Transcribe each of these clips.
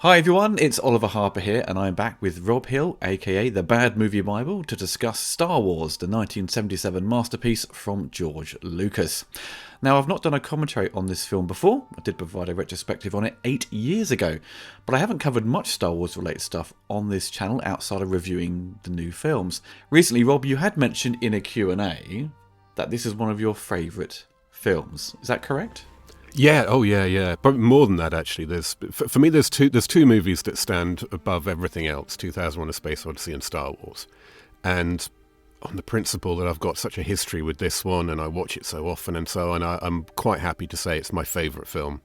Hi everyone, it's Oliver Harper here, and I'm back with Rob Hill, aka the Bad Movie Bible, to discuss Star Wars, the 1977 masterpiece from George Lucas. Now, I've not done a commentary on this film before. I did provide a retrospective on it 8 years ago, but I haven't covered much Star Wars related stuff on this channel outside of reviewing the new films. Recently, Rob, you had mentioned in a Q&A that this is one of your favourite films. Is that correct? Yeah, yeah. But more than that, actually. For me, there's two movies that stand above everything else: 2001: A Space Odyssey and Star Wars. And on the principle that I've got such a history with this one, and I watch it so often and so on, I'm quite happy to say it's my favourite film.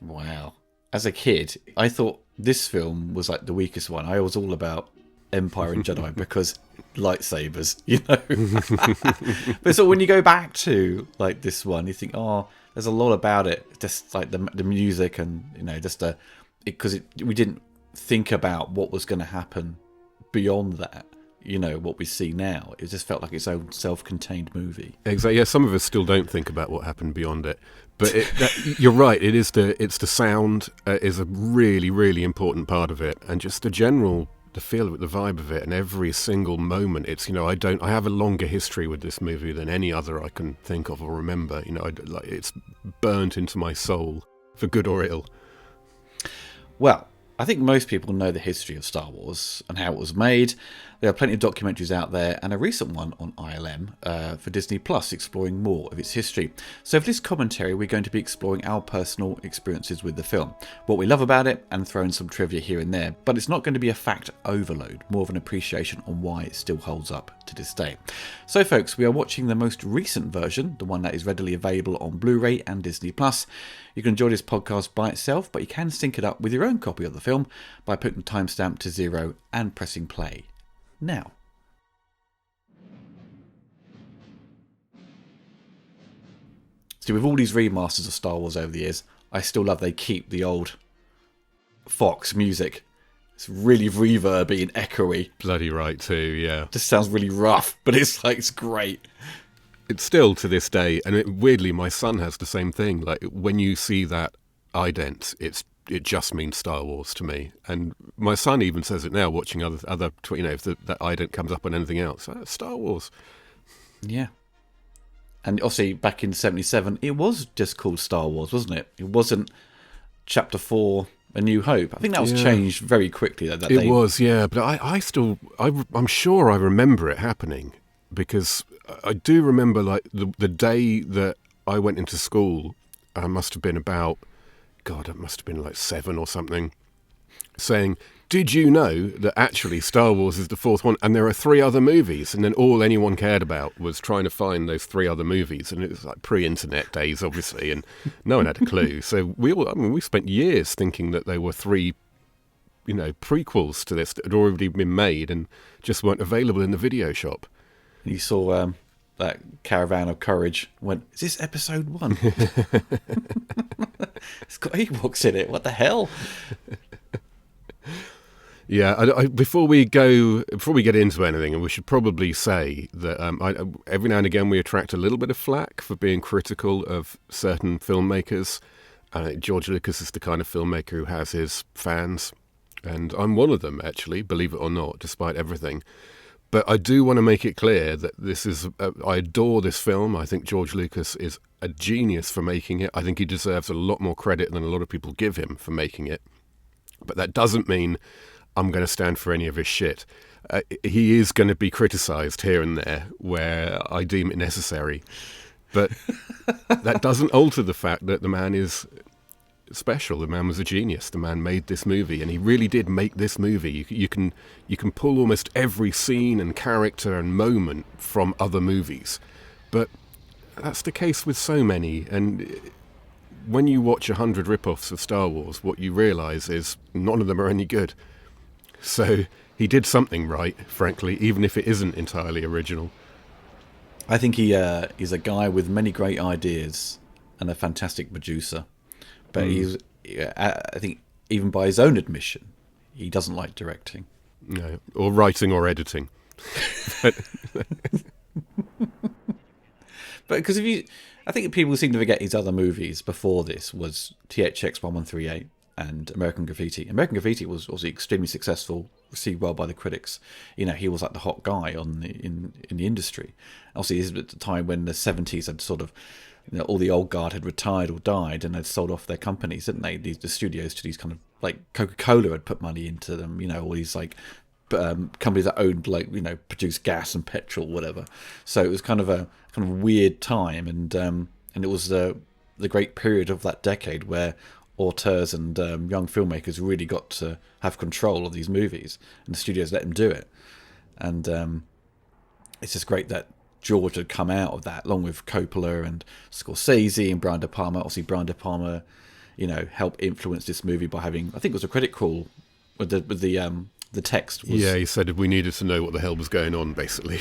Wow. As a kid, I thought this film was like the weakest one. I was all about Empire and Jedi because lightsabers, you know. But so when you go back to like this one, you think, oh, there's a lot about it, just like the music and, you know, just because we didn't think about what was going to happen beyond that, you know, what we see now. It just felt like its own self-contained movie. Exactly. Yeah, some of us still don't think about what happened beyond it. But you're right, it's the sound is a really, really important part of it, and just the feel of it, the vibe of it, and every single moment. It's, you know, I have a longer history with this movie than any other I can think of or remember. You know, it's burnt into my soul, for good or ill. Well, I think most people know the history of Star Wars and how it was made. There are plenty of documentaries out there, and a recent one on ILM for Disney Plus exploring more of its history. So for this commentary, we're going to be exploring our personal experiences with the film, what we love about it, and throw in some trivia here and there. But it's not going to be a fact overload, more of an appreciation on why it still holds up to this day. So folks, we are watching the most recent version, the one that is readily available on Blu-ray and Disney Plus. You can enjoy this podcast by itself, but you can sync it up with your own copy of the film by putting the timestamp to 0 and pressing play now. See, with all these remasters of Star Wars over the years, I still love they keep the old Fox music. It's really reverby and echoey. Bloody right too, yeah. Just sounds really rough, but it's great. It's still to this day, and weirdly, my son has the same thing. Like, when you see that ident, it just means Star Wars to me. And my son even says it now, watching other you know, if that ident comes up on anything else. Star Wars. Yeah. And obviously, back in 77, it was just called Star Wars, wasn't it? It wasn't Chapter 4, A New Hope. I think that was changed very quickly. It was, yeah. But I'm sure I remember it happening, because I do remember, like, the day that I went into school, I must have been about, it must have been like 7 or something, saying, did you know that actually Star Wars is the 4th one and there are 3 other movies? And then all anyone cared about was trying to find those 3 other movies. And it was like pre-internet days, obviously, and no one had a clue. So we spent years thinking that there were 3, you know, prequels to this that had already been made and just weren't available in the video shop. You saw that Caravan of Courage, went, is this episode 1? It's got Ewoks in it. What the hell? Yeah, before we get into anything, and we should probably say that every now and again we attract a little bit of flack for being critical of certain filmmakers. George Lucas is the kind of filmmaker who has his fans, and I'm one of them, actually, believe it or not, despite everything. But I do want to make it clear that I adore this film. I think George Lucas is a genius for making it. I think he deserves a lot more credit than a lot of people give him for making it. But that doesn't mean I'm going to stand for any of his shit. He is going to be criticised here and there where I deem it necessary. But that doesn't alter the fact that the man is special. The man was a genius. The man made this movie, and he really did make this movie. You can pull almost every scene and character and moment from other movies, but that's the case with so many. And when you watch 100 rip-offs of Star Wars, what you realise is none of them are any good. So he did something right, frankly, even if it isn't entirely original. I think he is a guy with many great ideas and a fantastic producer. But I think even by his own admission, he doesn't like directing. No, or writing or editing. But because I think people seem to forget his other movies before this was THX 1138 and American Graffiti. American Graffiti was also extremely successful, received well by the critics. He was like the hot guy in the industry. Also, this was at the time when the 70s had sort of, all the old guard had retired or died, and they'd sold off their companies, didn't they? The studios to these kind of, like, Coca-Cola had put money into them. All these like companies that owned, like, produce gas and petrol, whatever. So it was kind of a weird time, and it was the great period of that decade where auteurs and young filmmakers really got to have control of these movies, and the studios let them do it. And it's just great that George had come out of that, along with Coppola and Scorsese and Brian De Palma. Obviously, Brian De Palma, helped influence this movie by having, I think it was a critic call with the text. Yeah, he said we needed to know what the hell was going on, basically,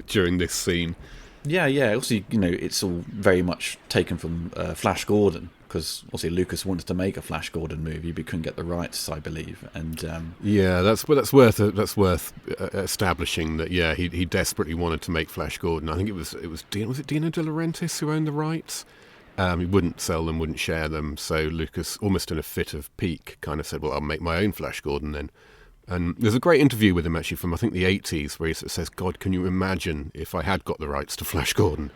during this scene. Yeah. Also, it's all very much taken from Flash Gordon, because obviously Lucas wanted to make a Flash Gordon movie, but couldn't get the rights, I believe. And yeah, that's worth establishing that. Yeah, he desperately wanted to make Flash Gordon. I think it was it Dino De Laurentiis who owned the rights. He wouldn't sell them, wouldn't share them. So Lucas, almost in a fit of pique, kind of said, "Well, I'll make my own Flash Gordon then." And there's a great interview with him, actually, from I think the 80s, where he says, "God, can you imagine if I had got the rights to Flash Gordon?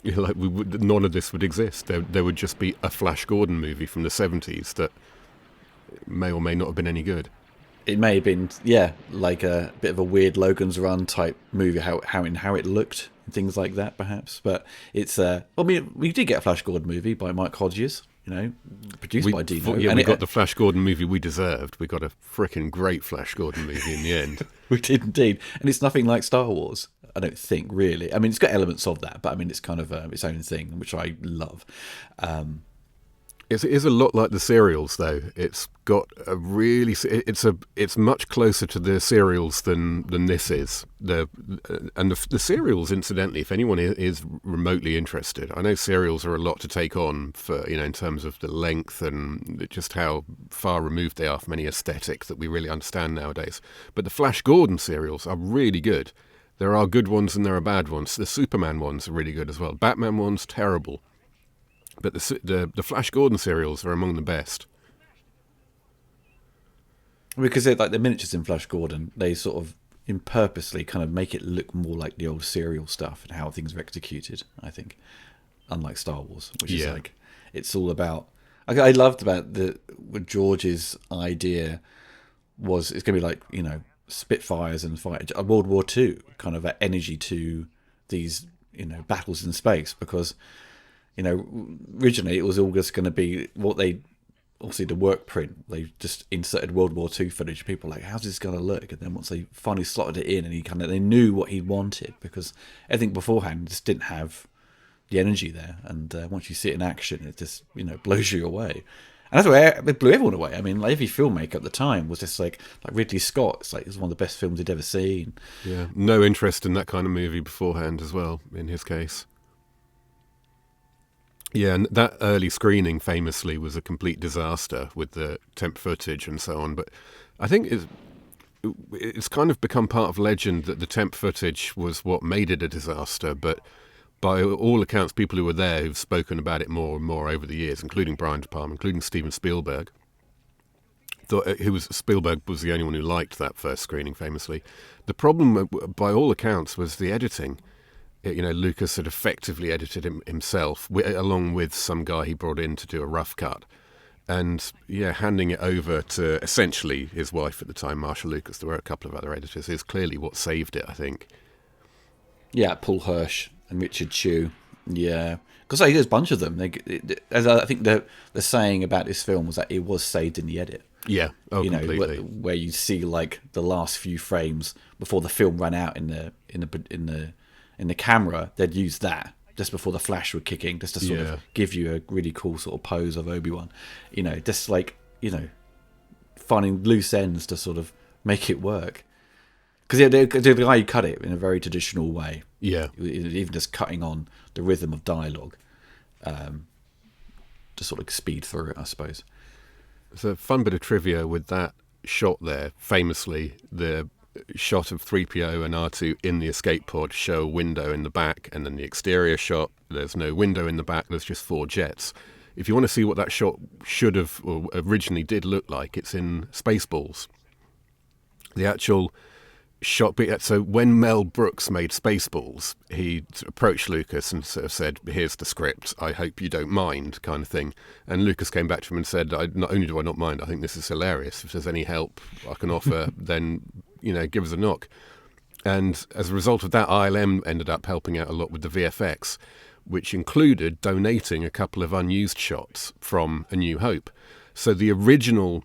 None of this would exist. There would just be a Flash Gordon movie from the 70s that may or may not have been any good." It may have been, like a bit of a weird Logan's Run type movie, how it looked, and things like that, perhaps. But it's, we did get a Flash Gordon movie by Mike Hodges, produced by Dino. Yeah, we got the Flash Gordon movie we deserved. We got a frickin' great Flash Gordon movie in the end. We did indeed. And it's nothing like Star Wars, I don't think, really. I mean, it's got elements of that, but I mean, it's kind of its own thing, which I love. It is a lot like the serials, though. It's got a really... It's much closer to the serials than this is. The serials, incidentally, if anyone is remotely interested, I know serials are a lot to take on for, in terms of the length and just how far removed they are from any aesthetic that we really understand nowadays. But the Flash Gordon serials are really good. There are good ones and there are bad ones. The Superman ones are really good as well. Batman ones, terrible. But the Flash Gordon serials are among the best. Because they're like the miniatures in Flash Gordon, they sort of purposely kind of make it look more like the old serial stuff and how things are executed, I think. Unlike Star Wars, which is like, it's all about... I loved about what George's idea was, it's going to be like, Spitfires and fight a World War II kind of energy to these, battles in space, because... originally it was all just going to be what they, obviously the work print, they just inserted World War II footage. People were like, how's this going to look? And then once they finally slotted it in, and they knew what he wanted, because everything beforehand just didn't have the energy there. And once you see it in action, it just, blows you away. And that's why it blew everyone away. I mean, like, every filmmaker at the time was just like Ridley Scott. It's like, it was one of the best films he'd ever seen. Yeah, no interest in that kind of movie beforehand as well, in his case. Yeah, and that early screening famously was a complete disaster with the temp footage and so on. But I think it's kind of become part of legend that the temp footage was what made it a disaster. But by all accounts, people who were there who've spoken about it more and more over the years, including Brian De Palma, including Steven Spielberg, Spielberg was the only one who liked that first screening famously. The problem, by all accounts, was the editing. Lucas had effectively edited himself, along with some guy he brought in to do a rough cut. And, handing it over to essentially his wife at the time, Marsha Lucas, there were a couple of other editors, is clearly what saved it, I think. Yeah, Paul Hirsch and Richard Chew. Yeah. Because there's a bunch of them. As I think the saying about this film was that it was saved in the edit. Yeah, completely. Where you see, like, the last few frames before the film ran out in the camera, they'd use that just before the flash would kick in, just to sort of give you a really cool sort of pose of Obi-Wan. Just like, finding loose ends to sort of make it work. Because the guy who cut it in a very traditional way. Yeah. Even just cutting on the rhythm of dialogue to sort of speed through it, I suppose. It's a fun bit of trivia with that shot there. Famously, the shot of 3PO and R2 in the escape pod show a window in the back, and then the exterior shot, there's no window in the back, there's just 4 jets, if you want to see what that shot should have or originally did look like, it's in Spaceballs. The actual shot. So when Mel Brooks made Spaceballs, he approached Lucas and sort of said, "Here's the script. I hope you don't mind," kind of thing. And Lucas came back to him and said, "Not only do I not mind, I think this is hilarious. If there's any help I can offer, then give us a knock." And as a result of that, ILM ended up helping out a lot with the VFX, which included donating a couple of unused shots from A New Hope. So the original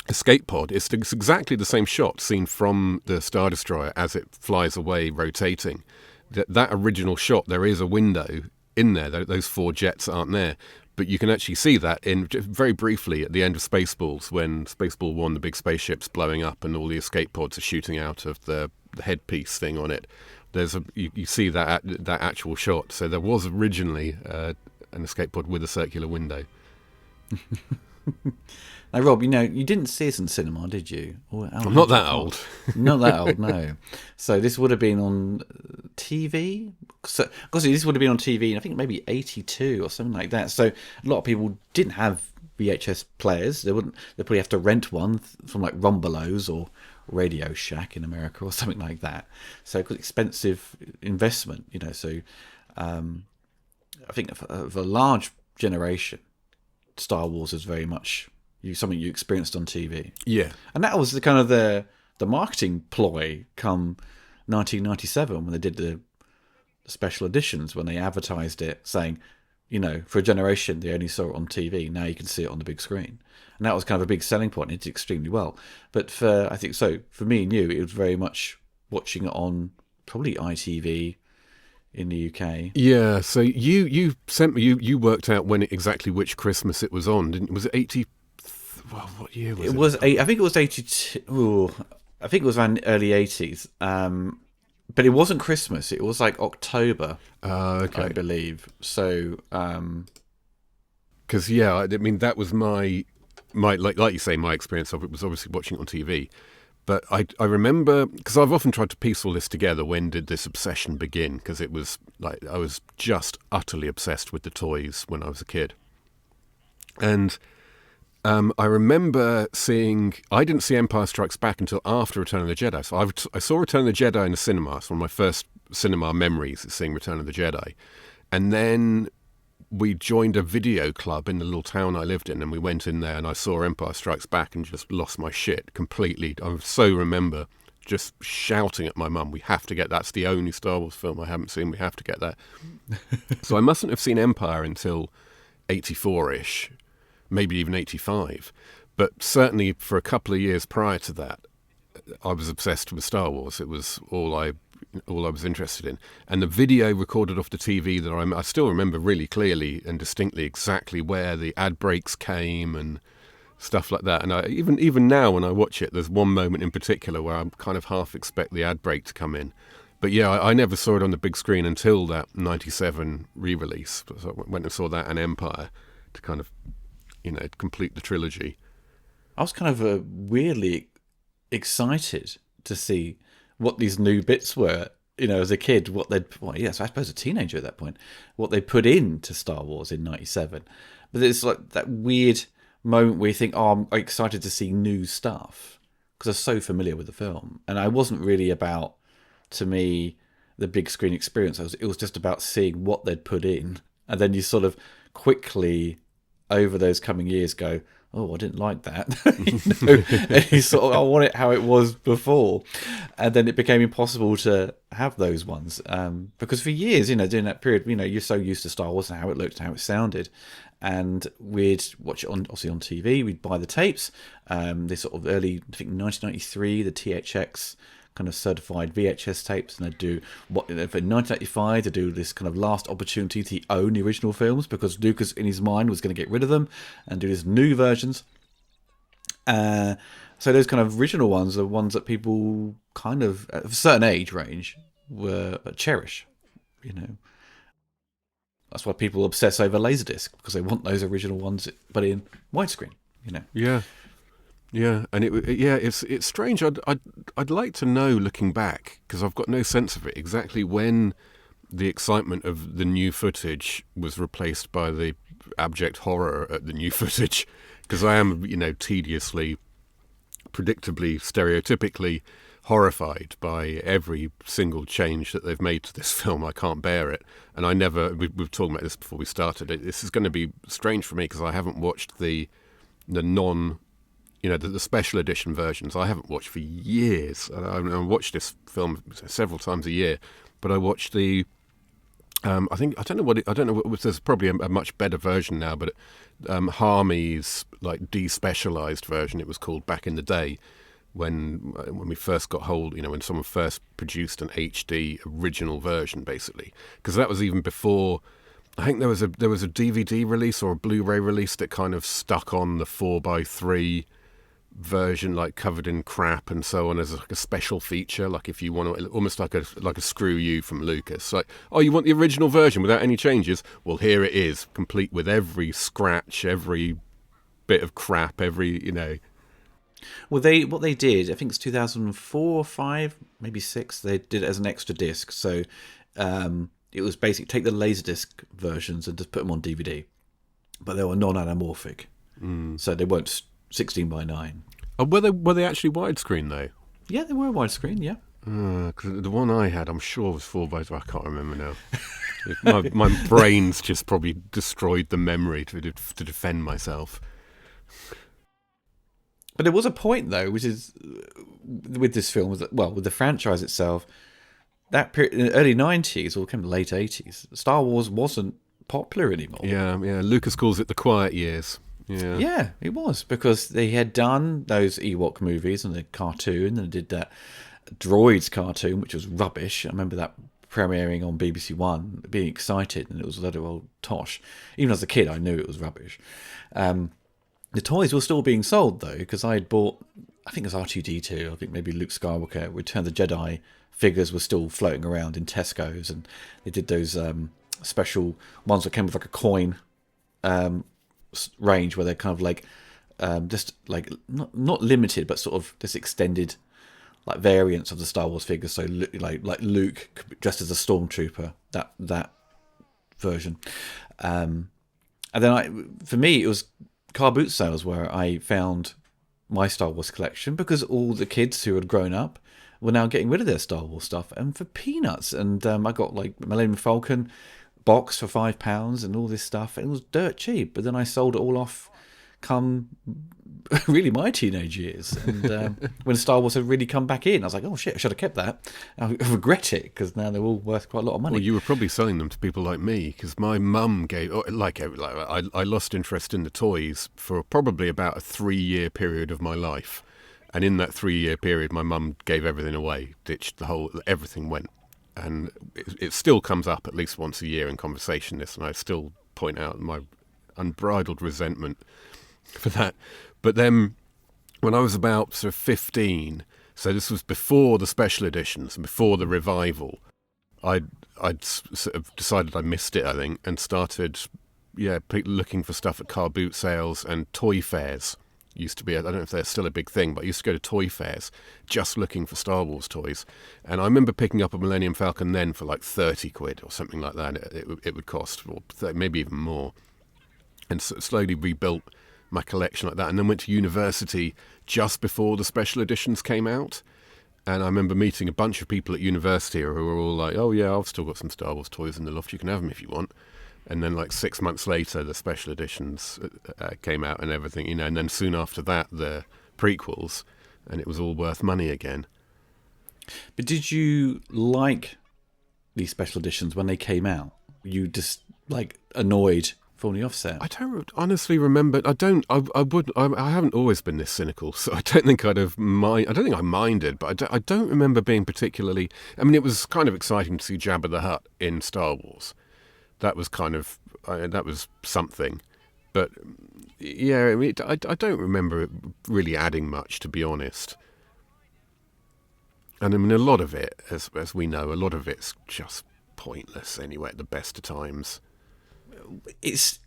escape pod is exactly the same shot seen from the Star Destroyer as it flies away rotating. That original shot, there is a window in there. Those 4 jets aren't there. But you can actually see that in very briefly at the end of Spaceballs, when Spaceball 1, the big spaceship's blowing up and all the escape pods are shooting out of the headpiece thing on it. You see that actual shot. So there was originally an escape pod with a circular window. Now, Rob, you didn't see it in cinema, did you? I'm not that old. Not that old, no. So this would have been on TV? Because this would have been on TV in, I think, maybe 82 or something like that. So a lot of people didn't have VHS players. They probably have to rent one from like Rumbelows or Radio Shack in America or something like that. So it was expensive investment, So I think for a large generation, Star Wars is very much something you experienced on TV. Yeah. And that was the kind of the marketing ploy come 1997 when they did the special editions, when they advertised it saying, for a generation they only saw it on TV, now you can see it on the big screen. And that was kind of a big selling point. It did extremely well. But for me and you, it was very much watching it on probably ITV in the UK. Yeah, so you sent me, you worked out exactly which Christmas it was on, didn't? Was it 80? Well, what year was it? It was I think it was 82. I think it was around the early 80s. But it wasn't Christmas. It was like October. Okay. I believe. So, because that was my like you say, my experience of it was obviously watching it on TV. But I remember, because I've often tried to piece all this together, when did this obsession begin? Because it was like I was just utterly obsessed with the toys when I was a kid. And I remember I didn't see Empire Strikes Back until after Return of the Jedi. So I saw Return of the Jedi in the cinema. It's one of my first cinema memories, is seeing Return of the Jedi. And then we joined a video club in the little town I lived in, and we went in there and I saw Empire Strikes Back and just lost my shit completely. I so remember just shouting at my mum, "We have to get that's the only Star Wars film I haven't seen. We have to get that." So I mustn't have seen Empire until 84-ish, maybe even 85. But certainly for a couple of years prior to that, I was obsessed with Star Wars. It was all I was interested in. And the video recorded off the TV that I still remember really clearly and distinctly exactly where the ad breaks came and stuff like that. And even now when I watch it, there's one moment in particular where I kind of half expect the ad break to come in. But yeah, I never saw it on the big screen until that 97 re-release. So I went and saw that and Empire to kind of, complete the trilogy. I was kind of weirdly excited to see what these new bits were, as a kid, so I suppose a teenager at that point, what they put into Star Wars in 97. But it's like that weird moment where you think, I'm excited to see new stuff, because I'm so familiar with the film. And I wasn't really about, to me, the big screen experience. It was just about seeing what they'd put in. And then you sort of quickly, over those coming years, go, oh, I didn't like that. And you sort of, I want it how it was before. And then it became impossible to have those ones. Because for years, during that period, you're so used to Star Wars and how it looked and how it sounded. And we'd watch it obviously on TV. We'd buy the tapes. This sort of early, I think 1993, the THX kind of certified VHS tapes, and they'd do for 1985 to do this kind of last opportunity to own the original films, because Lucas in his mind was going to get rid of them and do these new versions. So those kind of original ones are ones that people kind of at a certain age range were cherish. That's why people obsess over Laserdisc, because they want those original ones but in widescreen. Yeah, and it's strange. I'd like to know, looking back, because I've got no sense of it, exactly when the excitement of the new footage was replaced by the abject horror at the new footage, because I am, tediously, predictably, stereotypically horrified by every single change that they've made to this film. I can't bear it. And we were talking about this before we started. This is going to be strange for me because I haven't watched the special edition versions. I haven't watched for years. I watch this film several times a year, but I watched the I don't know. There's probably a much better version now, but Harmy's like despecialized version, it was called back in the day, when we first got hold. When someone first produced an HD original version, basically, because that was even before. I think there was a DVD release or a Blu-ray release that kind of stuck on the 4:3 version, like covered in crap and so on, as like a special feature, like if you want to, almost like a screw you from Lucas, like, oh, you want the original version without any changes? Well, here it is, complete with every scratch, every bit of crap, Well, what they did, I think it's 2004 or 5, maybe 6. They did it as an extra disc, so it was basically take the Laserdisc versions and just put them on DVD, but they were non-anamorphic, so they weren't 16:9. Oh, were they actually widescreen though? Yeah, they were widescreen. Yeah. Cause the one I had, I'm sure was 4:3. I can't remember now. my brain's just probably destroyed the memory to defend myself. But there was a point though, which is with this film, with the franchise itself, that period in the early 90s or kind of late 80s, Star Wars wasn't popular anymore. Yeah. Lucas calls it the quiet years. Yeah, it was, because they had done those Ewok movies and the cartoon, and they did that Droids cartoon, which was rubbish. I remember that premiering on BBC One, being excited, and it was a lot of old tosh. Even as a kid, I knew it was rubbish. The toys were still being sold, though, because I had bought, I think it was R2-D2, I think maybe Luke Skywalker, Return of the Jedi figures were still floating around in Tesco's, and they did those special ones that came with like a coin range, where they're kind of like just like not limited, but sort of this extended like variants of the Star Wars figures. So like Luke dressed as a stormtrooper, that version. And then for me it was car boot sales where I found my Star Wars collection, because all the kids who had grown up were now getting rid of their Star Wars stuff, and for peanuts. And I got like Millennium Falcon box for £5 and all this stuff, and it was dirt cheap. But then I sold it all off come really my teenage years, and when Star Wars had really come back in, I was like, oh shit, I should have kept that. I regret it, because now they're all worth quite a lot of money. Well, you were probably selling them to people like me, because my mum I lost interest in the toys for probably about a 3-year period of my life, and in that 3-year period my mum gave everything away, ditched everything went. And it still comes up at least once a year in conversation, this, and I still point out my unbridled resentment for that. But then when I was about sort of 15, so this was before the special editions and before the revival, I'd sort of decided I missed it, I think, and started looking for stuff at car boot sales and toy fairs. Used to be, I don't know if they're still a big thing, but I used to go to toy fairs just looking for Star Wars toys. And I remember picking up a Millennium Falcon then for like 30 quid or something like that. It would cost, or maybe even more. And slowly rebuilt my collection like that. And then went to university just before the special editions came out. And I remember meeting a bunch of people at university who were all like, oh yeah, I've still got some Star Wars toys in the loft, you can have them if you want. And then like 6 months later, the special editions came out and everything, and then soon after that, the prequels, and it was all worth money again. But did you like these special editions when they came out? Were you just like annoyed for the offset? I don't honestly remember. I haven't always been this cynical, so I don't think I minded, but I don't remember being particularly. I mean, it was kind of exciting to see Jabba the Hutt in Star Wars. That was that was something, but yeah, I mean, I don't remember it really adding much, to be honest. And I mean, a lot of it, as we know, a lot of it's just pointless anyway. At the best of times, it's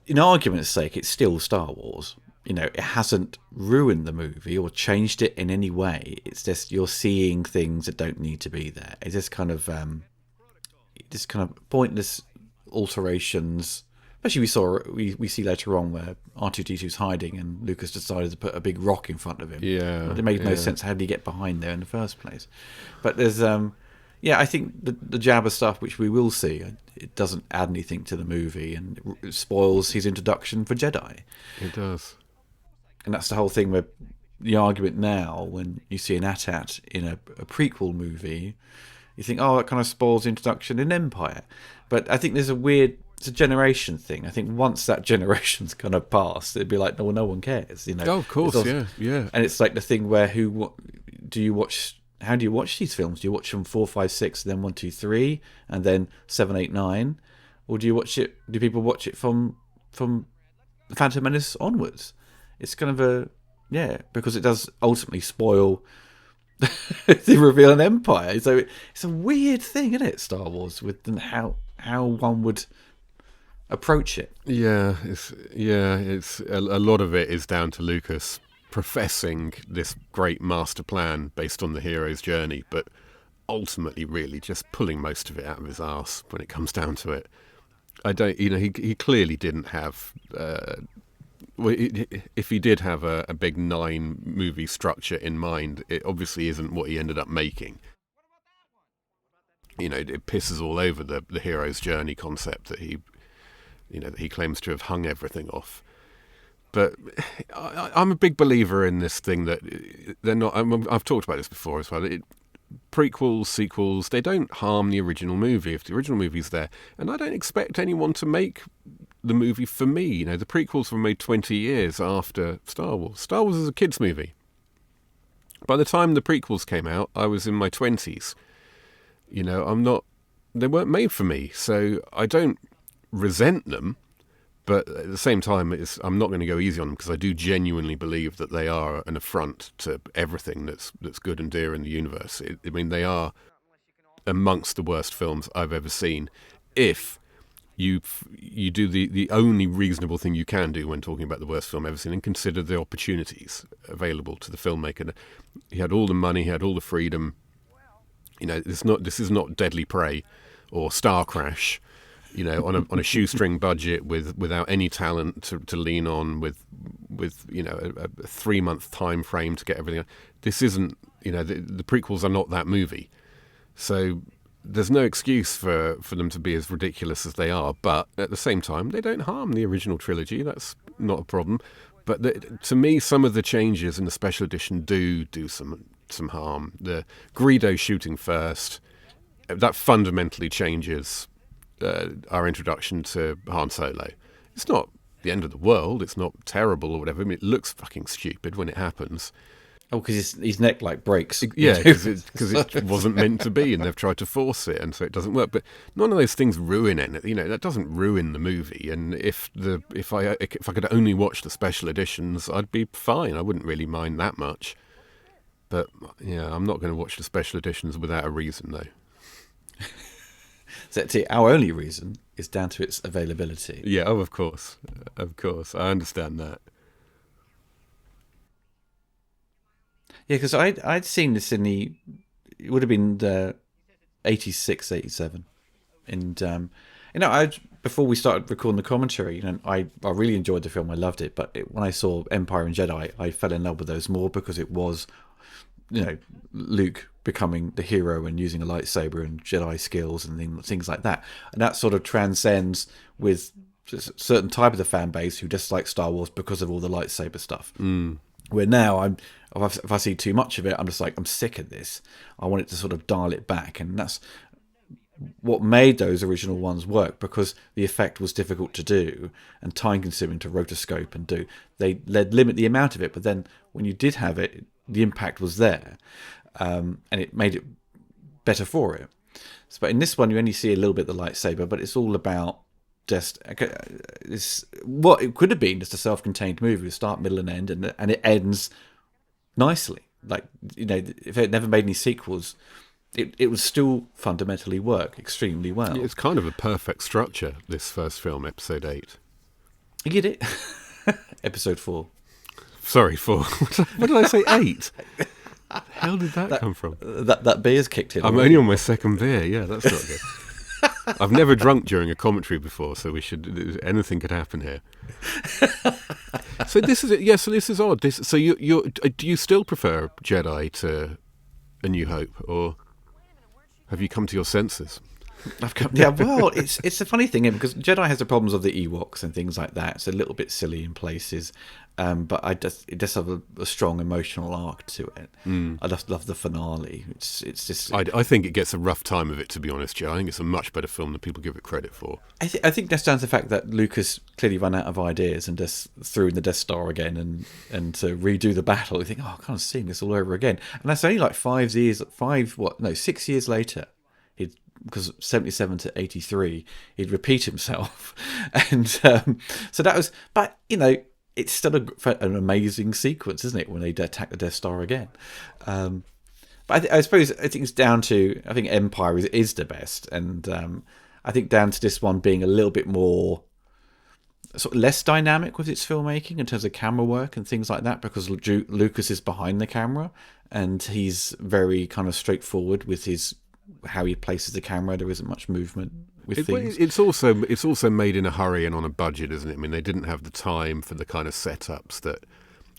in argument's sake, it's still Star Wars. It hasn't ruined the movie or changed it in any way. It's just you're seeing things that don't need to be there. It's just kind of pointless alterations especially we see later on where R2-D2's hiding and Lucas decided to put a big rock in front of him. Yeah, it made no sense. How did he get behind there in the first place? But there's I think the Jabba stuff, which we will see, it doesn't add anything to the movie, and it spoils his introduction for Jedi. It does. And that's the whole thing where the argument now, when you see an AT-AT in a prequel movie, you think, oh, that kind of spoils the introduction in Empire. But I think there's it's a generation thing. I think once that generation's kind of passed, it'd be like, no one cares. Oh, of course, yeah. And it's like the thing where do you watch? How do you watch these films? Do you watch them 4, 5, 6, then 1, 2, 3, and then 7, 8, 9, or do you watch it? Do people watch it from the Phantom Menace onwards? It's kind of because it does ultimately spoil the reveal in Empire. So it's a weird thing, isn't it? Star Wars with how one would approach it. It's a lot of it is down to Lucas professing this great master plan based on the hero's journey, but ultimately really just pulling most of it out of his arse when it comes down to it. He clearly didn't have. If he did have a big 9 movie structure in mind, it obviously isn't what he ended up making. It pisses all over the hero's journey concept that he claims to have hung everything off. But I'm a big believer in this thing that they're not. I've talked about this before as well. Prequels, sequels, they don't harm the original movie if the original movie's there. And I don't expect anyone to make the movie for me. The prequels were made 20 years after Star Wars. Star Wars is a kids' movie. By the time the prequels came out, I was in my 20s. They weren't made for me, so I don't resent them. But at the same time, I'm not going to go easy on them because I do genuinely believe that they are an affront to everything that's good and dear in the universe. They are amongst the worst films I've ever seen. If you do the only reasonable thing you can do when talking about the worst film ever seen, and consider the opportunities available to the filmmaker. He had all the money, he had all the freedom. This is not Deadly Prey or Star Crash. On a shoestring budget without any talent to lean on, with a 3-month time frame to get everything. This isn't, the prequels are not that movie, so there's no excuse for them to be as ridiculous as they are. But at the same time, they don't harm the original trilogy. That's not a problem. But to me, some of the changes in the special edition do some harm. The Greedo shooting first, that fundamentally changes our introduction to Han Solo. It's not the end of the world. It's not terrible or whatever. It looks fucking stupid when it happens. Oh, because his neck breaks. Yeah, because it wasn't meant to be, and they've tried to force it, and so it doesn't work. But none of those things ruin it. That doesn't ruin the movie. And if I could only watch the special editions, I'd be fine. I wouldn't really mind that much. But yeah, I'm not going to watch the special editions without a reason, though. So our only reason is down to its availability. Yeah, of course. I understand that. Yeah, because I'd seen this it would have been the 86, 87. And, before we started recording the commentary, I really enjoyed the film. I loved it. But when I saw Empire and Jedi, I fell in love with those more because it was, Luke becoming the hero and using a lightsaber and Jedi skills and things like that. And that sort of transcends with a certain type of the fan base who dislike Star Wars because of all the lightsaber stuff. Where now if I see too much of it, I'm just like, I'm sick of this. I want it to sort of dial it back. And that's what made those original ones work, because the effect was difficult to do and time consuming to rotoscope and do. They limit the amount of it, but then when you did have it, the impact was there. And it made it better for it. But in this one, you only see a little bit of the lightsaber, but it's all about just what it could have been, just a self-contained movie with start, middle, and end, and it ends nicely. If it never made any sequels, it would still fundamentally work extremely well. It's kind of a perfect structure, this first film, Episode 8. You get it? Episode 4. Sorry, 4. What did I say? 8? How did that come from? That beer's kicked in. I'm only on my second beer. Yeah, that's not good. I've never drunk during a commentary before, so anything could happen here. So this is yeah. So this is odd. So you do you still prefer Jedi to A New Hope, or have you come to your senses? Yeah, well, it's a funny thing because Jedi has the problems of the Ewoks and things like that. It's a little bit silly in places, but it does have a strong emotional arc to it. I just love the finale. It's just. I think it gets a rough time of it, to be honest, Joe. I think it's a much better film than people give it credit for. I think that's down to the fact that Lucas clearly ran out of ideas and just threw in the Death Star again and to redo the battle. You think, oh, I can't see this all over again, and that's only like 6 years later. Because 77 to 83, he'd repeat himself, and so that was. But it's still an amazing sequence, isn't it? When they attack the Death Star again. But I suppose I think it's down to Empire is the best, and I think down to this one being a little bit more sort of less dynamic with its filmmaking in terms of camera work and things like that, because Lucas is behind the camera and he's very kind of straightforward with how he places the camera. There isn't much movement with things. It's also made in a hurry and on a budget, isn't it? I mean, they didn't have the time for the kind of setups that.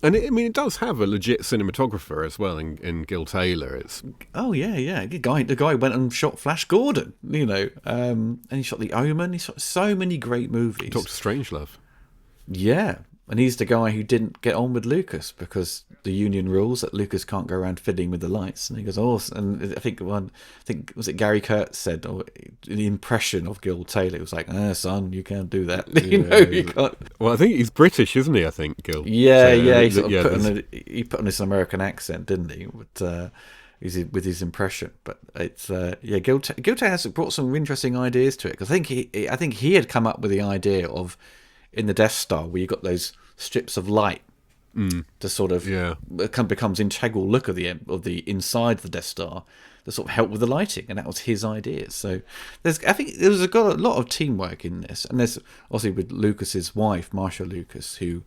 And it does have a legit cinematographer as well in Gil Taylor. The guy went and shot Flash Gordon, and he shot The Omen. He shot so many great movies. Dr. Strangelove. Yeah. And he's the guy who didn't get on with Lucas because the union rules that Lucas can't go around fiddling with the lights. And he goes, oh, and I think was it Gary Kurtz said, or the impression of Gil Taylor, it was like, son, you can't do that. You can't. Well, I think he's British, isn't he? I think Gil. Yeah, he put on this American accent, didn't he? But with his impression. But it's Gil Taylor has brought some interesting ideas to it, because I think he had come up with the idea of, in the Death Star, where you got those strips of light to sort of becomes integral look of the inside of the Death Star to sort of help with the lighting, and that was his idea. So I think there's got a lot of teamwork in this, and there's obviously with Lucas's wife, Marcia Lucas, who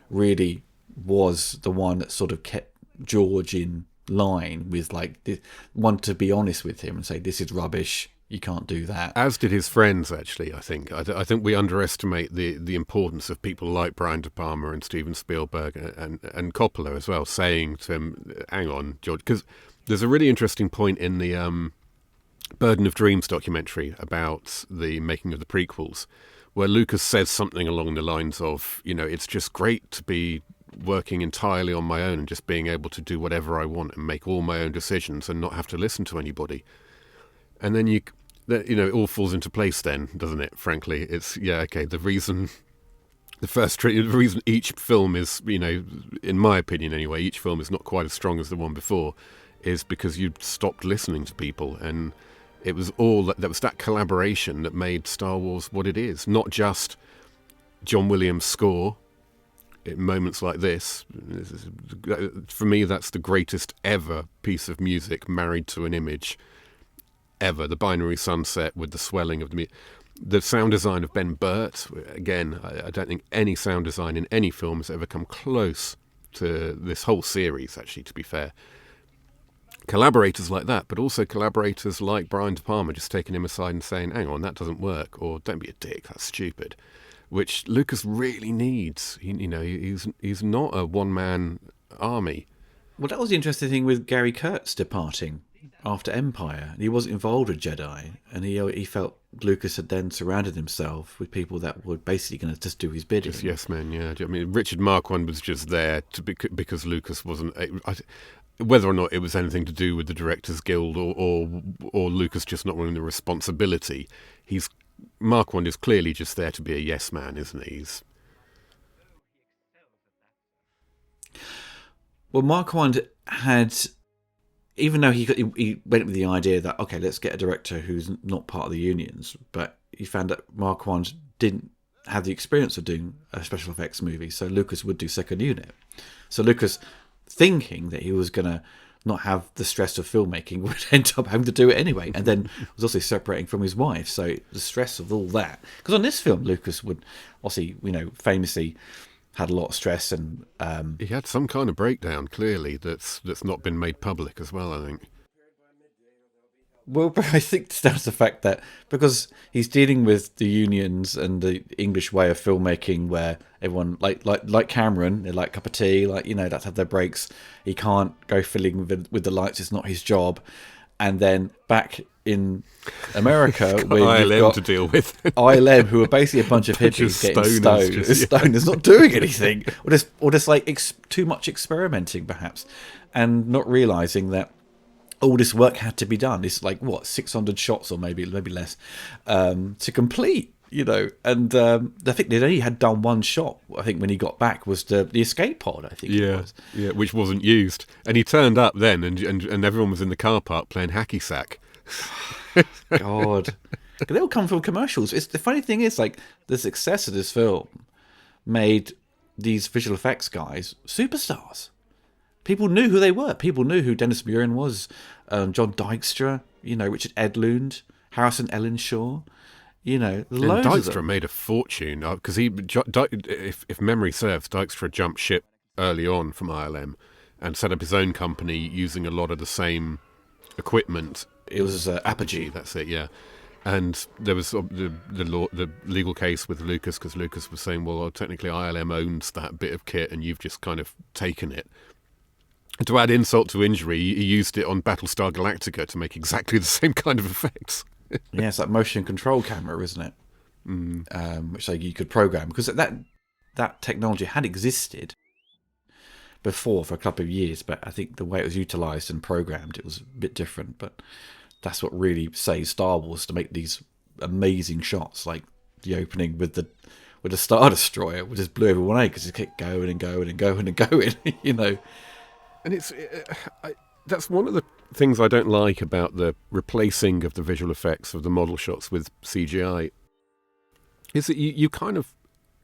really was the one that sort of kept George in line with want to be honest with him and say, this is rubbish. You can't do that. As did his friends, actually, I think. I think we underestimate the importance of people like Brian De Palma and Steven Spielberg and Coppola as well, saying to him, hang on, George, because there's a really interesting point in the Burden of Dreams documentary about the making of the prequels, where Lucas says something along the lines of, it's just great to be working entirely on my own and just being able to do whatever I want and make all my own decisions and not have to listen to anybody. And then it all falls into place then, doesn't it? Frankly, it's the reason each film is, in my opinion anyway, each film is not quite as strong as the one before, is because you stopped listening to people, and it was that collaboration that made Star Wars what it is. Not just John Williams' score in moments like this. For me, that's the greatest ever piece of music married to an image ever. The binary sunset with the swelling of the sound design of Ben Burt. Again, I don't think any sound design in any film has ever come close to this whole series, actually, to be fair. Collaborators like that, but also collaborators like Brian De Palma just taking him aside and saying, hang on, that doesn't work, or don't be a dick, that's stupid, which Lucas really needs. He's not a one-man army. Well, that was the interesting thing with Gary Kurtz departing after Empire. He wasn't involved with Jedi, and he felt Lucas had then surrounded himself with people that were basically going to just do his bidding. Just yes men, yeah. I mean, Richard Marquand was just there because Lucas wasn't. Whether or not it was anything to do with the Directors Guild or Lucas just not wanting the responsibility, Marquand is clearly just there to be a yes man, isn't he? Well, Marquand had, even though he went with the idea that, okay, let's get a director who's not part of the unions, but he found that Marquand didn't have the experience of doing a special effects movie, so Lucas would do second unit. So Lucas, thinking that he was going to not have the stress of filmmaking, would end up having to do it anyway, and then was also separating from his wife, so the stress of all that. Because on this film, Lucas would, obviously, famously had a lot of stress, and he had some kind of breakdown, clearly, that's not been made public as well, I think. Well, but I think that's the fact that because he's dealing with the unions and the English way of filmmaking, where everyone like Cameron, they like a cup of tea, like that's have their breaks. He can't go fiddling with the lights; it's not his job. And then back in America, where you've ILM got to deal with. ILM, who are basically a bunch of Bunch of hippies getting stoners, stoners, not doing anything, or just like too much experimenting, perhaps, and not realizing that all this work had to be done. It's like 600 shots or maybe less to complete. And I think they only had done one shot. I think when he got back was the escape pod. I think it was. Yeah, which wasn't used, and he turned up then, and everyone was in the car park playing hacky sack. God, they all come from commercials. The funny thing is, like, the success of this film made these visual effects guys superstars. People knew who they were. People knew who Dennis Muren was, John Dykstra, Richard Edlund, Harrison Ellenshaw. Loads And of Dykstra them. made a fortune because if memory serves, Dykstra jumped ship early on from ILM and set up his own company using a lot of the same equipment. It was Apogee. That's it, yeah. And there was the legal case with Lucas because Lucas was saying, well, technically ILM owns that bit of kit and you've just kind of taken it. And to add insult to injury, he used it on Battlestar Galactica to make exactly the same kind of effects. Yeah, it's like motion control camera, isn't it? Which you could program, because that technology had existed before for a couple of years, but I think the way it was utilised and programmed, it was a bit different. But that's what really saves Star Wars, to make these amazing shots, like the opening with the Star Destroyer, which just blew everyone away because it kept going and going and going and going. And that's one of the things I don't like about the replacing of the visual effects of the model shots with CGI, is that you kind of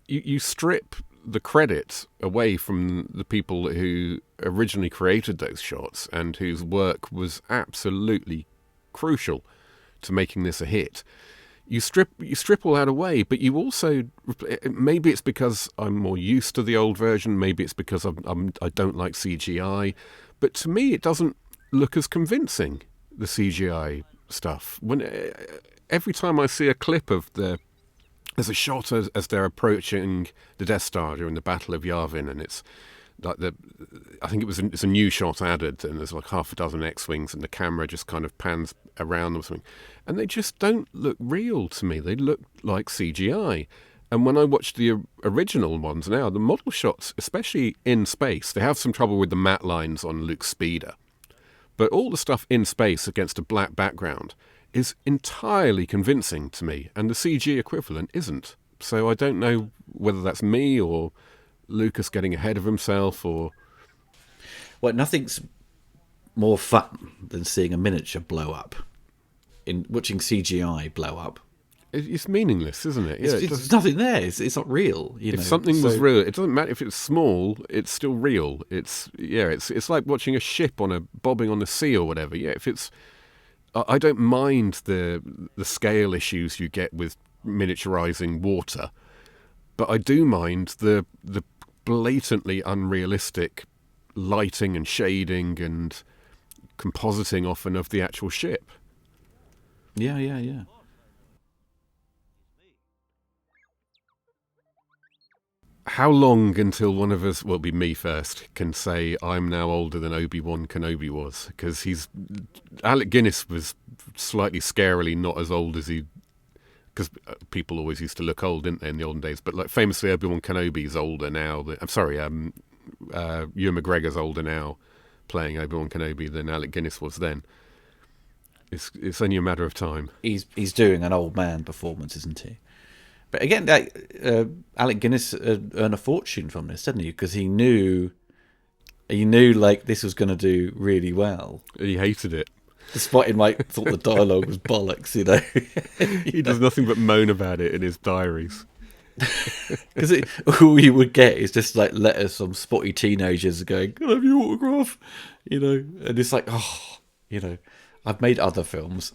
you strip the credit away from the people who originally created those shots and whose work was absolutely crucial to making this a hit. You strip all that away, but you also, maybe it's because I'm more used to the old version, maybe it's because I don't like CGI, but to me it doesn't look as convincing, the CGI stuff. Every time I see a clip of there's a shot as they're approaching the Death Star during the Battle of Yavin, and it's like I think it's a new shot added, and there's like half a dozen X-wings, and the camera just kind of pans around them or something, and they just don't look real to me. They look like CGI. And when I watch the original ones now, the model shots, especially in space, they have some trouble with the matte lines on Luke's speeder, but all the stuff in space against a black background is entirely convincing to me, and the CG equivalent isn't. So I don't know whether that's me or Lucas getting ahead of himself, or... Well, nothing's more fun than seeing a miniature blow up. In watching CGI blow up, it's meaningless, isn't it? Yeah, it's nothing there. It's not real. If something was real, it doesn't matter if it's small. It's still real. It's like watching a ship bobbing on the sea or whatever. Yeah, if it's... I don't mind the scale issues you get with miniaturizing water, but I do mind the blatantly unrealistic lighting and shading and compositing often of the actual ship. Yeah. How long until one of us, well, it'll be me first, can say I'm now older than Obi-Wan Kenobi was? Because Alec Guinness was slightly scarily not as old as he... Because people always used to look old, didn't they, in the olden days? But like famously, Obi-Wan Kenobi's older now. Ewan McGregor's older now playing Obi-Wan Kenobi than Alec Guinness was then. It's only a matter of time. He's doing an old man performance, isn't he? But again, Alec Guinness earned a fortune from this, didn't he? Because he knew like this was going to do really well. He hated it. Despite him thought the dialogue was bollocks, He does nothing but moan about it in his diaries. Because all you would get is just like letters from spotty teenagers going, "Can I have your autograph?" And it's like, I've made other films.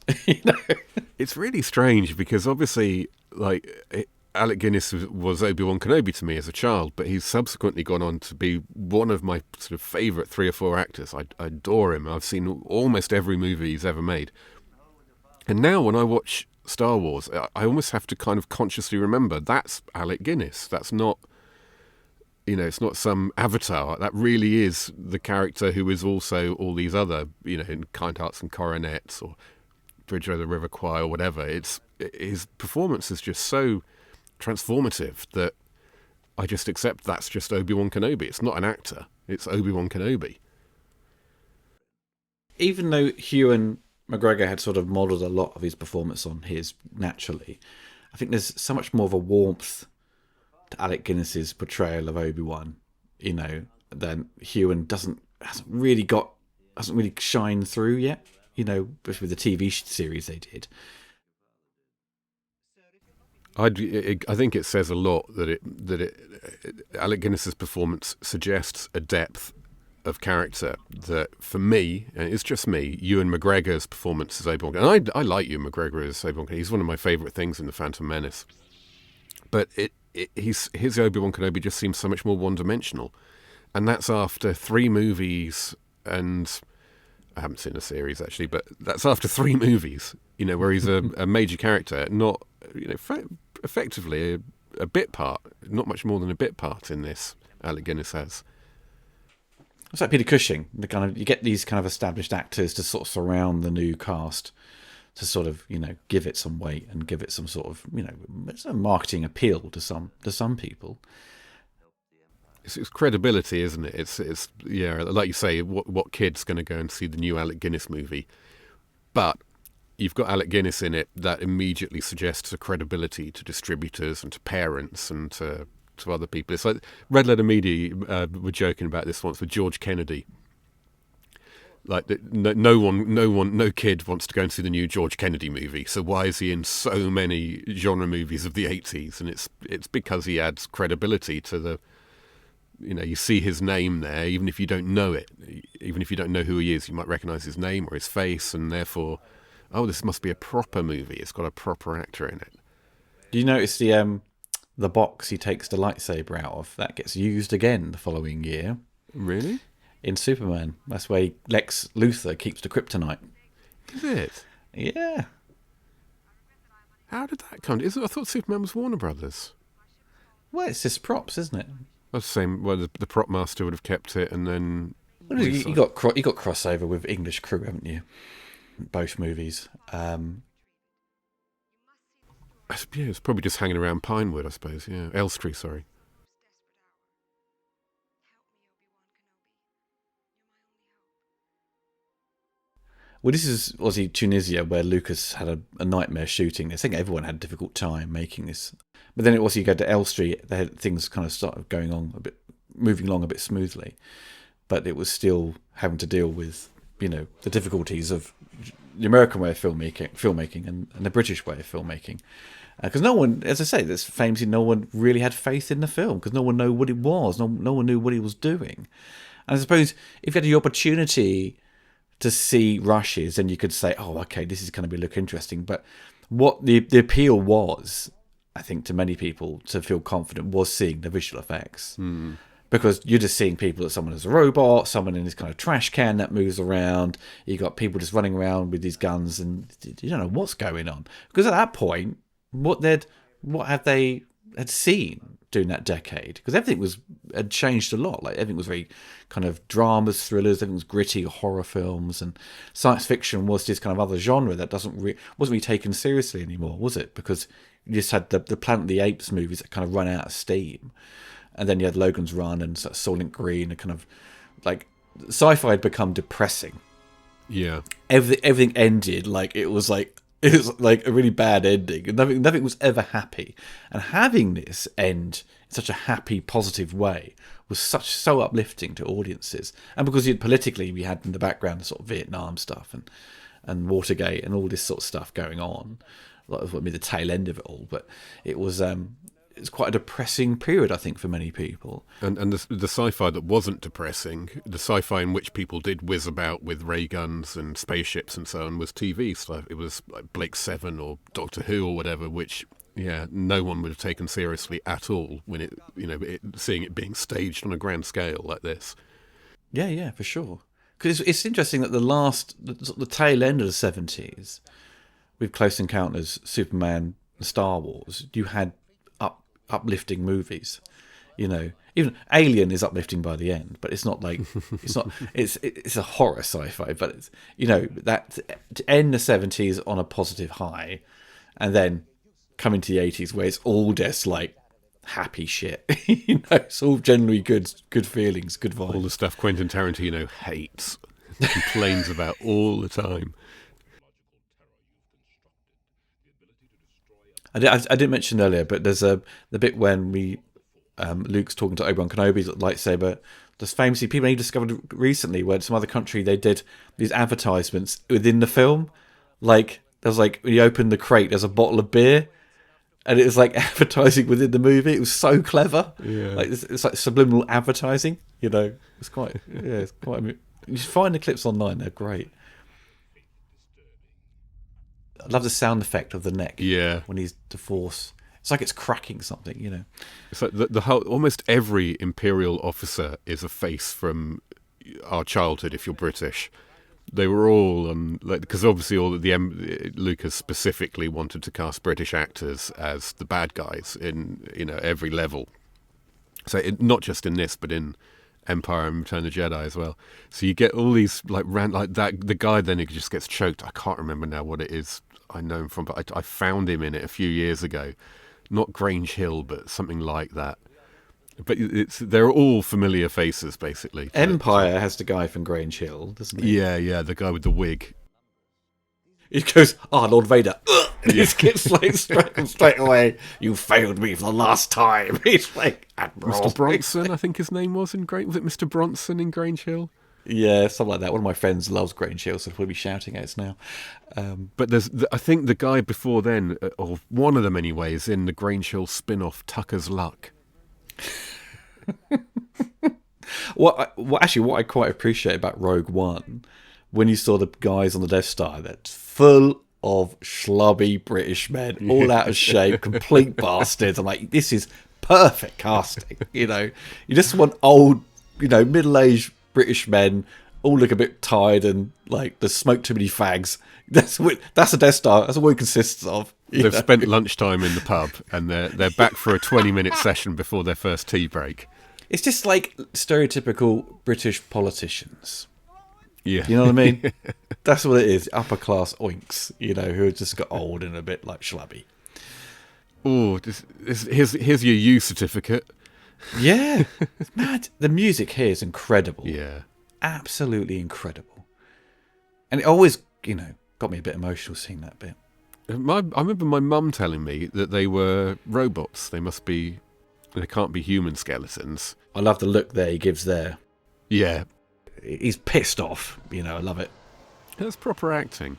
It's really strange because obviously, Alec Guinness was Obi-Wan Kenobi to me as a child, but he's subsequently gone on to be one of my sort of favourite 3 or 4 actors. I adore him. I've seen almost every movie he's ever made. And now when I watch Star Wars, I almost have to kind of consciously remember that's Alec Guinness. That's not, it's not some avatar. That really is the character who is also all these other, in Kind Hearts and Coronets or Bridge Over the River Kwai or whatever. His performance is just so transformative that I just accept that's just Obi-Wan Kenobi. It's not an actor. It's Obi-Wan Kenobi. Even though Ewan McGregor had sort of modelled a lot of his performance on his naturally, I think there's so much more of a warmth to Alec Guinness's portrayal of Obi-Wan, than Ewan hasn't really shined through yet, especially with the TV series they did. I think it says a lot that Alec Guinness's performance suggests a depth of character that, for me, and it's just me, Ewan McGregor's performance as Obi-Wan, and I like Ewan McGregor as Obi-Wan. He's one of my favourite things in The Phantom Menace. But his Obi-Wan Kenobi just seems so much more one-dimensional, and that's after 3 movies, and I haven't seen the series actually, but that's after 3 movies, where he's a major character, not effectively a bit part, not much more than a bit part in this. Alec Guinness has. It's like Peter Cushing. You get these kind of established actors to sort of surround the new cast to sort of give it some weight and give it some sort of it's a marketing appeal to some people. It's credibility, isn't it? It's like you say, what kid's going to go and see the new Alec Guinness movie? But you've got Alec Guinness in it, that immediately suggests a credibility to distributors and to parents and to other people. It's like Red Letter Media were joking about this once with George Kennedy. Like no kid wants to go and see the new George Kennedy movie. So why is he in so many genre movies of the 80s? And it's because he adds credibility to the. You see his name there, even if you don't know it, even if you don't know who he is, you might recognise his name or his face, and therefore, this must be a proper movie. It's got a proper actor in it. Do you notice the box he takes the lightsaber out of? That gets used again the following year. Really? In Superman. That's where Lex Luthor keeps the kryptonite. Is it? Yeah. How did that come? I thought Superman was Warner Brothers. Well, it's just props, isn't it? That's the same. Well, the prop master would have kept it, and then you got crossover with English crew, haven't you? Both movies. It's probably just hanging around Pinewood, I suppose. Yeah, Elstree, sorry. Well, this is obviously Tunisia, where Lucas had a nightmare shooting this. I think everyone had a difficult time making this. But then you go to Elstree, things kind of started going on moving along a bit smoothly. But it was still having to deal with, the difficulties of the American way of filmmaking and the British way of filmmaking. Because no one, as I say, there's famously no one really had faith in the film because no one knew what it was. No one knew what he was doing. And I suppose if you had the opportunity to see rushes, then you could say, oh, okay, this is going to look interesting. But what the appeal was, I think, to many people to feel confident was seeing the visual effects. Mm. Because you're just seeing someone as a robot, someone in this kind of trash can that moves around. You got people just running around with these guns, and you don't know what's going on. Because at that point, what have they had seen during that decade? Because everything had changed a lot. Like everything was very kind of dramas, thrillers. Everything was gritty, horror films, and science fiction was this kind of other genre that wasn't really taken seriously anymore, was it? Because you just had the Planet of the Apes movies that kind of run out of steam. And then you had Logan's Run and sort of Soylent Green, and kind of like sci-fi had become depressing. Yeah, everything ended it was like a really bad ending, and nothing was ever happy. And having this end in such a happy, positive way was so uplifting to audiences. And because politically we had in the background sort of Vietnam stuff and Watergate and all this sort of stuff going on, that was the tail end of it all. But it was. It's quite a depressing period, I think, for many people. And the sci-fi that wasn't depressing, the sci-fi in which people did whiz about with ray guns and spaceships and so on, was TV stuff. It was like Blake Seven or Doctor Who or whatever, which no one would have taken seriously at all when seeing it being staged on a grand scale like this. Yeah, for sure. Because it's interesting that the tail end of the 70s with Close Encounters, Superman, and Star Wars, you had uplifting movies. You know, even Alien is uplifting by the end, but it's not like it's a horror sci-fi. But it's, you know, that to end the 70s on a positive high, and then come into the 80s where it's all just like happy shit. You know, it's all generally good feelings, good vibes. All the stuff Quentin Tarantino hates, complains about all the time. I didn't mention earlier, but there's the bit when Luke's talking to Obi-Wan Kenobi's lightsaber. There's famously people he discovered recently where in some other country they did these advertisements within the film. Like there was like when you open the crate, there's a bottle of beer, and it was like advertising within the movie. It was so clever. Yeah, like it's like subliminal advertising. You know, it's quite it's quite. You should find the clips online. They're great. I love the sound effect of the neck. Yeah, when he's the Force. It's like it's cracking something, you know. It's like the whole, almost every Imperial officer is a face from our childhood. If you're British, they were all on, like, because obviously all of Lucas specifically wanted to cast British actors as the bad guys in, you know, every level. So not just in this, but in Empire and Return of the Jedi as well. So you get all these like like that. The guy then, he just gets choked. I can't remember now what it is. I know him from, but I found him in it a few years ago. Not Grange Hill, but something like that. But they're all familiar faces, basically. Empire has the guy from Grange Hill, doesn't he? Yeah, the guy with the wig. He goes, Lord Vader. And he skips like straight away. You failed me for the last time. He's like, Admiral. Mr. Bronson, I think his name was in Grange. Was it Mr. Bronson in Grange Hill? Yeah, something like that. One of my friends loves Grange Hill, so he'll be shouting at us now. But I think the guy before then, or one of them anyway, is in the Grange Hill spin-off Tucker's Luck. What I quite appreciate about Rogue One, when you saw the guys on the Death Star, that's full of schlubby British men, all out of shape, complete bastards. I'm like, this is perfect casting. You know, you just want old, you know, middle-aged British men, all look a bit tired and like they smoke too many fags. That's a Death Star. That's what it consists of. They've spent lunchtime in the pub and they're back for a 20-minute session before their first tea break. It's just like stereotypical British politicians. Yeah, you know what I mean. That's what it is. Upper class oinks, you know, who just got old and a bit like schlubby. Oh, here's your U certificate. Yeah, it's mad. The music here is incredible. Yeah, absolutely incredible. And it always, you know, got me a bit emotional seeing that bit. I remember my mum telling me that they were robots. They can't be human skeletons. I love the look there he gives there. Yeah. He's pissed off, you know, I love it. That's proper acting.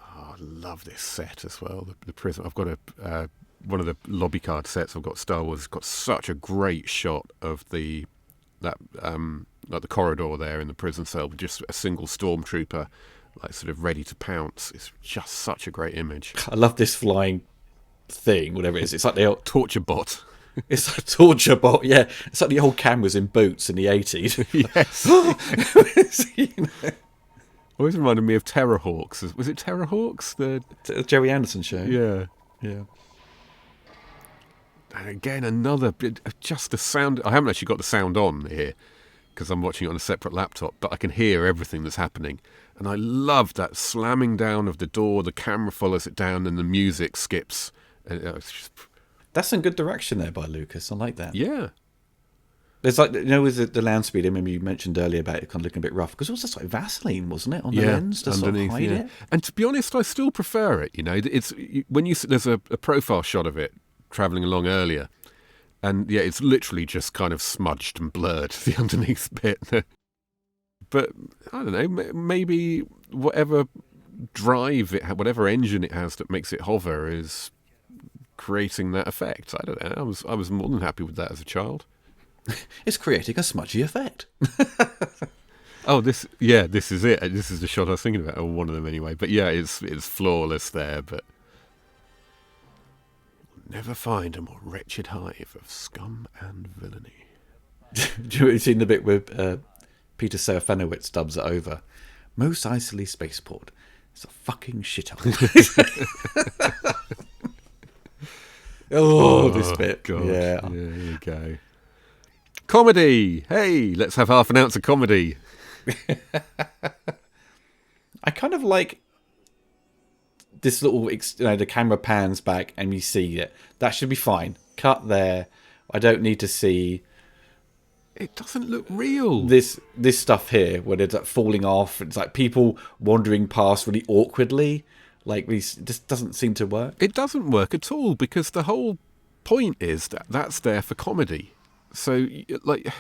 Oh, I love this set as well, the prison. I've got one of the lobby card sets I've got. Star Wars has got such a great shot of the corridor there in the prison cell with just a single stormtrooper like sort of ready to pounce. It's just such a great image. I love this flying thing, whatever it is. It's like the old torture bot. It's a torture bot, yeah. It's like the old cameras in Boots in the 80s. Yes. You know. Always reminded me of Terrorhawks. Was it Terrorhawks? The Jerry Anderson show? Yeah. Yeah. And again, another bit, just the sound. I haven't actually got the sound on here because I'm watching it on a separate laptop, but I can hear everything that's happening. And I love that slamming down of the door, the camera follows it down, and the music skips. It's just... That's some good direction there by Lucas. I like that. Yeah. There's like, you know, with the land speed, I mean, you mentioned earlier about it kind of looking a bit rough, because it was just like Vaseline, wasn't it, on the lens to underneath, sort of hide it? And to be honest, I still prefer it. You know, it's when there's a profile shot of it travelling along earlier, and yeah, it's literally just kind of smudged and blurred, the underneath bit. But I don't know, maybe whatever drive it, whatever engine it has that makes it hover is creating that effect. I don't know. I was more than happy with that as a child. It's creating a smudgy effect. Oh, this is it. This is the shot I was thinking about, or one of them anyway. But yeah, it's flawless there. But you'll never find a more wretched hive of scum and villainy. Do you know, you've seen the bit with Peter Serafinowicz dubs it over. Mos Eisley Spaceport. It's a fucking shithole. This bit. God. Yeah. Here we go. Comedy! Hey, let's have half an ounce of comedy. I kind of like this little, the camera pans back and you see it. That should be fine. Cut there. I don't need to see... It doesn't look real. This stuff here, where it's like falling off. It's like people wandering past really awkwardly. Like, it just doesn't seem to work. It doesn't work at all, because the whole point is that that's there for comedy. So, like,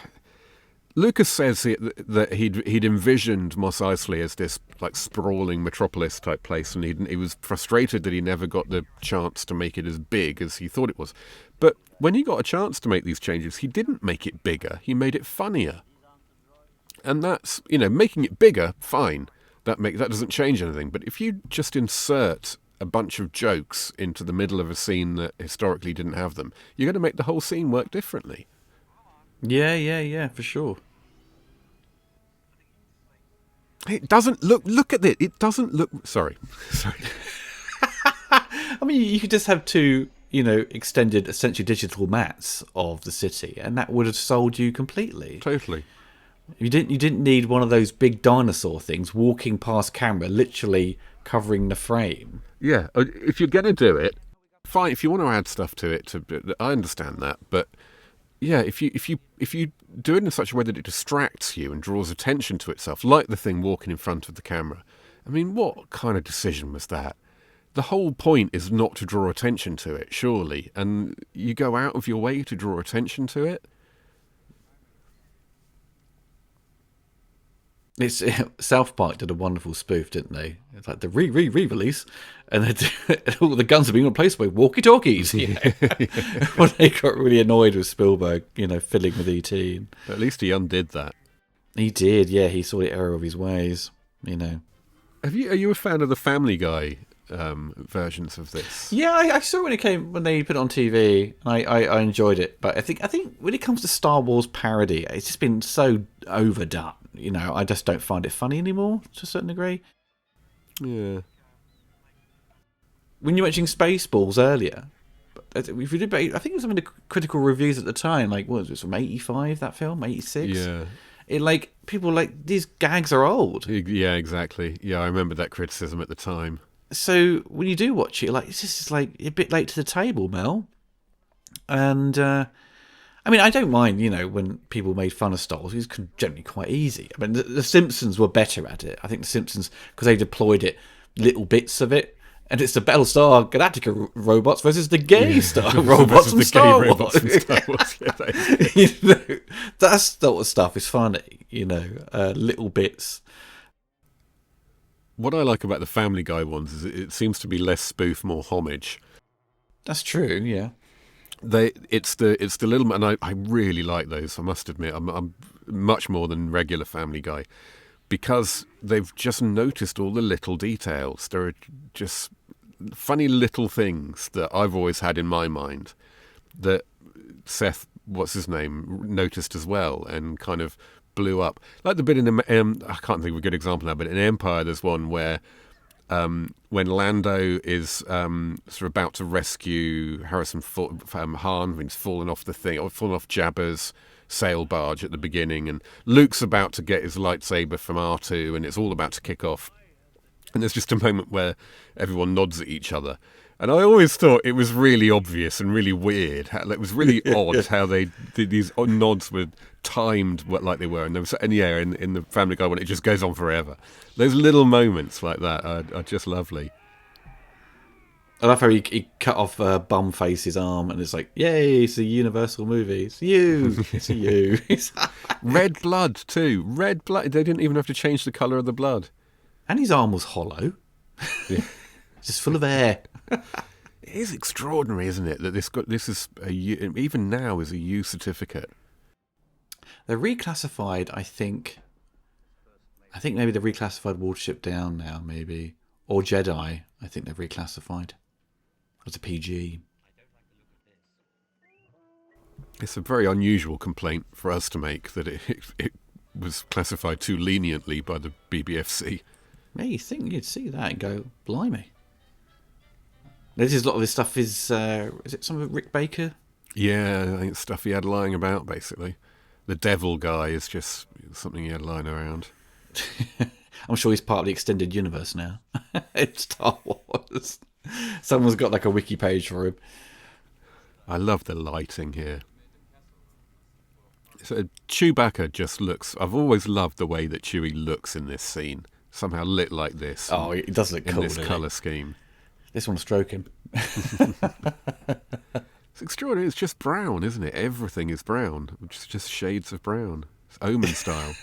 Lucas says that he'd envisioned Mos Eisley as this like sprawling metropolis type place, and he was frustrated that he never got the chance to make it as big as he thought it was. But when he got a chance to make these changes, he didn't make it bigger. He made it funnier. And that's, making it bigger, fine. That doesn't change anything. But if you just insert a bunch of jokes into the middle of a scene that historically didn't have them, you're going to make the whole scene work differently. Yeah, for sure. It doesn't look at it. It doesn't look... Sorry. I mean, you could just have two... extended, essentially digital mats of the city, and that would have sold you completely. Totally. You didn't need one of those big dinosaur things walking past camera, literally covering the frame. Yeah, if you're going to do it, fine. If you want to add stuff to it, I understand that. But yeah, if you do it in such a way that it distracts you and draws attention to itself, like the thing walking in front of the camera, I mean, what kind of decision was that? The whole point is not to draw attention to it, surely, and you go out of your way to draw attention to it. It's South Park did a wonderful spoof, didn't they? It's like the re-release, and all the guns are being replaced by walkie-talkies. When they got really annoyed with Spielberg, fiddling with ET. At least he undid that. He did, yeah. He saw the error of his ways. Are you a fan of the Family Guy versions of this? Yeah, I saw it when they put it on TV. I enjoyed it, but I think when it comes to Star Wars parody, it's just been so overdone. I just don't find it funny anymore to a certain degree. Yeah. When you were mentioning Spaceballs earlier, if you did, I think it was some of the critical reviews at the time. Like, what was it from '85? That film, '86. Yeah. It people these gags are old. Yeah, exactly. Yeah, I remember that criticism at the time. So when you do watch it, it's just a bit late to the table, Mel. And I mean, I don't mind, when people made fun of Star Wars. It was generally quite easy. I mean, the Simpsons were better at it. I think the Simpsons, because they deployed little bits of it. And it's the Battlestar Galactica robots versus the gay Star robots from Star Wars. That sort of stuff is funny, little bits. What I like about the Family Guy ones is it seems to be less spoof, more homage. That's true, yeah. It's the little, and I really like those. I must admit, I'm much more than regular Family Guy, because they've just noticed all the little details. There are just funny little things that I've always had in my mind that Seth, what's his name, noticed as well and kind of blew up. Like the bit in I can't think of a good example now, but in Empire there's one where when Lando is sort of about to rescue Harrison Hahn, when he's fallen off Jabba's sail barge at the beginning, and Luke's about to get his lightsaber from R2, and it's all about to kick off. And there's just a moment where everyone nods at each other. And I always thought it was really obvious and really weird. It was really odd how they did these nods were timed like they were. And in the Family Guy one, it just goes on forever. Those little moments like that are just lovely. I love how he cut off Bumface's arm, and it's like, yay, it's a Universal movie. It's you. It's you. Red blood, too. Red blood. They didn't even have to change the colour of the blood. And his arm was hollow. Yeah. Just full of air. It is extraordinary, isn't it, that this is even now is a U certificate. They're reclassified, I think maybe they've reclassified Watership Down now, maybe. Or Jedi, I think they've reclassified. As a PG. It's a very unusual complaint for us to make, that it was classified too leniently by the BBFC. Yeah, you think you'd see that and go, blimey. This is a lot of this stuff is it some of Rick Baker? Yeah, I think it's stuff he had lying about, basically. The devil guy is just something he had lying around. I'm sure he's part of the extended universe now. It's Star Wars. Someone's got like a wiki page for him. I love the lighting here. So Chewbacca just looks... I've always loved the way that Chewie looks in this scene. Somehow lit like this. Oh, it does look cool, in this colour scheme. This one's stroking. It's extraordinary. It's just brown, isn't it? Everything is brown. It's just shades of brown. It's Omen style.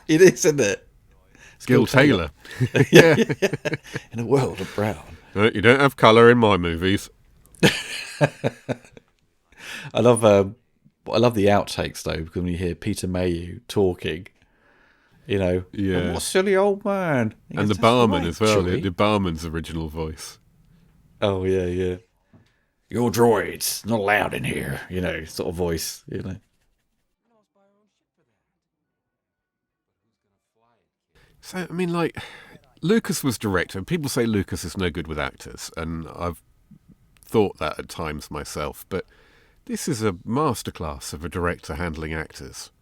It is, isn't it? It's Gil Taylor. Yeah. In a world of brown. You don't have colour in my movies. I love the outtakes though, because when you hear Peter Mayhew talking, yeah, oh, what a silly old man. And the barman as well. The barman's original voice. Oh yeah. Your droids not allowed in here. Sort of voice. So I mean, like, Lucas was director. People say Lucas is no good with actors, and I've thought that at times myself. But this is a masterclass of a director handling actors.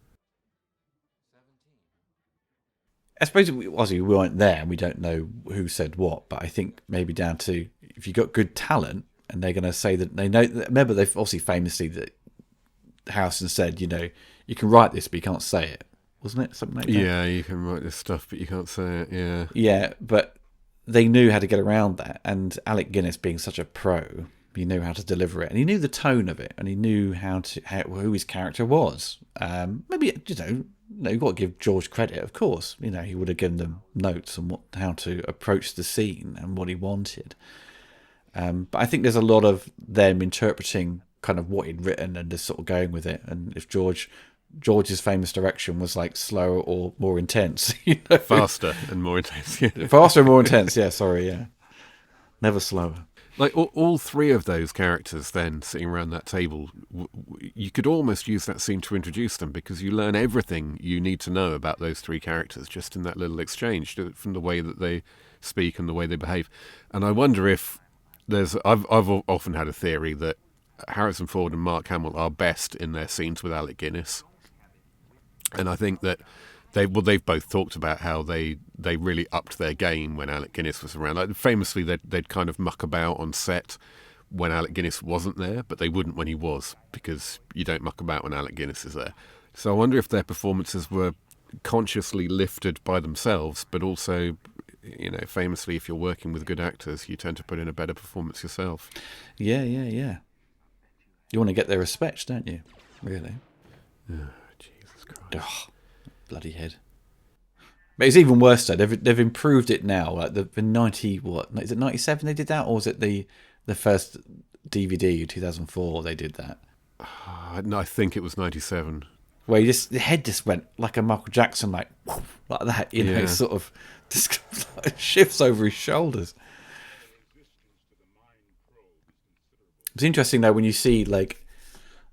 I suppose obviously we weren't there and we don't know who said what, but I think maybe down to if you've got good talent and they're going to say that they know. Remember, they've obviously famously that Harrison said, you can write this, but you can't say it, wasn't it? Something like that. Yeah, you can write this stuff, but you can't say it. Yeah. Yeah, but they knew how to get around that, and Alec Guinness being such a pro, he knew how to deliver it, and he knew the tone of it, and he knew who his character was. Maybe you've got to give George credit, of course. He would have given them notes on how to approach the scene and what he wanted. But I think there's a lot of them interpreting kind of what he'd written and just sort of going with it. And if George's famous direction was like slower or more intense, faster and more intense. Yeah. Faster and more intense. Yeah, sorry. Yeah, never slower. Like all three of those characters then sitting around that table, you could almost use that scene to introduce them, because you learn everything you need to know about those three characters just in that little exchange, from the way that they speak and the way they behave. And I wonder if I've often had a theory that Harrison Ford and Mark Hamill are best in their scenes with Alec Guinness. And I think that they've both talked about how they really upped their game when Alec Guinness was around. Like, famously, they'd kind of muck about on set when Alec Guinness wasn't there, but they wouldn't when he was, because you don't muck about when Alec Guinness is there. So I wonder if their performances were consciously lifted by themselves, but also, famously, if you're working with good actors, you tend to put in a better performance yourself. Yeah. You want to get their respect, don't you? Really? Oh, Jesus Christ. Oh, bloody head. But it's even worse though. They've improved it now. Like the 90, what is it, 97 they did that, or was it the first DVD 2004 they did that? No, I think it was 97. Where the head just went like a Michael Jackson, like that. It sort of just shifts over his shoulders. It's interesting though when you see like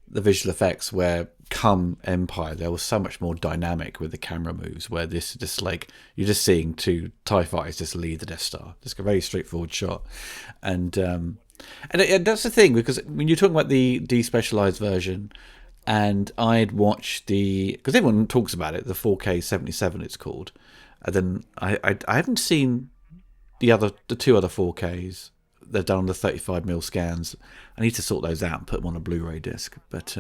the visual effects where come Empire there was so much more dynamic with the camera moves, where this just like you're just seeing two TIE fighters just lead the Death Star, just a very straightforward shot. And that's the thing, because when you're talking about the despecialized version, and I'd watched because everyone talks about it, the 4K 77 it's called, and then I haven't seen the two other 4Ks. They're done on the 35mm scans. I need to sort those out and put them on a Blu-ray disc. But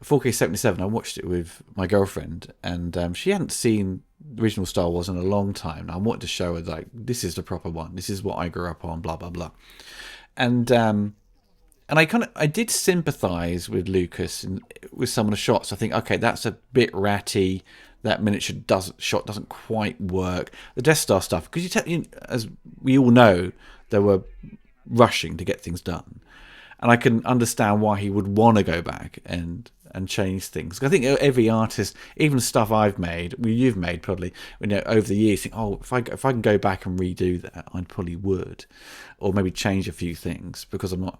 4K 77, I watched it with my girlfriend, and she hadn't seen the original Star Wars in a long time. And I wanted to show her, like, this is the proper one. This is what I grew up on, blah, blah, blah. And I did sympathise with Lucas with some of the shots. I think, okay, that's a bit ratty. That miniature shot doesn't quite work. The Death Star stuff, because as we all know, they were rushing to get things done, and I can understand why he would want to go back and change things. I think every artist, even stuff I've made, you've made probably, over the years, think, oh, if I can go back and redo that, I probably would, or maybe change a few things, because I'm not,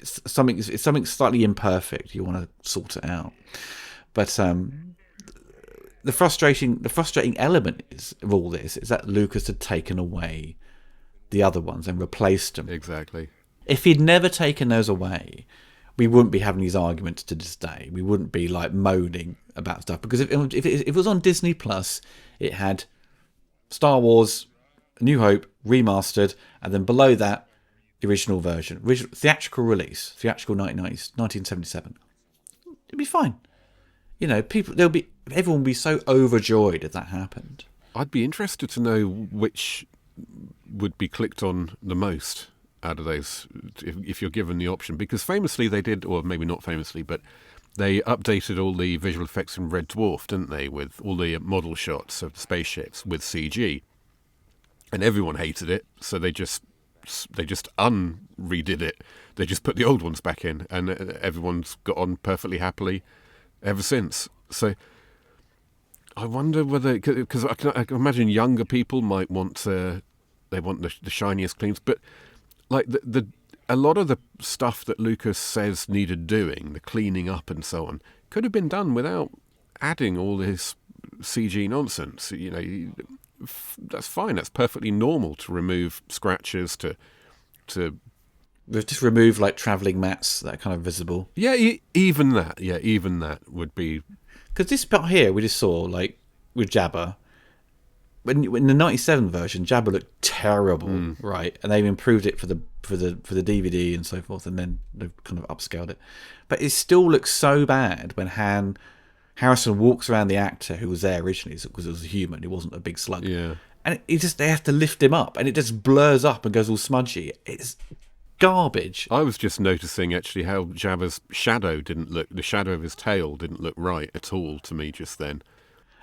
something slightly imperfect. You want to sort it out. But the frustrating element of all this is that Lucas had taken away the other ones and replaced them. Exactly. If he'd never taken those away, we wouldn't be having these arguments to this day. We wouldn't be like moaning about stuff, because if it was on Disney Plus, it had Star Wars, A New Hope remastered, and then below that, the original version, theatrical release, theatrical 1977. It'd be fine. You know, everyone would be so overjoyed if that happened. I'd be interested to know which would be clicked on the most out of those, if you're given the option. Because famously they did, or maybe not famously, but they updated all the visual effects in Red Dwarf, didn't they, with all the model shots of the spaceships with CG. And everyone hated it, so they just redid it. They just put the old ones back in, and everyone's got on perfectly happily ever since. So I wonder whether, because I can imagine younger people might want the shiniest cleans, but like a lot of the stuff that Lucas says needed doing, the cleaning up and so on, could have been done without adding all this CG nonsense. You know, that's fine. That's perfectly normal to remove scratches, to just remove like travelling mats that are kind of visible. Yeah, even that. Yeah, even that would be, because this part here we just saw, like with Jabba. In the '97 version, Jabba looked terrible, right? And they've improved it for the DVD and so forth, and then they've kind of upscaled it. But it still looks so bad when Harrison walks around the actor who was there originally, because it was a human, he wasn't a big slug. Yeah. And they have to lift him up, and it just blurs up and goes all smudgy. It's garbage. I was just noticing actually how Jabba's shadow the shadow of his tail didn't look right at all to me just then.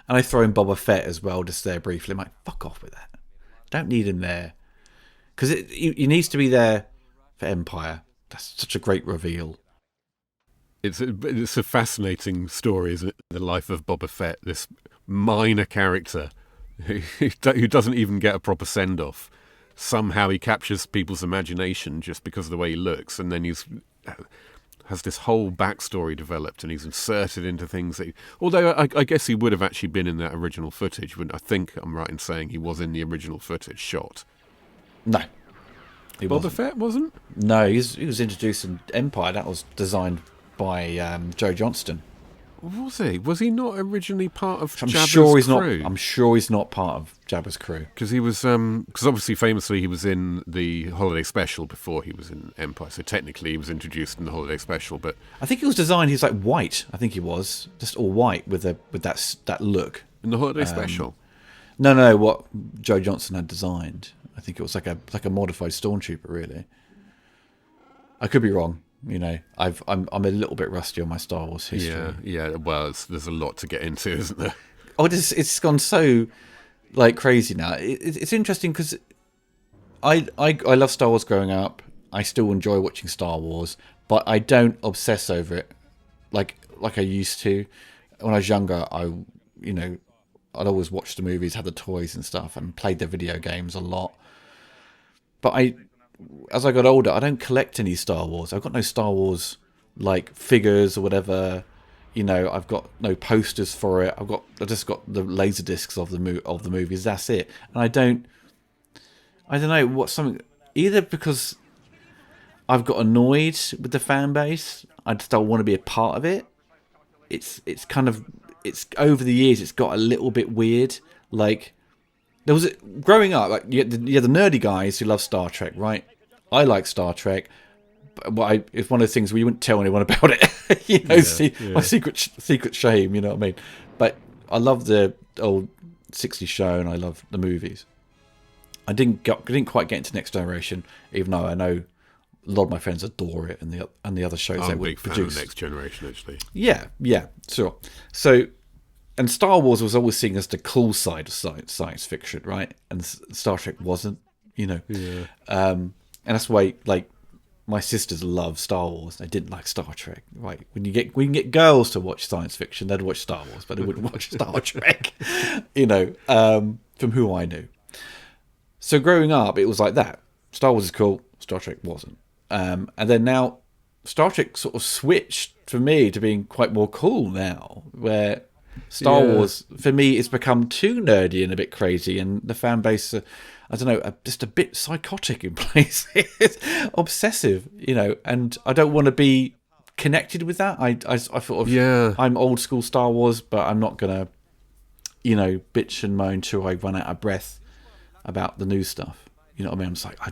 And I throw in Boba Fett as well, just there briefly. I'm like, fuck off with that. Don't need him there. Because he needs to be there for Empire. That's such a great reveal. It's a fascinating story, isn't it? The life of Boba Fett, this minor character who doesn't even get a proper send-off. Somehow he captures people's imagination just because of the way he looks, and then has this whole backstory developed, and he's inserted into things although I guess he would have actually been in that original footage. I think I'm right in saying he was in the original footage shot. No. Boba Fett wasn't? No, he was introduced in Empire. That was designed by Joe Johnston. Was he? Was he not originally part of I'm Jabba's sure he's crew? I'm sure he's not part of Jabba's crew. Because he was, because obviously famously he was in the Holiday Special before he was in Empire. So technically he was introduced in the Holiday Special, but I think he was designed. He's like white. I think he was just all white with that look. In the Holiday Special. No. What Joe Johnston had designed, I think it was like a modified stormtrooper. Really, I could be wrong. You know, I'm a little bit rusty on my Star Wars history. Yeah. Well, there's a lot to get into, isn't there? Oh, it's gone so like crazy now. It's interesting because I love Star Wars growing up. I still enjoy watching Star Wars, but I don't obsess over it like I used to. When I was younger, I'd always watch the movies, have the toys and stuff, and played the video games a lot. But as I got older, I don't collect any Star Wars. I've got no Star Wars like figures or whatever. You know, I've got no posters for it. I just got the laser discs of the movies. That's it. And I don't know what something, either because I've got annoyed with the fan base. I just don't want to be a part of it. It's over the years. It's got a little bit weird. Like growing up, like you had the nerdy guys who love Star Trek, right? I like Star Trek, but it's one of the things where you wouldn't tell anyone about it. My secret shame. You know what I mean? But I love the old '60s show, and I love the movies. I didn't quite get into Next Generation, even though I know a lot of my friends adore it, and the other shows I'm they a would big fan produce. of Next Generation, actually. Yeah, sure. So, and Star Wars was always seen as the cool side of science fiction, right? And Star Trek wasn't, you know. Yeah. And that's why, like, my sisters love Star Wars. They didn't like Star Trek, right? We can get girls to watch science fiction, they'd watch Star Wars, but they wouldn't watch Star Trek, you know, from who I knew. So growing up, it was like that. Star Wars is cool, Star Trek wasn't. And then now Star Trek sort of switched for me to being quite more cool now, where Star Wars for me has become too nerdy and a bit crazy, and the fan base, I don't know, just a bit psychotic in places, obsessive, and I don't want to be connected with that. I thought of I'm old school Star Wars, but I'm not gonna, bitch and moan till I run out of breath about the new stuff. You know what I mean? I'm just like, I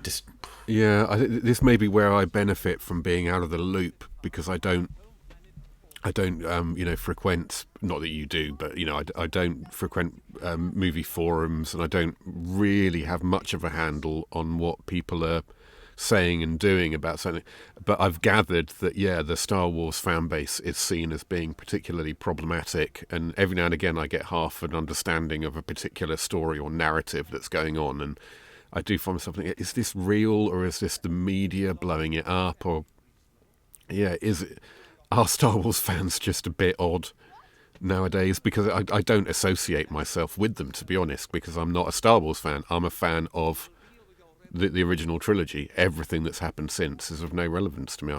think this may be where I benefit from being out of the loop, because I don't frequent, not that you do, but I don't frequent movie forums, and I don't really have much of a handle on what people are saying and doing about something. But I've gathered that the Star Wars fan base is seen as being particularly problematic, and every now and again I get half an understanding of a particular story or narrative that's going on, and I do find myself thinking, is this real, or is this the media blowing it up, or are Star Wars fans just a bit odd nowadays? Because I don't associate myself with them, to be honest, because I'm not a Star Wars fan. I'm a fan of the original trilogy. Everything that's happened since is of no relevance to me.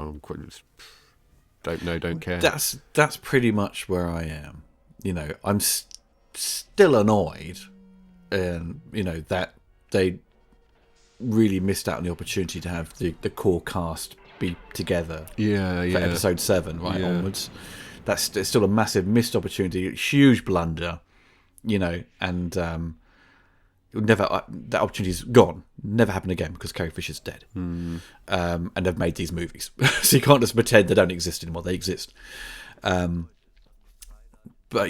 Don't care. That's pretty much where I am. I'm still annoyed, that they really missed out on the opportunity to have the core cast be together for episode 7 onwards. It's still a massive missed opportunity, huge blunder, and that opportunity's gone, never happen again, because Carrie Fisher's dead. And they've made these movies, so you can't just pretend they don't exist anymore. They exist. But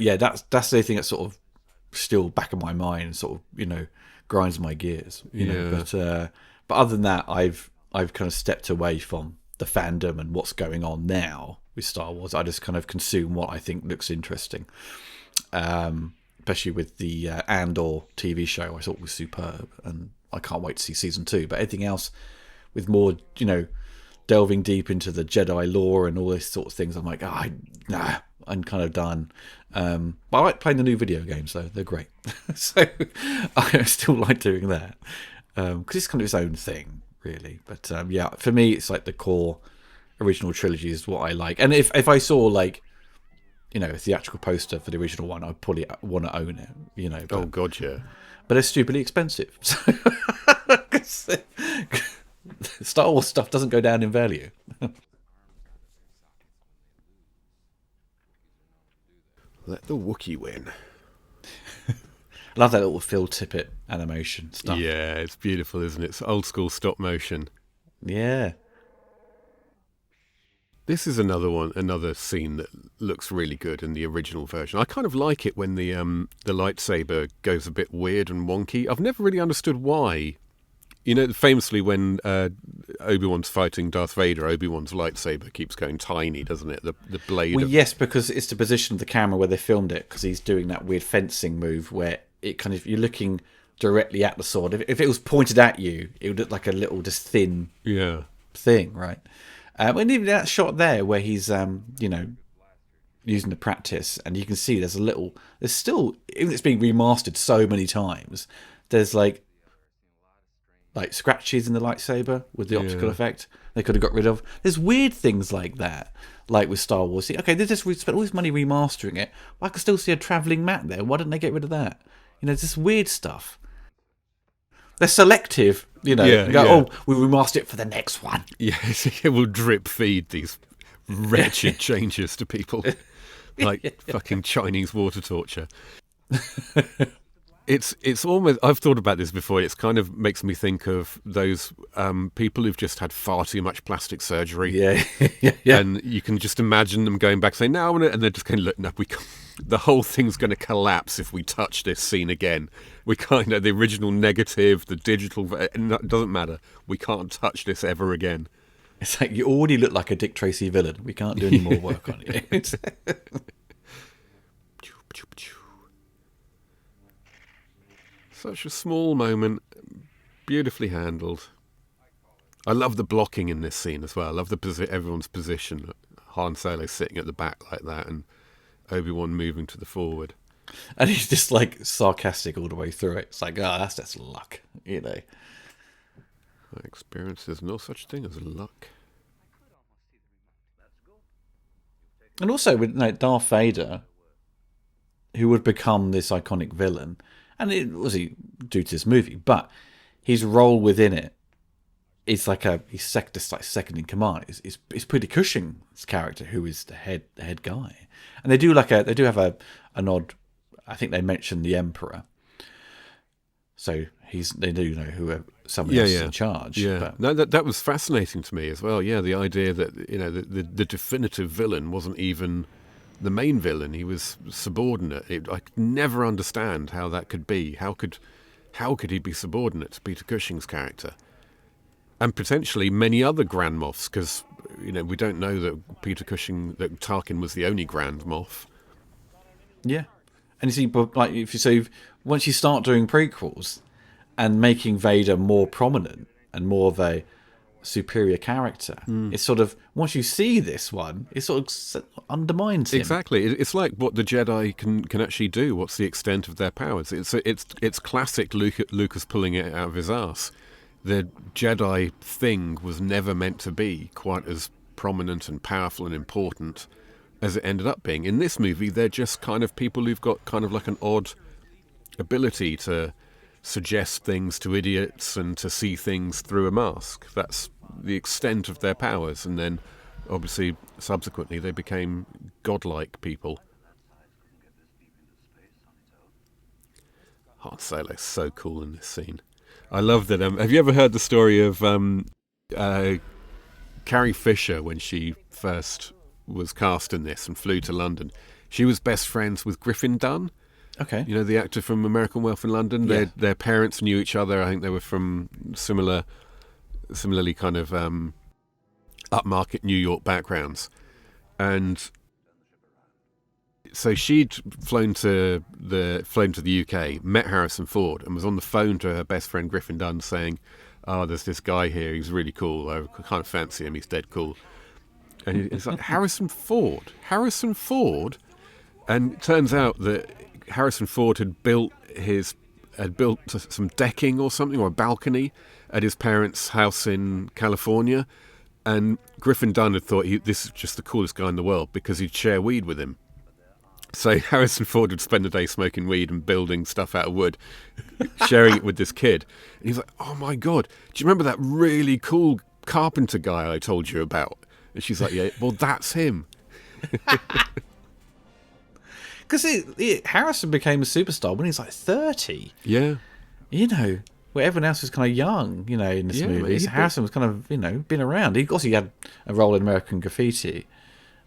that's the thing that's sort of still back of my mind, sort of grinds my gears. But other than that, I've kind of stepped away from the fandom and what's going on now with Star Wars. I just kind of consume what I think looks interesting, especially with the Andor TV show. I thought was superb, and I can't wait to see season 2. But anything else with more, delving deep into the Jedi lore and all these sort of things, I'm like, I'm kind of done. But I like playing the new video games, though. They're great. So I still like doing that, because it's kind of its own thing, really. But for me, it's like the core original trilogy is what I like. And if I saw, like, a theatrical poster for the original one, I'd probably want to own it. But, oh god, yeah. But they're stupidly expensive. So Star Wars stuff doesn't go down in value. Let the Wookiee win. I love that little Phil Tippett animation stuff. Yeah, it's beautiful, isn't it? It's old school stop motion. Yeah. This is another scene that looks really good in the original version. I kind of like it when the lightsaber goes a bit weird and wonky. I've never really understood why. Famously when Obi-Wan's fighting Darth Vader, Obi-Wan's lightsaber keeps going tiny, doesn't it? The blade. Well, yes, because it's the position of the camera where they filmed it, because he's doing that weird fencing move where it kind of, you're looking directly at the sword. If it was pointed at you, it would look like a little just thin thing, right? And even that shot there where he's, using the practice, and you can see there's still, even though it's being remastered so many times, there's like scratches in the lightsaber with the optical effect they could have got rid of. There's weird things like that, like with Star Wars. Okay, they just spent all this money remastering it. Well, I can still see a travelling mat there. Why didn't they get rid of that? It's this weird stuff. They're selective, Oh, we remastered it for the next one. Yes, it will drip feed these wretched changes to people, like fucking Chinese water torture. It's almost, I've thought about this before, it's kind of makes me think of those people who've just had far too much plastic surgery. Yeah. And you can just imagine them going back saying, no, and they're just going, look, no, we can't. The whole thing's going to collapse if we touch this scene again. We can't, the original negative, the digital, it doesn't matter. We can't touch this ever again. It's like, you already look like a Dick Tracy villain. We can't do any more work on you. Such a small moment, beautifully handled. I love the blocking in this scene as well. I love everyone's position. Han Solo sitting at the back like that, and Obi-Wan moving to the forward. And he's just like sarcastic all the way through it. It's like, that's just luck, I experience there's no such thing as luck. And also with Darth Vader, who would become this iconic villain, and it was he due to this movie, but his role within it is like just like second in command. It's Peter Cushing's character who is the head guy, and they do have an odd. I think they mention the Emperor, so they do know who someone else is in charge. Yeah, but. no, that was fascinating to me as well. Yeah, the idea that the definitive villain wasn't even the main villain; he was subordinate. I could never understand how that could be. How could he be subordinate to Peter Cushing's character? And potentially many other Grand Moffs, because we don't know that that Tarkin was the only Grand Moff. Yeah, and you see, but like once you start doing prequels and making Vader more prominent and more of a superior character, it's sort of once you see this one, it sort of undermines him. Exactly, it's like what the Jedi can actually do. What's the extent of their powers? It's classic Lucas pulling it out of his arse. The Jedi thing was never meant to be quite as prominent and powerful and important as it ended up being. In this movie, they're just kind of people who've got kind of like an odd ability to suggest things to idiots and to see things through a mask. That's the extent of their powers. And then, obviously, subsequently, they became godlike people. Han Solo's so cool in this scene. I love that. Have you ever heard the story of Carrie Fisher when she first was cast in this and flew to London? She was best friends with Griffin Dunne. Okay. The actor from American Wealth in London. Yeah. Their parents knew each other. I think they were from similarly kind of upmarket New York backgrounds. And so she'd flown to the UK, met Harrison Ford, and was on the phone to her best friend Griffin Dunne saying, "Oh, there's this guy here. He's really cool. I kind of fancy him. He's dead cool." And it's like Harrison Ford. And it turns out that Harrison Ford had built some decking or something, or a balcony at his parents' house in California. And Griffin Dunne had thought this is just the coolest guy in the world because he'd share weed with him. So Harrison Ford would spend the day smoking weed and building stuff out of wood, sharing it with this kid. And he's like, "Oh my God, do you remember that really cool carpenter guy I told you about?" And she's like, "Yeah, well, that's him." Because Harrison became a superstar when he was like 30. Yeah. Where everyone else was kind of young, in this movie. So Harrison was kind of, been around. He also had a role in American Graffiti.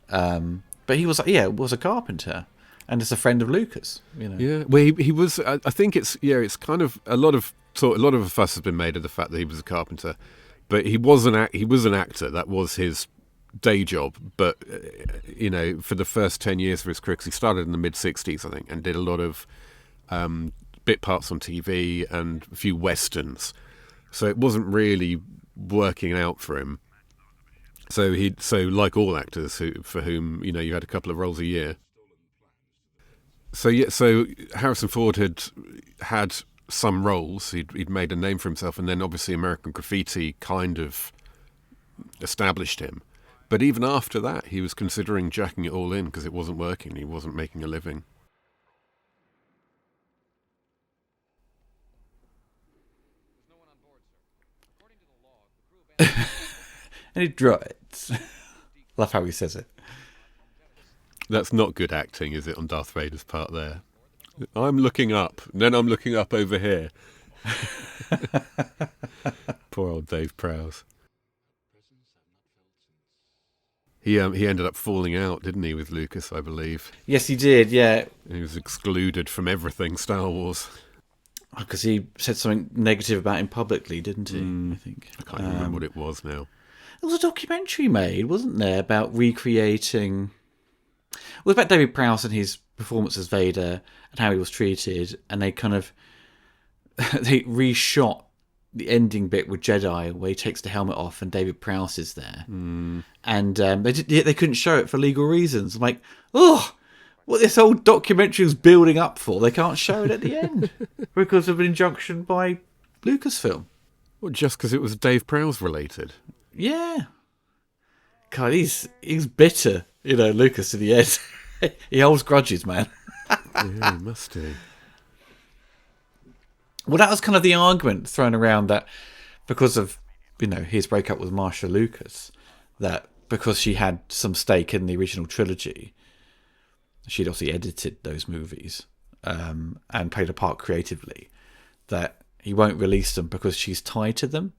But he was a carpenter. And is a friend of Lucas, Yeah, well, he was. I think it's kind of a lot of a fuss has been made of the fact that he was a carpenter, but he was an actor. That was his day job. But for the first 10 years of his career, 'cause he started in the mid-60s, I think, and did a lot of bit parts on TV and a few westerns. So it wasn't really working out for him. So like all actors for whom you had a couple of roles a year. So Harrison Ford had some roles. He'd made a name for himself, and then obviously American Graffiti kind of established him. But even after that, he was considering jacking it all in because it wasn't working. He wasn't making a living. Any droids? Love how he says it. That's not good acting, is it, on Darth Vader's part there? I'm looking up, and then I'm looking up over here. Poor old Dave Prowse. He ended up falling out, didn't he, with Lucas, I believe? Yes, he did, yeah. He was excluded from everything Star Wars. Because he said something negative about him publicly, didn't he? I think. I can't remember what it was now. There was a documentary made, wasn't there, about recreating... It was about David Prowse and his performance as Vader and how he was treated, and they kind of... they reshot the ending bit with Jedi where he takes the helmet off and David Prowse is there. And they couldn't show it for legal reasons. I'm like, what this whole documentary was building up for, they can't show it at the end because of an injunction by Lucasfilm. Well, just because it was Dave Prowse related? Yeah. God, he's bitter, Lucas to the end. He holds grudges, man. Yeah, he must do. Well, that was kind of the argument thrown around that because of, his breakup with Marsha Lucas, that because she had some stake in the original trilogy, she'd obviously edited those movies and played a part creatively, that he won't release them because she's tied to them.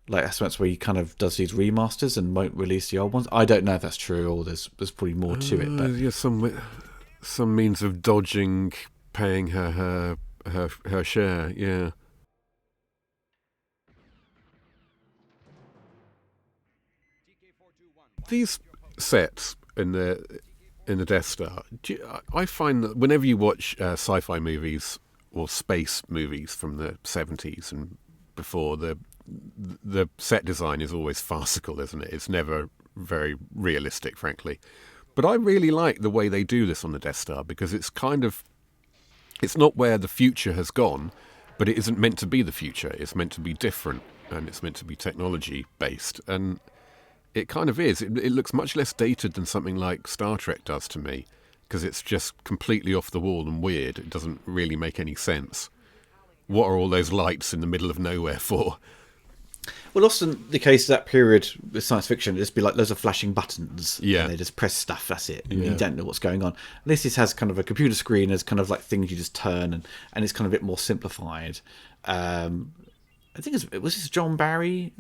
Like, that's where he kind of does these remasters and won't release the old ones. I don't know if that's true or there's probably more to it. But yeah, some means of dodging paying her share. Yeah. These sets in the Death Star, I find that whenever you watch sci-fi movies or space movies from the 70s and before, the set design is always farcical, isn't it? It's never very realistic, frankly. But I really like the way they do this on the Death Star, because it's not where the future has gone, but it isn't meant to be the future. It's meant to be different, and it's meant to be technology-based. And it kind of is. It looks much less dated than something like Star Trek does to me, because it's just completely off the wall and weird. It doesn't really make any sense. What are all those lights in the middle of nowhere for? Well, often the case of that period with science fiction, it'd just be like loads of flashing buttons. Yeah. And they just press stuff, that's it. And Yeah. you don't know what's going on. This has kind of a computer screen, as kind of like things you just turn, and it's kind of a bit more simplified. I think was this John Barry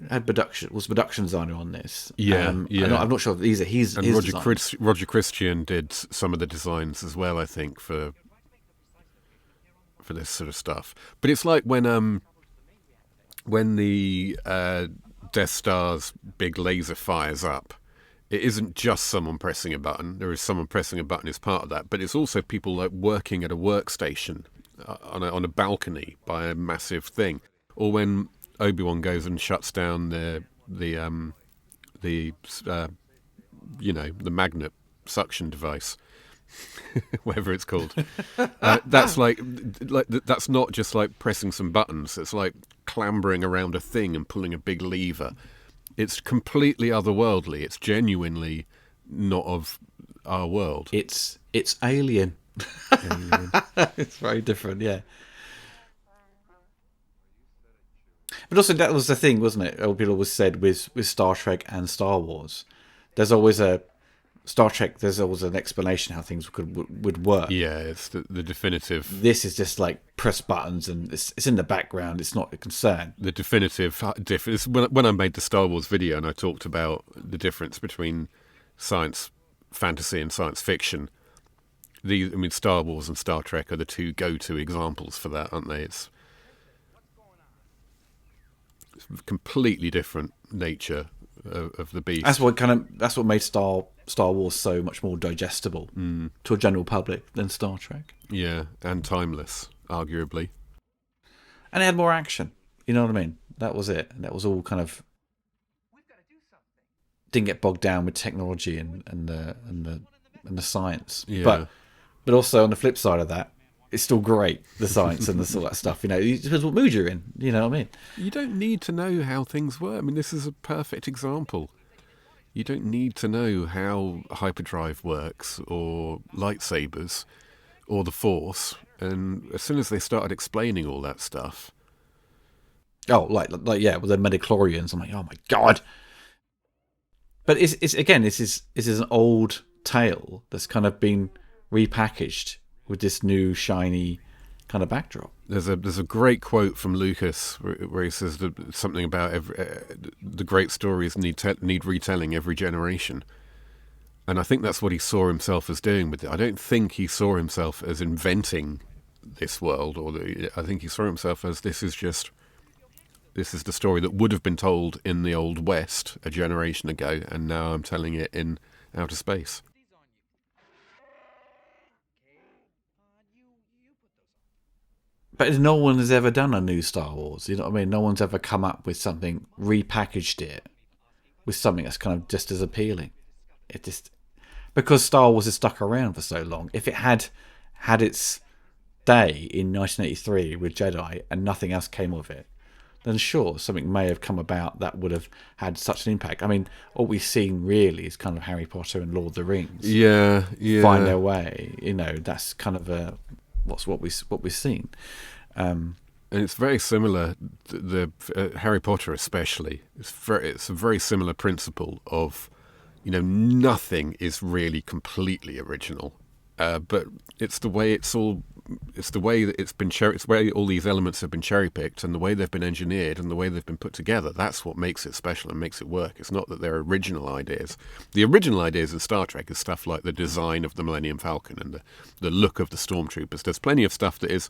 was production designer on this. Yeah, yeah. I'm not sure if these are his designs. Roger Christian did some of the designs as well, I think, for this sort of stuff. But it's like when the Death Star's big laser fires up, it isn't just someone pressing a button. There is someone pressing a button as part of that, but it's also people like working at a workstation on a balcony by a massive thing. Or when Obi-Wan goes and shuts down the magnet suction device, whatever it's called. That's like that's not just like pressing some buttons. It's like clambering around a thing and pulling a big lever. It's completely otherworldly. It's genuinely not of our world. It's alien. It's very different, yeah. But also, that was the thing, wasn't it? People always said with Star Trek and Star Wars, there's always Star Trek, there's always an explanation how things would work. Yeah, it's the definitive. This is just like press buttons and it's in the background. It's not a concern. The definitive difference. When I made the Star Wars video and I talked about the difference between science fantasy and science fiction, Star Wars and Star Trek are the two go-to examples for that, aren't they? It's completely different nature of the beast. That's what made Star Wars so much more digestible to a general public than Star Trek. Yeah, and timeless, arguably. And it had more action. You know what I mean? That was it. And that was all kind of didn't get bogged down with technology and the science. Yeah. But also on the flip side of that, it's still great, the science and all that stuff. It depends what mood you're in. You know what I mean? You don't need to know how things work. This is a perfect example. You don't need to know how hyperdrive works or lightsabers or the Force. And as soon as they started explaining all that stuff... Oh, like yeah, with the midichlorians, I'm like, oh my God. But it's again, this is an old tale that's kind of been repackaged with this new shiny kind of backdrop. There's a great quote from Lucas where he says something about the great stories need retelling every generation, and I think that's what he saw himself as doing with it. I don't think he saw himself as inventing this world, I think he saw himself as this is the story that would have been told in the Old West a generation ago, and now I'm telling it in outer space. But no one has ever done a new Star Wars. You know what I mean? No one's ever come up with something, repackaged it with something that's kind of just as appealing. Because Star Wars has stuck around for so long. If it had its day in 1983 with Jedi and nothing else came of it, then sure, something may have come about that would have had such an impact. I mean, all we've seen really is kind of Harry Potter and Lord of the Rings. Yeah, Find their way. That's kind of what we've seen. And it's very similar. The Harry Potter, especially, it's a very similar principle of, nothing is really completely original, but it's the way that it's been it's the way all these elements have been cherry picked, and the way they've been engineered, and the way they've been put together. That's what makes it special and makes it work. It's not that they're original ideas. The original ideas in Star Trek is stuff like the design of the Millennium Falcon and the look of the stormtroopers. There's plenty of stuff that is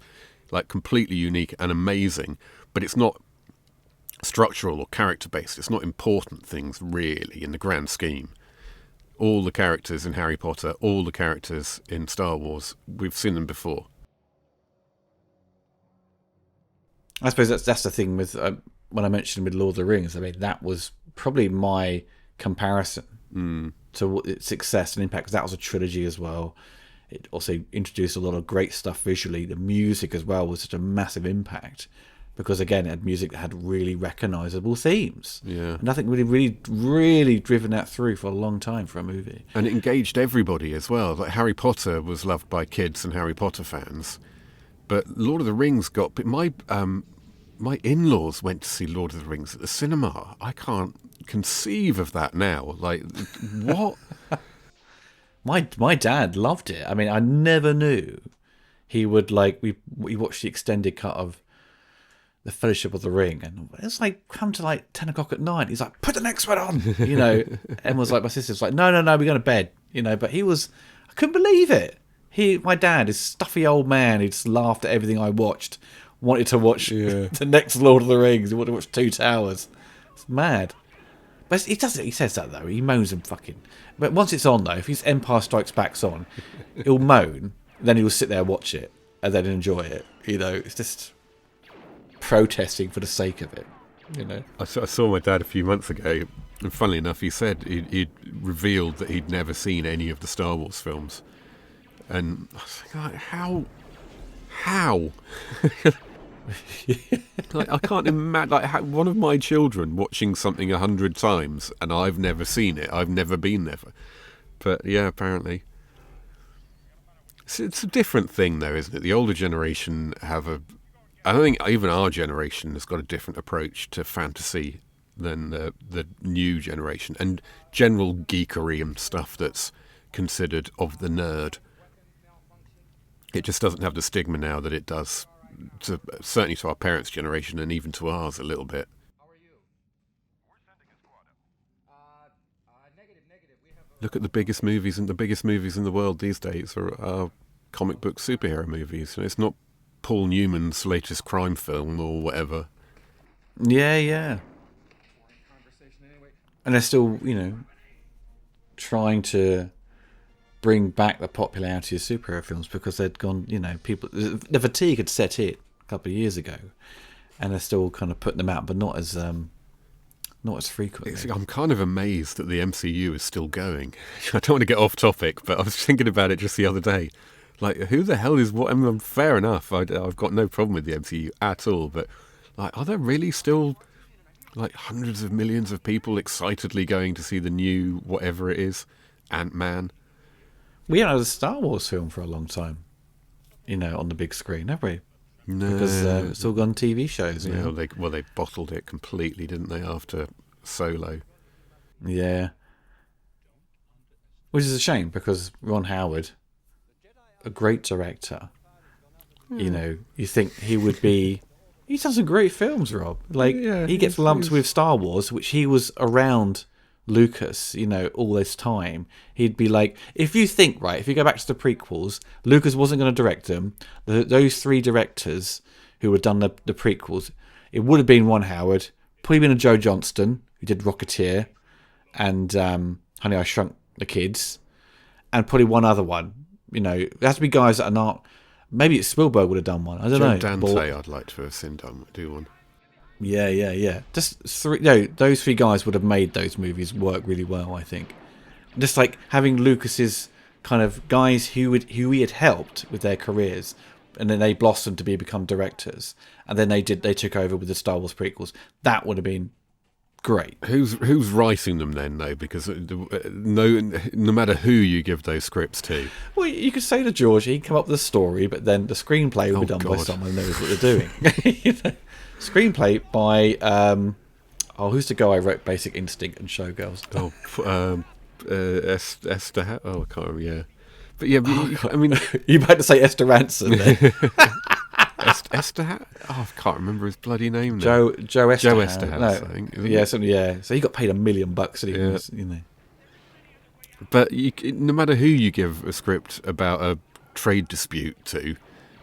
like completely unique and amazing, but it's not structural or character based. It's not important things really in the grand scheme. All the characters in Harry Potter, all the characters in Star Wars, we've seen them before. I suppose that's the thing with when I mentioned with Lord of the Rings. I mean, that was probably my comparison to its success and impact, because that was a trilogy as well. It also introduced a lot of great stuff visually. The music as well was such a massive impact, because again, it had music that had really recognisable themes. Yeah, nothing really driven that through for a long time for a movie. And it engaged everybody as well. Like Harry Potter was loved by kids and Harry Potter fans. But Lord of the Rings got... My in-laws went to see Lord of the Rings at the cinema. I can't conceive of that now. Like, what? My dad loved it. I mean, I never knew he would like... We watched the extended cut of The Fellowship of the Ring, and it's like come to like 10 o'clock at night. He's like, put the next one on, And was like, my sister's like, no, we're going to bed, But he was... I couldn't believe it. My dad, is stuffy old man who just laughed at everything I watched, wanted to watch the next Lord of the Rings, he wanted to watch Two Towers. It's mad. But he says that though, he moans and fucking... But once it's on though, if his Empire Strikes Back's on, he'll moan, then he'll sit there and watch it, and then enjoy it. It's just protesting for the sake of it, I saw my dad a few months ago, and funnily enough, he said he'd revealed that he'd never seen any of the Star Wars films. And I was like, how? Like, I can't imagine like one of my children watching something 100 times and I've never seen it. I've never been there. But yeah, apparently. It's a different thing though, isn't it? The older generation I don't think even our generation has got a different approach to fantasy than the new generation, and general geekery and stuff that's considered of the nerd. It just doesn't have the stigma now that it does, certainly to our parents' generation and even to ours a little bit. Look at the biggest movies, and the biggest movies in the world these days are comic book superhero movies. It's not Paul Newman's latest crime film or whatever. Yeah. And they're still, trying to bring back the popularity of superhero films, because they'd gone, people... The fatigue had set in a couple of years ago, and they're still kind of putting them out, but not as frequently. I'm kind of amazed that the MCU is still going. I don't want to get off topic, but I was thinking about it just the other day. Like, who the hell is what? I mean, fair enough, I've got no problem with the MCU at all, but like, are there really still like hundreds of millions of people excitedly going to see the new whatever it is, Ant-Man? We haven't had a Star Wars film for a long time, on the big screen, have we? No, because it's all gone TV shows. Yeah, they bottled it completely, didn't they? After Solo. Yeah, which is a shame, because Ron Howard, a great director. You think he would be... He does some great films, Rob. Like, he gets lumped with Star Wars, which he was around Lucas, all this time. He'd be like... If you go back to the prequels, Lucas wasn't going to direct them. Those three directors who had done the prequels, it would have been Ron Howard, probably been a Joe Johnston, who did Rocketeer, and Honey, I Shrunk the Kids, and probably one other one. There has to be guys that are not... Maybe Spielberg would have done one. I don't know. Dante, I'd like to have seen do one. Yeah. Just three. Those three guys would have made those movies work really well, I think. Just like having Lucas's kind of guys who he had helped with their careers they blossomed to become directors, and then they took over with the Star Wars prequels. That would have been great. Who's writing them then, though? Because no matter who you give those scripts to. Well, you could say to George, he can come up with a story, but then the screenplay will be done by someone who knows what they're doing. Screenplay by who's the guy who wrote Basic Instinct and Showgirls? Esther. I can't remember. Yeah, but yeah, I mean, you about to say Esther Ranson then? Esther. I can't remember his bloody name now. Joe Esther. Joe Esther. No, I think. Yeah. So he got paid $1 million. But no matter who you give a script about a trade dispute to,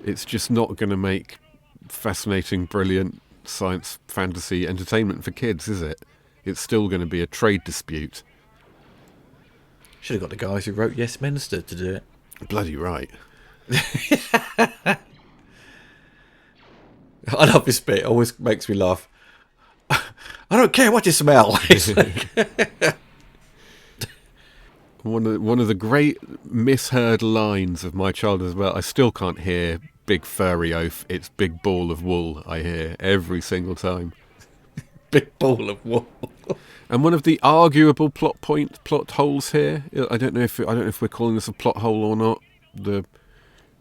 it's just not going to make fascinating, brilliant science fantasy entertainment for kids, is it? It's still going to be a trade dispute. Should have got the guys who wrote Yes Minister to do it. Bloody right. I love this bit. It always makes me laugh. I don't care what you smell. One of the great misheard lines of my childhood as well. I still can't hear big furry oaf. It's big ball of wool. I hear every single time. Big ball of wool. And one of the arguable plot holes here. I don't know if we're calling this a plot hole or not.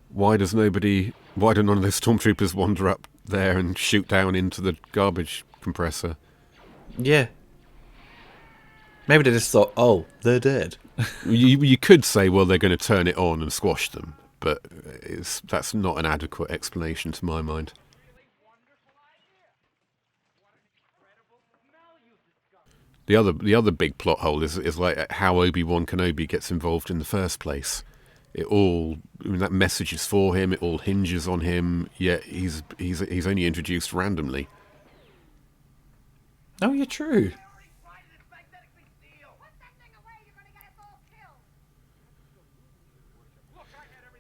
Why do none of those stormtroopers wander up there and shoot down into the garbage compressor? Yeah. Maybe they just thought, oh, they're dead. You could say, well, they're going to turn it on and squash them, but that's not an adequate explanation to my mind. The other big plot hole is like how Obi-Wan Kenobi gets involved in the first place. That message is for him. It all hinges on him. Yet he's only introduced randomly. Oh, you're true.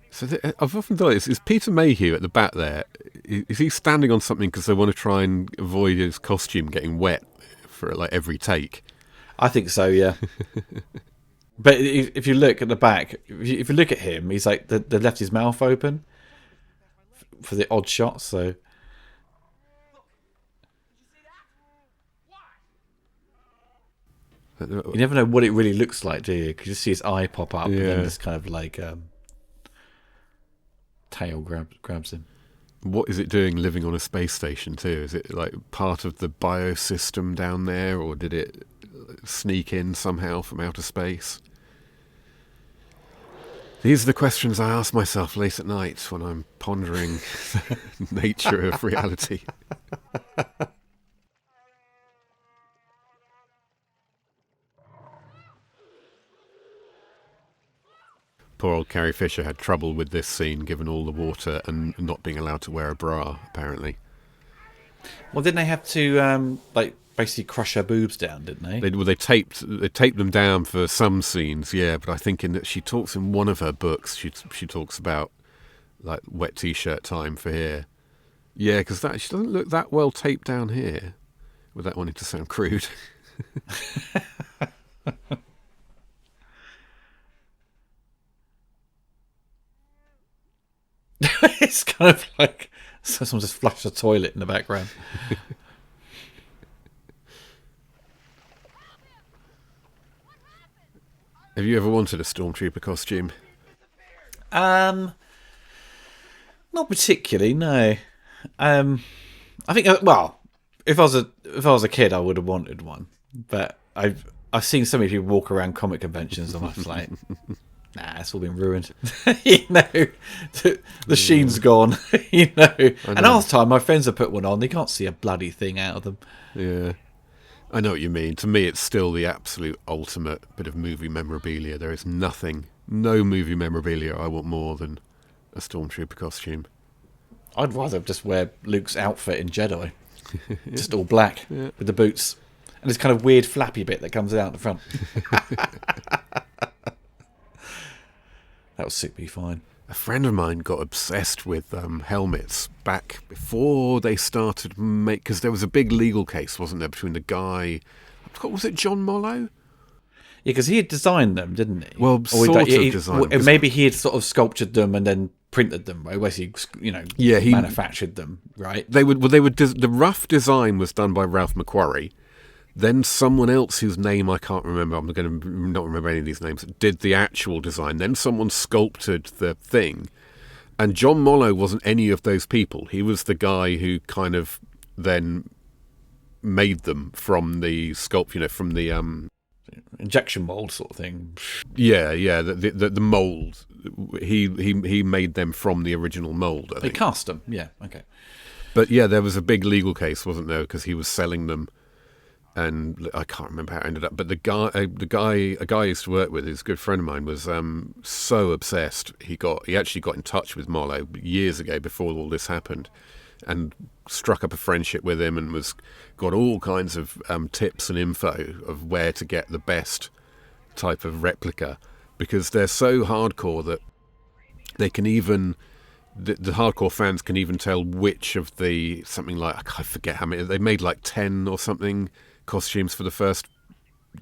So I've often thought, is Peter Mayhew at the back there? Is he standing on something because they want to try and avoid his costume getting wet for like every take? I think so. Yeah. But if you look at the back, if you look at him, he's like they left his mouth open for the odd shots. So you never know what it really looks like, do you? Because you see his eye pop up, and then this kind of like tail grabs him. What is it doing living on a space station too? Is it like part of the biosystem down there, or did it sneak in somehow from outer space? These are the questions I ask myself late at night when I'm pondering the nature of reality. Poor old Carrie Fisher had trouble with this scene, given all the water and not being allowed to wear a bra, apparently. Well, didn't they have to basically crush her boobs down, didn't they? They taped them down for some scenes, yeah. But I think she talks in one of her books. She talks about like wet t-shirt time for here. Yeah, because she doesn't look that well taped down here. Without wanting to sound crude. It's kind of like someone just flushed the toilet in the background. Have you ever wanted a stormtrooper costume? Not particularly, no. I think if I was a kid, I would have wanted one. But I've seen so many people walk around comic conventions, and I was like, nah, it's all been ruined. The sheen's gone. And half the time, my friends have put one on. They can't see a bloody thing out of them. Yeah. I know what you mean. To me, it's still the absolute ultimate bit of movie memorabilia. There is no movie memorabilia I want more than a stormtrooper costume. I'd rather just wear Luke's outfit in Jedi. Just all black with the boots. And this kind of weird flappy bit that comes out the front. That would suit me fine. A friend of mine got obsessed with helmets back before they started because there was a big legal case, wasn't there, between the guy, was it John Mollo? Yeah, because he had designed them, didn't he? Well, sort of designed them. Maybe he had sort of sculptured them and then printed them, right? Basically, Yeah, he manufactured them, right? the rough design was done by Ralph McQuarrie. Then someone else whose name I can't remember, I'm going to not remember any of these names, did the actual design. Then someone sculpted the thing. And John Mollo wasn't any of those people. He was the guy who kind of then made them from the sculpt, from the injection mold sort of thing. The mold. He made them from the original mold. I think. He cast them, yeah, okay. But yeah, there was a big legal case, wasn't there? Because he was selling them, and I can't remember how it ended up. But a guy I used to work with, who's a good friend of mine, was so obsessed. He actually got in touch with Mollo years ago before all this happened, and struck up a friendship with him, and got all kinds of tips and info of where to get the best type of replica, because they're so hardcore that they can even the hardcore fans can even tell which of the something like I forget how many they made, like 10 or something costumes for the first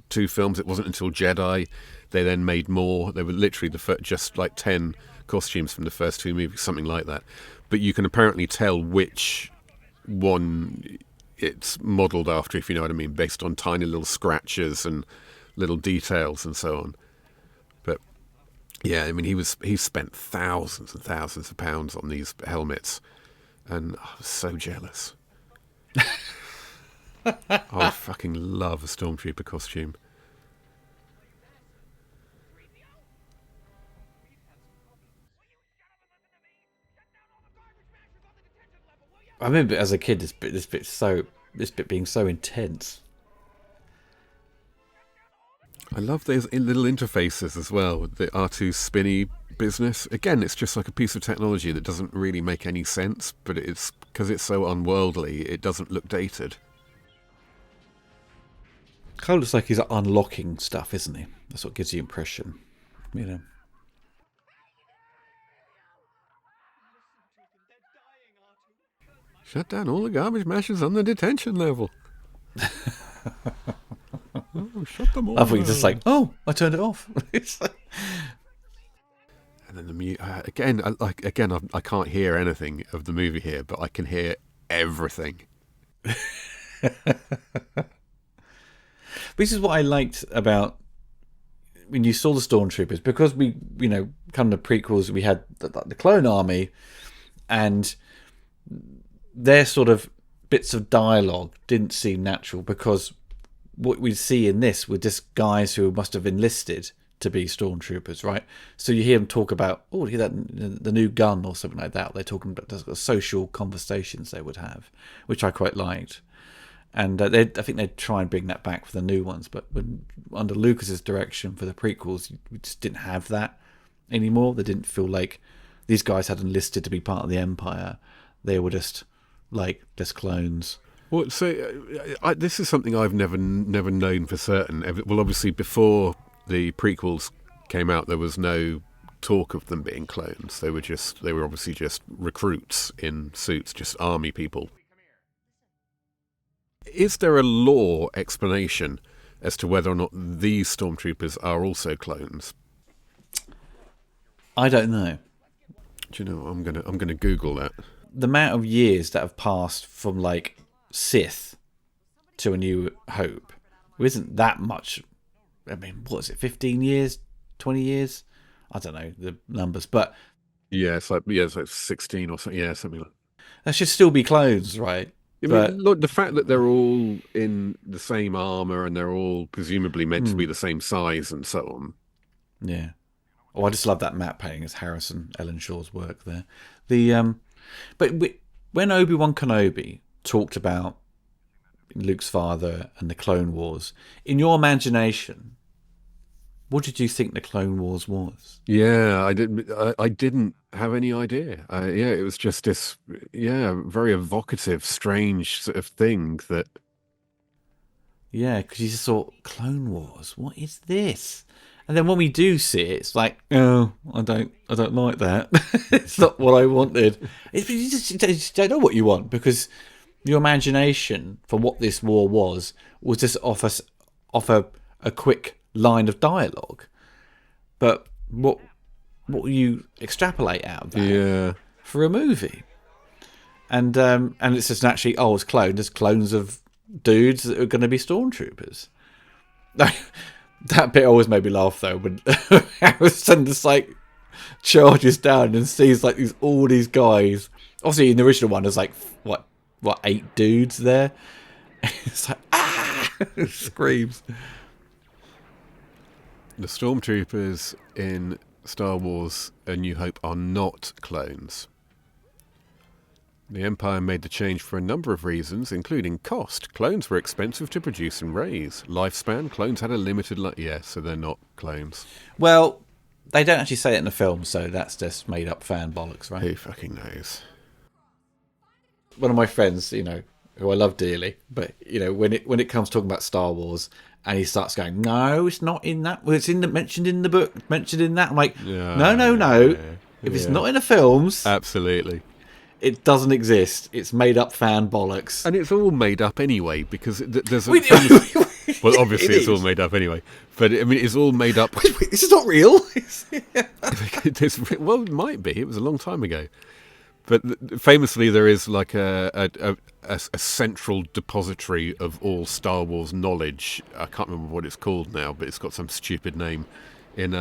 2 films. It wasn't until Jedi they then made more. They were literally just like 10 costumes from the first 2 movies, something like that. But you can apparently tell which one it's modelled after, if you know what I mean, based on tiny little scratches and little details and so on. But yeah, I mean, he spent thousands and thousands of pounds on these helmets, and I was so jealous. I fucking love a Stormtrooper costume. I remember as a kid this bit being so intense. I love those little interfaces as well, with the R2 spinny business. Again, it's just like a piece of technology that doesn't really make any sense, but it's because it's so unworldly, it doesn't look dated. Kind of looks like he's unlocking stuff, isn't he? That's what gives the impression, Shut down all the garbage mashers on the detention level. Oh, shut them all. I thought you just like, oh, I turned it off. And then the I can't hear anything of the movie here, but I can hear everything. This is what I liked about when you saw the Stormtroopers, because we, kind of the prequels, we had the clone army, and their sort of bits of dialogue didn't seem natural, because what we see in this were just guys who must have enlisted to be Stormtroopers, right? So you hear them talk about, oh, hear that, the new gun or something like that. They're talking about the social conversations they would have, which I quite liked. And I think they'd try and bring that back for the new ones, but under Lucas's direction for the prequels, we just didn't have that anymore. They didn't feel like these guys had enlisted to be part of the Empire. They were just clones. Well, so this is something I've never known for certain. Well, obviously, before the prequels came out, there was no talk of them being clones. They were obviously just recruits in suits, just army people. Is there a lore explanation as to whether or not these Stormtroopers are also clones? I don't know. Do you know? I'm gonna Google that. The amount of years that have passed from Sith to A New Hope isn't that much. I mean, what is it? 15 years, 20 years? I don't know the numbers, but it's like 16 or something. Yeah, something like that should still be clones, right? I mean, look, the fact that they're all in the same armor and they're all presumably meant to be the same size and so on. Yeah. Oh, I just love that matte painting as Harrison Ellen Shaw's work there. But when Obi-Wan Kenobi talked about Luke's father and the Clone Wars, in your imagination, what did you think the Clone Wars was? Yeah, I didn't have any idea. It was just this, very evocative, strange sort of thing that. Yeah, because you just thought, Clone Wars, what is this? And then when we do see it, it's like, oh, I don't like that. It's not what I wanted. You just don't know what you want, because your imagination for what this war was just offer a quick line of dialogue. But what what will you extrapolate out of that Yeah. for a movie? And it's just naturally, it's clones. There's clones of dudes that are going to be stormtroopers. That bit always made me laugh though, when Harrison just like charges down and sees like all these guys. Obviously, in the original one, there's like what 8 dudes there. It's like screams. The stormtroopers in Star Wars A New Hope are not clones. The Empire made the change for a number of reasons, including cost. Clones were expensive to produce and raise. Lifespan, clones had a limited so they're not clones. Well, they don't actually say it in the film, so that's just made up fan bollocks, right? Who fucking knows? One of my friends, who I love dearly, but when it comes talking about Star Wars, and he starts going, "No, it's not in that. Well, it's mentioned in the book, mentioned in that." I'm like, no. If it's not in the films, absolutely, it doesn't exist. It's made up fan bollocks, and it's all made up anyway because there's a. Well, obviously, it's all made up anyway. But I mean, it's all made up. Wait, this is not real. Well, it might be. It was a long time ago. But famously, there is like a central depository of all Star Wars knowledge. I can't remember what it's called now, but it's got some stupid name in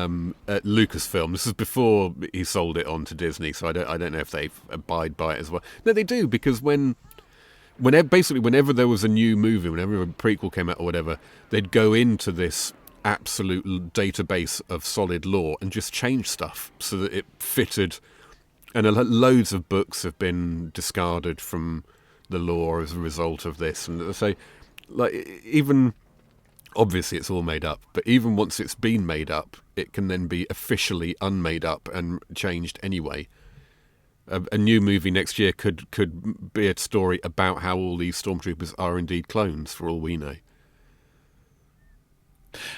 at Lucasfilm. This is before he sold it on to Disney, so I don't know if they abide by it as well. No, they do, because whenever there was a new movie, whenever a prequel came out or whatever, they'd go into this absolute database of solid lore and just change stuff so that it fitted. And loads of books have been discarded from the lore as a result of this. And so, like, even obviously it's all made up, but even once it's been made up, it can then be officially unmade up and changed anyway. A new movie next year could be a story about how all these stormtroopers are indeed clones, for all we know.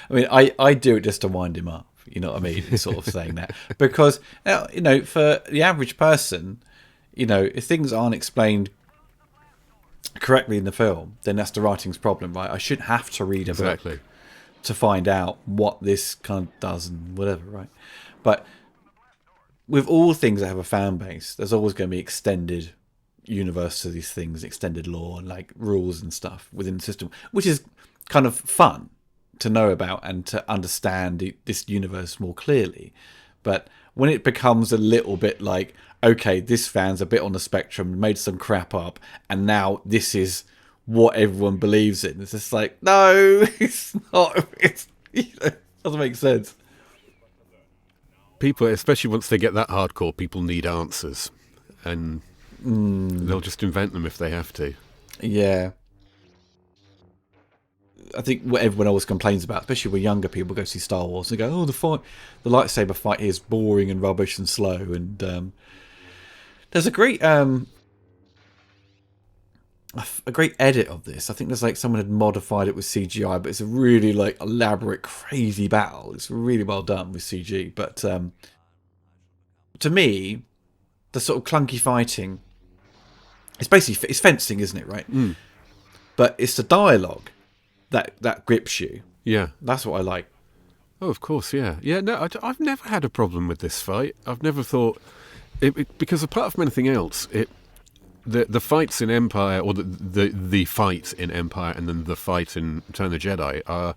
I mean, I do it just to wind him up. You know what I mean? Sort of saying that. Because, for the average person, if things aren't explained correctly in the film, then that's the writing's problem, right? I shouldn't have to read a book to find out what this kind of does and whatever, right? But with all things that have a fan base, there's always going to be extended universe to these things, extended lore and like rules and stuff within the system, which is kind of fun to know about and to understand this universe more clearly. But when it becomes a little bit like, okay, this fan's a bit on the spectrum, made some crap up, and now this is what everyone believes in, it's just like, no, it's not. It doesn't make sense. People, especially once they get that hardcore, people need answers, and they'll just invent them if they have to. Yeah. I think what everyone always complains about, especially when younger people go see Star Wars, they go, the lightsaber fight is boring and rubbish and slow. And there's a great edit of this. I think there's like someone had modified it with CGI, but it's a really like elaborate, crazy battle. It's really well done with CG. But to me, the sort of clunky fighting, it's fencing, isn't it? Right? Mm. But it's the dialogue that grips you. Yeah. That's what I like. Oh, of course, yeah. Yeah, no, I've never had a problem with this fight. I've never thought... because apart from anything else, the fights in Empire, or the fight in Empire and then the fight in Return of the Jedi are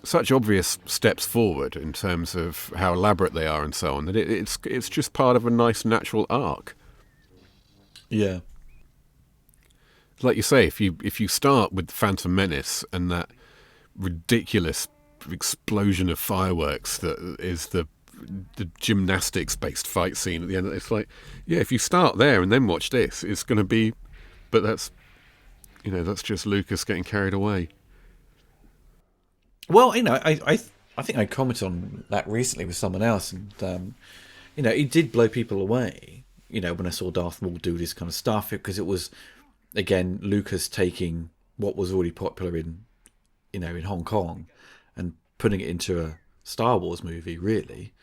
such obvious steps forward in terms of how elaborate they are and so on, that it's just part of a nice natural arc. Yeah. Like you say, if you start with Phantom Menace and that ridiculous explosion of fireworks that is the gymnastics-based fight scene at the end, it's like, yeah, if you start there and then watch this, it's going to be... But that's just Lucas getting carried away. Well, I think I commented on that recently with someone else, and it did blow people away. When I saw Darth Maul do this kind of stuff, because it was, again, Lucas taking what was already popular in Hong Kong and putting it into a Star Wars movie, really.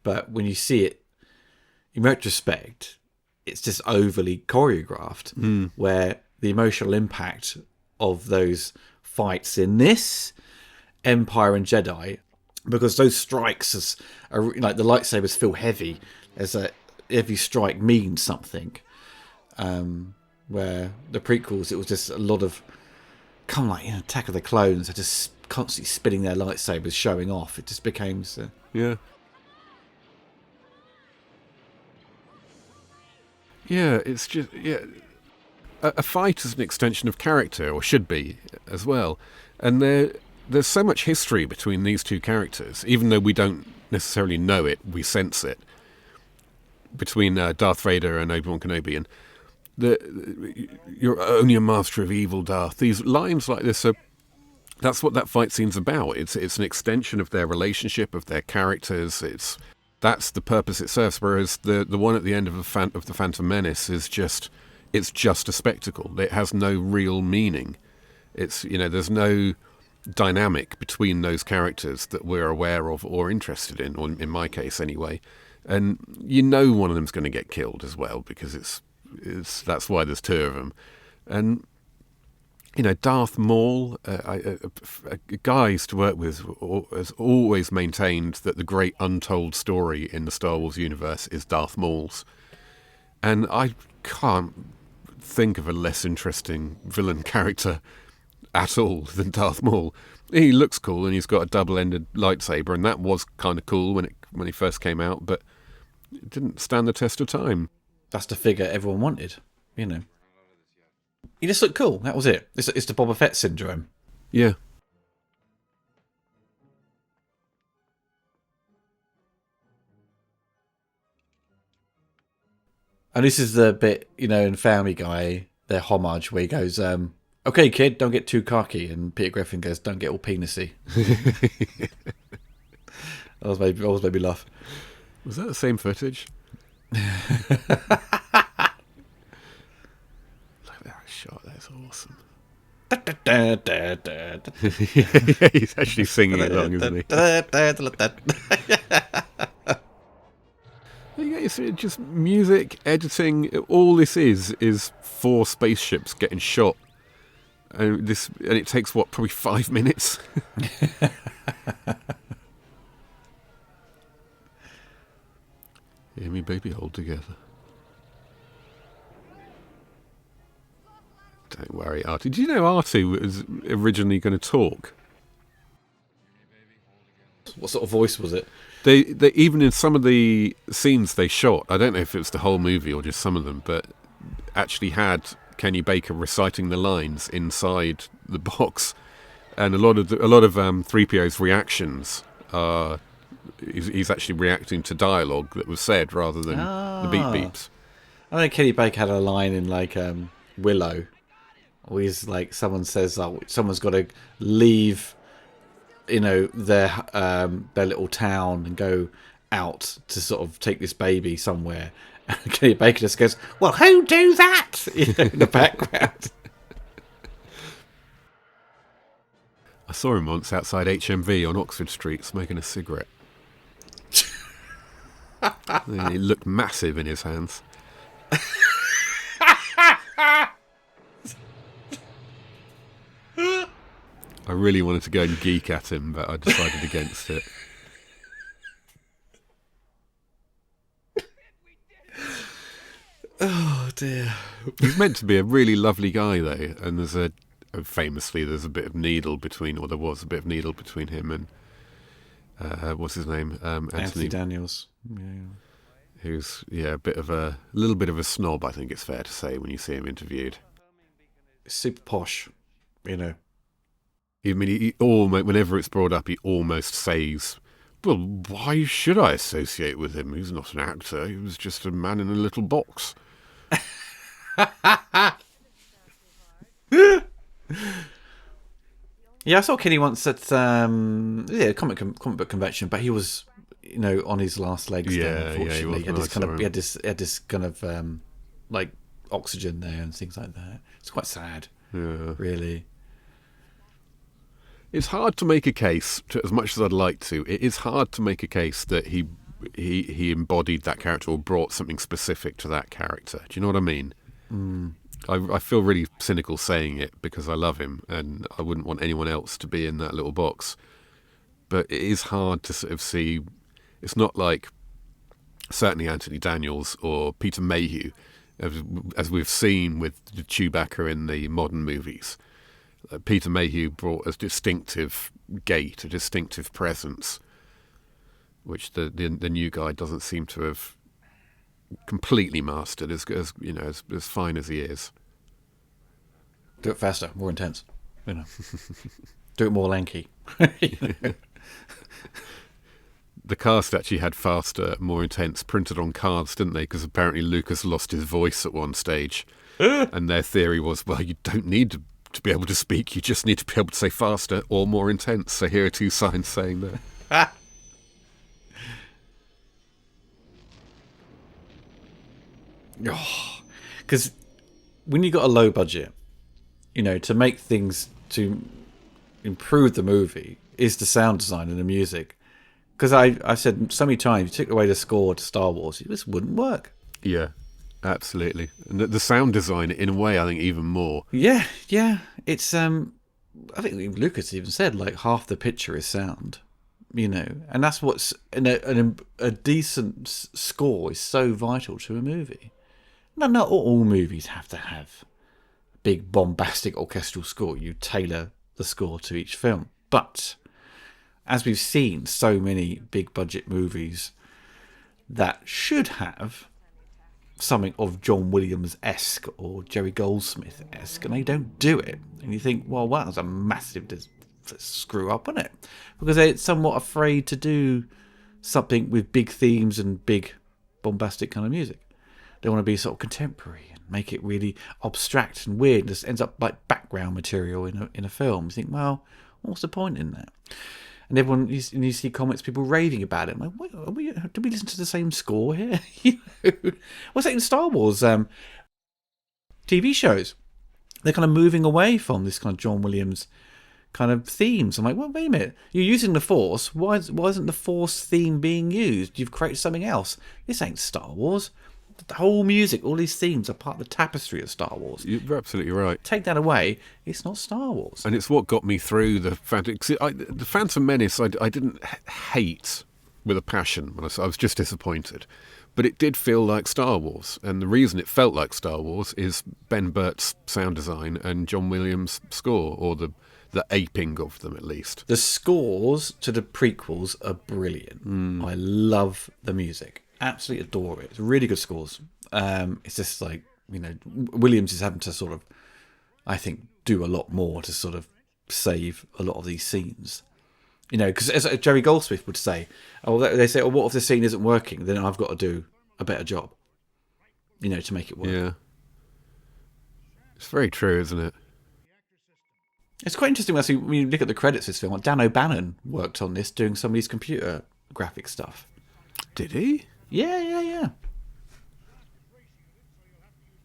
But when you see it in retrospect, it's just overly choreographed, where the emotional impact of those fights in this Empire and Jedi because those strikes are like the lightsabers feel heavy, as every strike means something. Where the prequels, it was just a lot of kind of like Attack of the Clones, are just constantly spinning their lightsabers, showing off. It just became yeah. Yeah, it's just a fight is an extension of character, or should be as well. And there's so much history between these two characters, even though we don't necessarily know it, we sense it, between Darth Vader and Obi-Wan Kenobi. And you're only a master of evil, Darth. These lines like this that's what that fight scene's about. It's an extension of their relationship, of their characters. That's the purpose it serves. Whereas the one at the end of the Phantom Menace is just a spectacle. It has no real meaning. There's no dynamic between those characters that we're aware of or interested in, or in my case anyway. And one of them's going to get killed as well, because that's why there's two of them. And Darth Maul, a guy I used to work with, has always maintained that the great untold story in the Star Wars universe is Darth Maul's. And I can't think of a less interesting villain character at all than Darth Maul. He looks cool, and he's got a double-ended lightsaber, and that was kind of cool when he first came out, but it didn't stand the test of time. That's the figure everyone wanted, He just looked cool. That was it. It's the Boba Fett syndrome. Yeah. And this is the bit, in Family Guy, their homage, where he goes, "Okay, kid, don't get too cocky," and Peter Griffin goes, "Don't get all penisy." Always made me laugh. Was that the same footage? Look at that shot. That's awesome. Yeah, he's actually singing along, isn't he? It's just music, editing. All this is 4 spaceships getting shot, and it takes probably 5 minutes. Hear me, baby, hold together. Don't worry, Artie. Did you know Artie was originally going to talk? What sort of voice was it? They even in some of the scenes they shot, I don't know if it was the whole movie or just some of them, but actually had Kenny Baker reciting the lines inside the box, and a lot of 3PO's reactions are he's actually reacting to dialogue that was said rather than the beep beeps. I know Kenny Baker had a line in Willow, where he's like, someone says, someone's got to leave their little town and go out to sort of take this baby somewhere. And Kenny Baker just goes, "Well, who do that?" In the background. I saw him once outside HMV on Oxford Street smoking a cigarette. He looked massive in his hands. I really wanted to go and geek at him, but I decided against it. Oh dear. He's meant to be a really lovely guy, though, and there's a bit of needle between, or there was a bit of needle between him and what's his name, Anthony Daniels. Yeah. Who's a little bit of a snob, I think it's fair to say, when you see him interviewed. Super posh, I mean, he whenever it's brought up, he almost says, "Well, why should I associate with him? He's not an actor. He was just a man in a little box." Yeah, I saw Kenny once at comic book convention, but he was on his last legs. There, unfortunately, he had this kind of like oxygen there and things like that. It's quite sad. Yeah, really. It's hard to make a case, as much as I'd like to. It is hard to make a case that he embodied that character or brought something specific to that character. Do you know what I mean? Mm. I feel really cynical saying it because I love him and I wouldn't want anyone else to be in that little box. but it is hard to sort of see. It's not like certainly Anthony Daniels or Peter Mayhew, as we've seen with the Chewbacca in the modern movies. Peter Mayhew brought a distinctive gait, a distinctive presence, which the new guy doesn't seem to have completely mastered. As fine as he is. Do it faster, more intense. Do it more lanky. The cast actually had faster, more intense printed on cards, didn't they? Because apparently Lucas lost his voice at one stage. And their theory was, well, you don't need to be able to speak, you just need to be able to say faster or more intense. So here are two signs saying that. Because when you got a low budget, to make things to improve the movie is the sound design and the music. Because I've said so many times, you took away the score to Star Wars, it just wouldn't work. Yeah, absolutely. And the sound design, in a way, I think even more. Yeah. It's I think Lucas even said like half the picture is sound, and that's what's a decent score is so vital to a movie. Not all movies have to have a big bombastic orchestral score. You tailor the score to each film, but as we've seen so many big budget movies that should have something of John Williams-esque or Jerry Goldsmith-esque, and they don't do it. And you think, well, that was a massive screw up, wasn't it? Because they're somewhat afraid to do something with big themes and big bombastic kind of music. They want to be sort of contemporary and make it really abstract and weird. It just ends up like background material in a film. You think, well, what's the point in that? And everyone, you see comments, people raving about it. I'm like, wait, do we listen to the same score here? What's that in Star Wars TV shows? They're kind of moving away from this kind of John Williams kind of themes. I'm like, well, wait a minute. You're using the Force. Why isn't the Force theme being used? You've created something else. This ain't Star Wars. The whole music, all these themes are part of the tapestry of Star Wars. You're absolutely right. Take that away, it's not Star Wars. And it's what got me through the Phantom. The Phantom Menace, I didn't hate with a passion. When I was just disappointed. But it did feel like Star Wars. And the reason it felt like Star Wars is Ben Burtt's sound design and John Williams' score, or the aping of them at least. The scores to the prequels are brilliant. I love the music. Absolutely adore it. It's really good scores. It's just like, Williams is having to sort of, I think, do a lot more to sort of save a lot of these scenes. Because as Jerry Goldsmith would say, they say, what if the scene isn't working? Then I've got to do a better job, to make it work. Yeah. It's very true, isn't it? It's quite interesting when you look at the credits of this film. Like Dan O'Bannon worked on this, doing some of these computer graphic stuff. Did he? Yeah.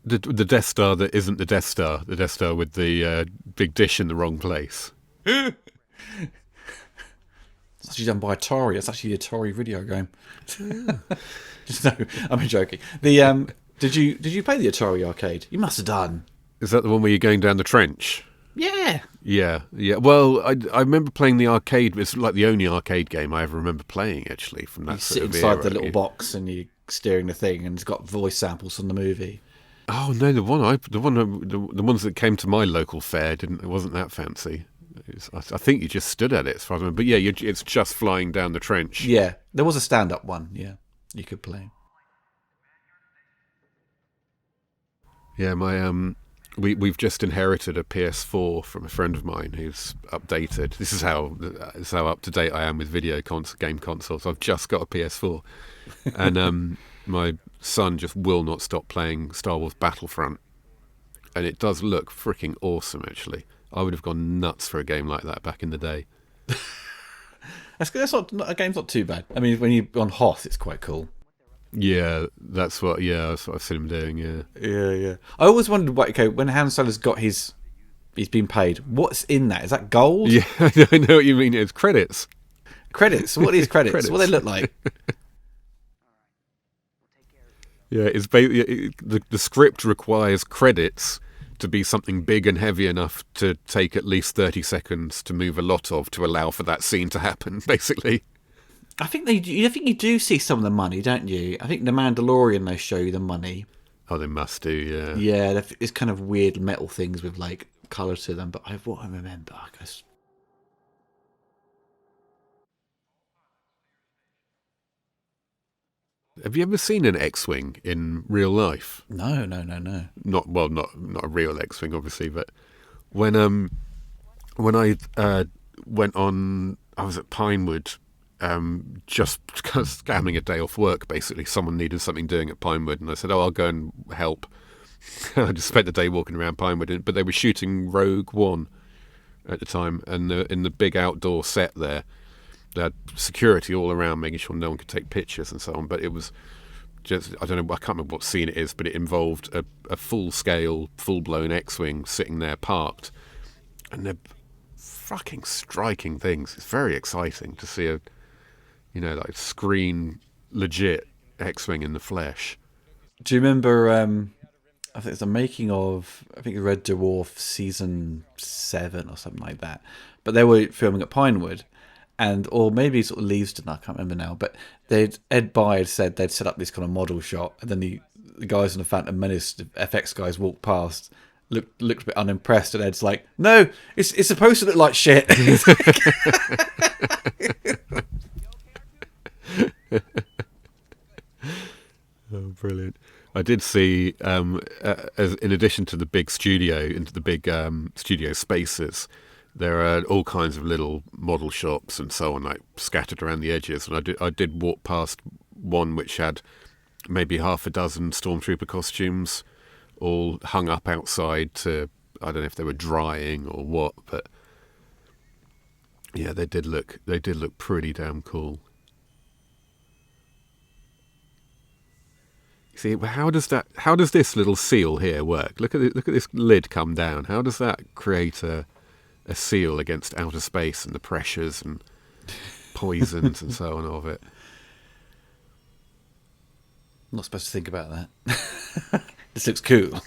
The Death Star that isn't the Death Star with the big dish in the wrong place. It's actually done by Atari. It's actually the Atari video game. No, I'm joking. Did you play the Atari arcade? You must have done. Is that the one where you're going down the trench? Yeah. Yeah. Well, I remember playing the arcade. It's like the only arcade game I ever remember playing, actually, from that You sort sit of inside era. the little box and you're steering the thing, and it's got voice samples from the movie. Oh no, the ones that came to my local fair it wasn't that fancy. I think you just stood at it, as far as I remember. But yeah, it's just flying down the trench. Yeah, there was a stand-up one. Yeah, you could play. Yeah, we've just inherited a PS4 from a friend of mine who's updated. This is how up to date I am with game consoles. I've just got a PS4, and my son just will not stop playing Star Wars Battlefront, and it does look freaking awesome. Actually, I would have gone nuts for a game like that back in the day. That's not a game's not too bad. I mean, when you're on Hoth, it's quite cool. Yeah, that's what I've seen him doing. Yeah. I always wondered, when Han Solo's got he's been paid. What's in that? Is that gold? Yeah, I know what you mean. It's credits. Credits. What are these credits? What do they look like? Yeah, it's the script requires credits to be something big and heavy enough to take at least 30 seconds to move a lot of to allow for that scene to happen, basically. I think you do see some of the money, don't you? I think the Mandalorian, they show you the money. Oh, they must do, yeah. Yeah, it's kind of weird metal things with like colour to them. But what I remember, I guess. Have you ever seen an X-wing in real life? No. Not a real X-wing, obviously, but when I went on, I was at Pinewood, just scamming a day off work. Basically, someone needed something doing at Pinewood, and I said, "Oh, I'll go and help." I just spent the day walking around Pinewood, but they were shooting Rogue One at the time, and in the big outdoor set there. They had security all around, making sure no one could take pictures and so on. But it was just, I don't know, I can't remember what scene it is, but it involved a full-scale, full-blown X-wing sitting there parked. And they're fucking striking things. It's very exciting to see like screen legit X-wing in the flesh. Do you remember, I think it's the making of, I think Red Dwarf season 7 or something like that. But they were filming at Pinewood. Or maybe sort of Leavesden, I can't remember now. But Ed Bye had said they'd set up this kind of model shot, and then the guys in the Phantom Menace, the FX guys, walked past, looked a bit unimpressed, and Ed's like, "No, it's supposed to look like shit." Oh, brilliant! I did see, in addition to the big studio, into the big studio spaces. There are all kinds of little model shops and so on, like scattered around the edges. And I did walk past one which had maybe half a dozen stormtrooper costumes, all hung up outside to, I don't know if they were drying or what, but yeah, they did look pretty damn cool. See, how does this little seal here work? Look at this lid come down. How does that create a seal against outer space and the pressures and poisons and so on of it? I'm not supposed to think about that. This looks cool.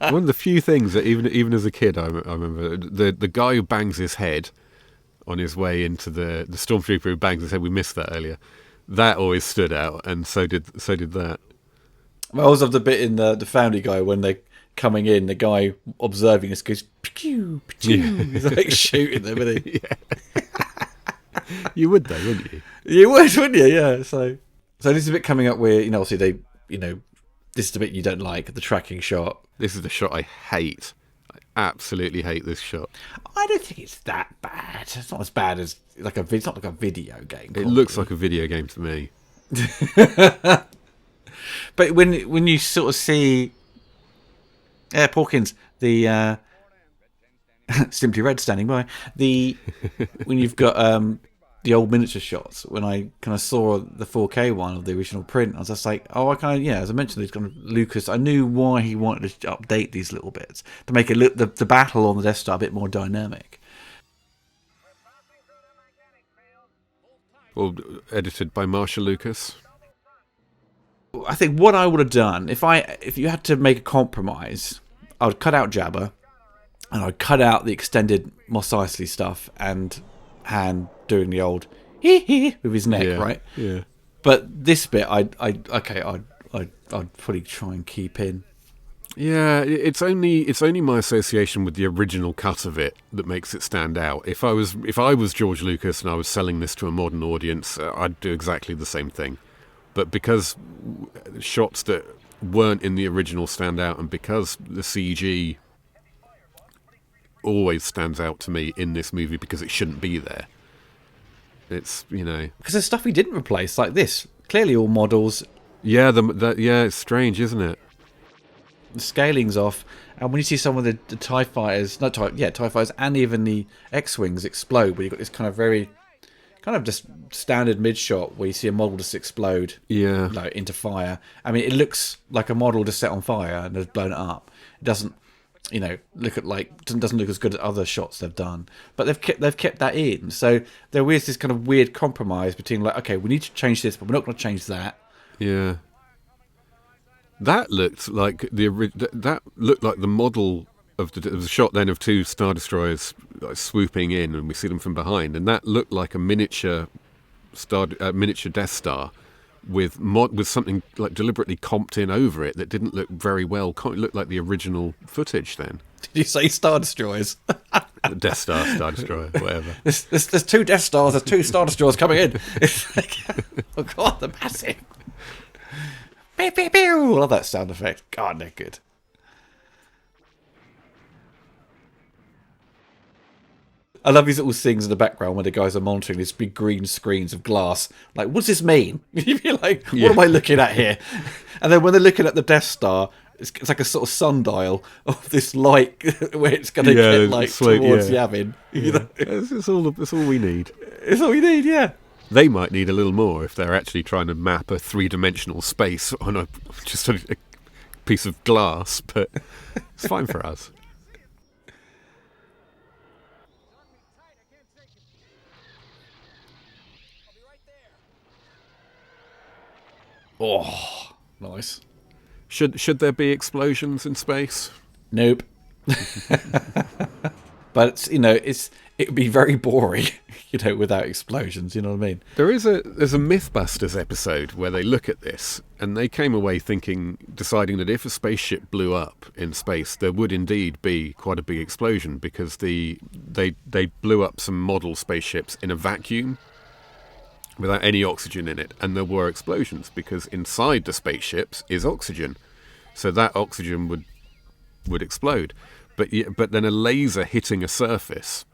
One of the few things that even as a kid I remember, the guy who bangs his head on his way into the stormtrooper who bangs his head, we missed that earlier, that always stood out, and so did that. I always love the bit in the Family Guy when they're coming in, the guy observing us goes, pew, pew. Yeah. He's like shooting them, isn't he? Yeah. You would though, wouldn't you? You would, wouldn't you? Yeah. So this is a bit coming up where, obviously this is the bit you don't like, the tracking shot. This is the shot I hate. I absolutely hate this shot. I don't think it's that bad. It's not as bad as it's not like a video game. It looks like a video game to me. But when you sort of see Porkins, the Simply Red standing by, when you've got the old miniature shots, when I kind of saw the 4K one of the original print, I was just like, oh, I kind of, as I mentioned, these kind of Lucas, I knew why he wanted to update these little bits to make it the battle on the Death Star a bit more dynamic. Well, edited by Marshall Lucas. I think what I would have done if you had to make a compromise, I would cut out Jabba, and I'd cut out the extended Mos Eisley stuff and Han doing the old hee hee with his neck, right? Yeah. But this bit, I'd probably try and keep in. Yeah, it's only my association with the original cut of it that makes it stand out. If I was George Lucas and I was selling this to a modern audience, I'd do exactly the same thing. But because shots that weren't in the original stand out, and because the CG always stands out to me in this movie because it shouldn't be there. It's, Because there's stuff he didn't replace, like this. Clearly all models. Yeah, it's strange, isn't it? The scaling's off. And when you see some of the TIE fighters, TIE fighters and even the X-Wings explode, where you've got this kind of very... kind of just standard mid shot where you see a model just explode into fire. I mean, it looks like a model just set on fire and has blown it up. It doesn't, doesn't look as good as other shots they've done. But they've kept that in. So there is this kind of weird compromise between okay, we need to change this, but we're not going to change that. Yeah. That looked like that looked like the model of there was a shot then of two Star Destroyers like, swooping in, and we see them from behind, and that looked like a miniature Death Star with something like deliberately comped in over it that didn't look very well. It looked like the original footage then. Did you say Star Destroyers? Death Star, Star Destroyer, whatever. There's two Death Stars, there's two Star Destroyers coming in. It's like, oh god, they're massive. Pew, pew, pew. I love that sound effect. God, they're good. I love these little things in the background where the guys are monitoring these big green screens of glass. Like, what does this mean? You're like, what am I looking at here? And then when they're looking at the Death Star, it's like a sort of sundial of this light where it's going to get like towards Yavin. You know? It's all we need. It's all we need, yeah. They might need a little more if they're actually trying to map a three-dimensional space on just a piece of glass, but it's fine for us. Oh, nice. Should there be explosions in space? Nope. But it would be very boring, without explosions. You know what I mean? There's a MythBusters episode where they look at this, and they came away deciding that if a spaceship blew up in space, there would indeed be quite a big explosion because they blew up some model spaceships in a vacuum without any oxygen in it, and there were explosions because inside the spaceships is oxygen, so that oxygen would explode. But then a laser hitting a surface,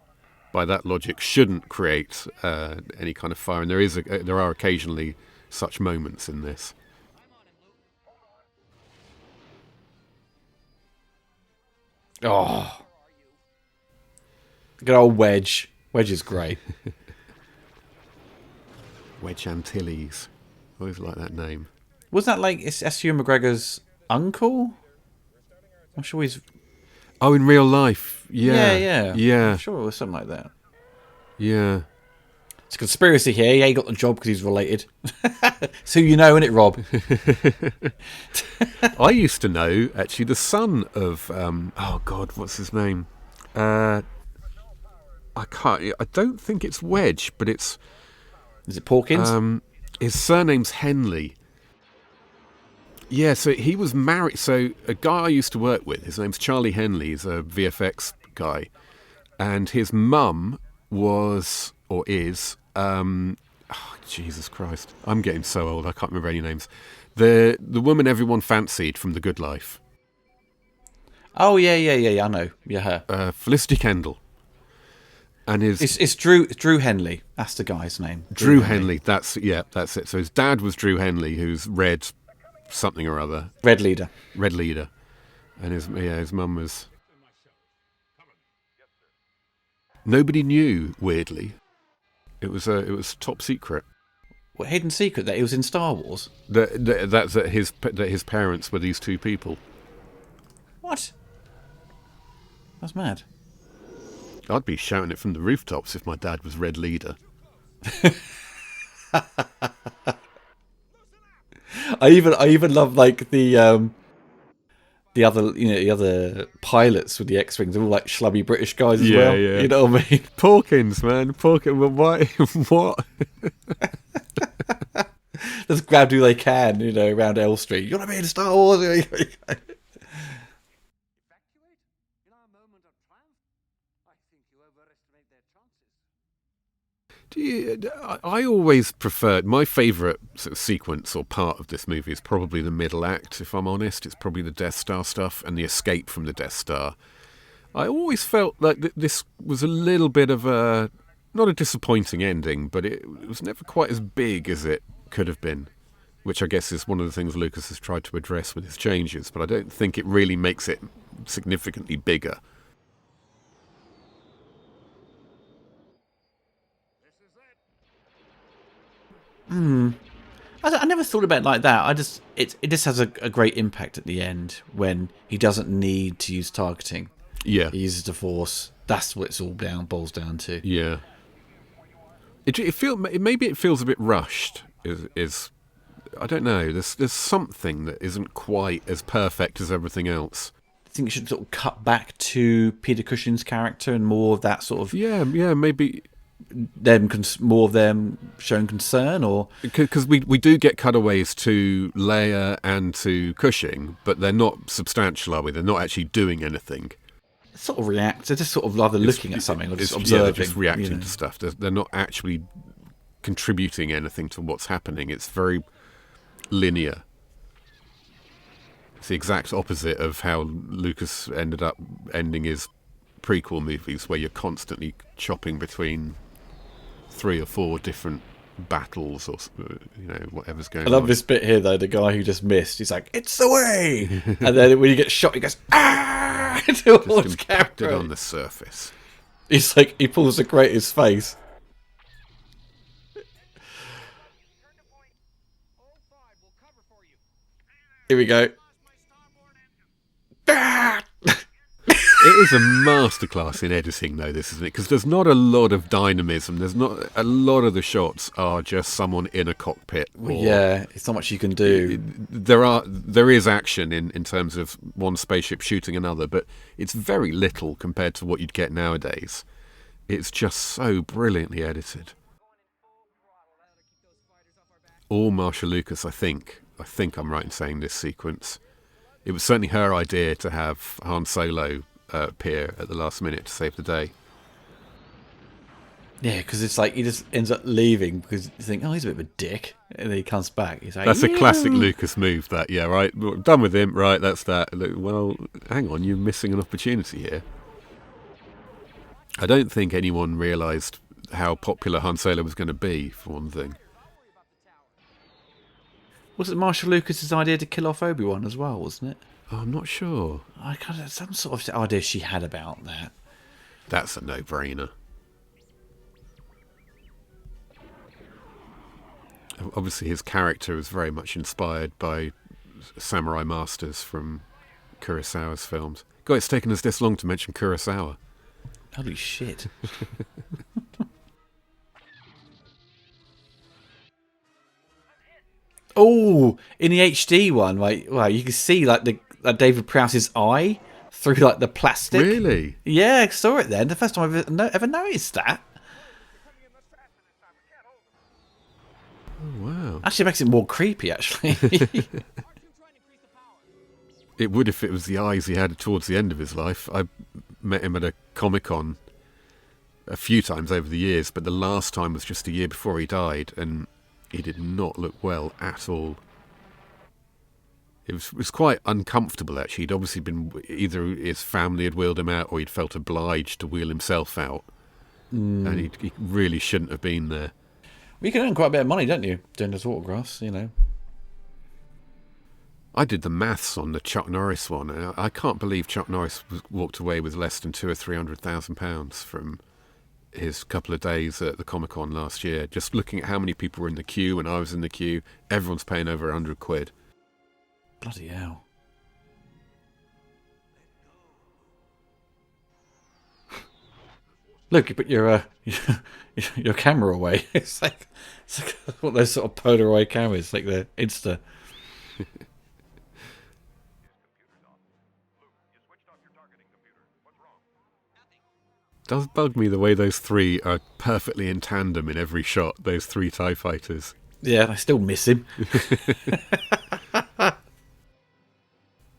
by that logic, shouldn't create any kind of fire, and there are occasionally such moments in this. Oh, good old Wedge. Wedge is great. Wedge Antilles. I always like that name. Wasn't that like S. Hugh McGregor's uncle? I'm sure he's... Oh, in real life. Yeah. Yeah. I'm sure it was something like that. Yeah. It's a conspiracy here. Yeah, he got the job because he's related. It's who you know, innit, Rob? I used to know, actually, the son of... oh, God, what's his name? I don't think it's Wedge, but it's... Is it Porkins? His surname's Henley. Yeah, so he was married. So a guy I used to work with, his name's Charlie Henley, he's a VFX guy. And his mum was, or is, Jesus Christ, I'm getting so old, I can't remember any names. The woman everyone fancied from The Good Life. Oh, yeah, I know. Yeah, her. Felicity Kendall. And it's Drew Henley. That's the guy's name. Drew Henley. That's it. So his dad was Drew Henley, who's Red something or other. Red Leader. And his mum was... Nobody knew, weirdly. It was top secret. What, hidden secret that it was in Star Wars? That his parents were these two people. What? That's mad. I'd be shouting it from the rooftops if my dad was Red Leader. I even love like the other pilots with the X-wings. They're all like schlubby British guys as well. Yeah. You know what I mean? Porkins, man. Why? What? Just grab who they can, around L Street. You want to be in Star Wars? I always preferred... My favourite sort of sequence or part of this movie is probably the middle act, if I'm honest. It's probably the Death Star stuff and the escape from the Death Star. I always felt like this was a little bit of a... Not a disappointing ending, but it was never quite as big as it could have been, which I guess is one of the things Lucas has tried to address with his changes, but I don't think it really makes it significantly bigger. I never thought about it like that. It just has a great impact at the end when he doesn't need to use targeting. Yeah, he uses the Force. That's what it's all boils down to. Yeah, maybe it feels a bit rushed. Is I don't know. There's something that isn't quite as perfect as everything else. I think it should sort of cut back to Peter Cushing's character and more of that sort of Yeah, maybe more of them showing concern, or because we do get cutaways to Leia and to Cushing, but they're not substantial, are we? They're not actually doing anything. sort of react. They're just sort of either looking at something or just observing. Yeah, they're just reacting to stuff. They're not actually contributing anything to what's happening. It's very linear. It's the exact opposite of how Lucas ended up ending his prequel movies, where you're constantly chopping between 3 or 4 different battles, or whatever's going on. I love this bit here though. The guy who just missed, he's like, "It's the way," and then when he gets shot, he goes, "Ah!" towards impacted camera. on the surface. He's like, he pulls the greatest face. Here we go. Ah! It is a masterclass in editing, though, this, isn't it? Because there's not a lot of dynamism. There's not a lot of the shots are just someone in a cockpit. Yeah, it's not much you can do. There is action in terms of one spaceship shooting another, but it's very little compared to what you'd get nowadays. It's just so brilliantly edited. All Marsha Lucas, I think I'm right in saying this sequence. It was certainly her idea to have Han Solo appear at the last minute to save the day. Yeah, because it's like he just ends up leaving because you think, oh, he's a bit of a dick, and then he comes back. He's like, That's yeah. a classic Lucas move. That, yeah, right. We're done with him. Right, that's that. Well, hang on, you're missing an opportunity here. I don't think anyone realised how popular Han Solo was going to be, for one thing. Was it Marshall Lucas's idea to kill off Obi-Wan as well, wasn't it? Oh, I'm not sure. I kind of some sort of idea she had about that. That's a no-brainer. Obviously, his character is very much inspired by samurai masters from Kurosawa's films. God, it's taken us this long to mention Kurosawa. Holy shit. Oh, in the HD one, right? Wow, you can see like the David Prowse's eye through like the plastic. Really? Yeah, I saw it then. The first time I've ever noticed that. Oh, wow. Actually, it makes it more creepy. Actually, It would if it was the eyes he had towards the end of his life. I met him at a Comic-Con a few times over the years, but the last time was just a year before he died, and he did not look well at all. It was quite uncomfortable, actually. He'd obviously been, either his family had wheeled him out or he'd felt obliged to wheel himself out. And he really shouldn't have been there. well, you can earn quite a bit of money, don't you, doing those autographs, you know. I did the maths on the Chuck Norris one, and I can't believe Chuck Norris walked away with less than £200,000 or £300,000 from his couple of days at the Comic-Con last year. Just looking at how many people were in the queue when I was in the queue, everyone's paying over £100. Bloody hell. Look, you put your camera away. It's like one of those sort of Polaroid cameras, like the Insta. Does bug me the way those three are perfectly in tandem in every shot, those 3 TIE fighters. Yeah, I still miss him.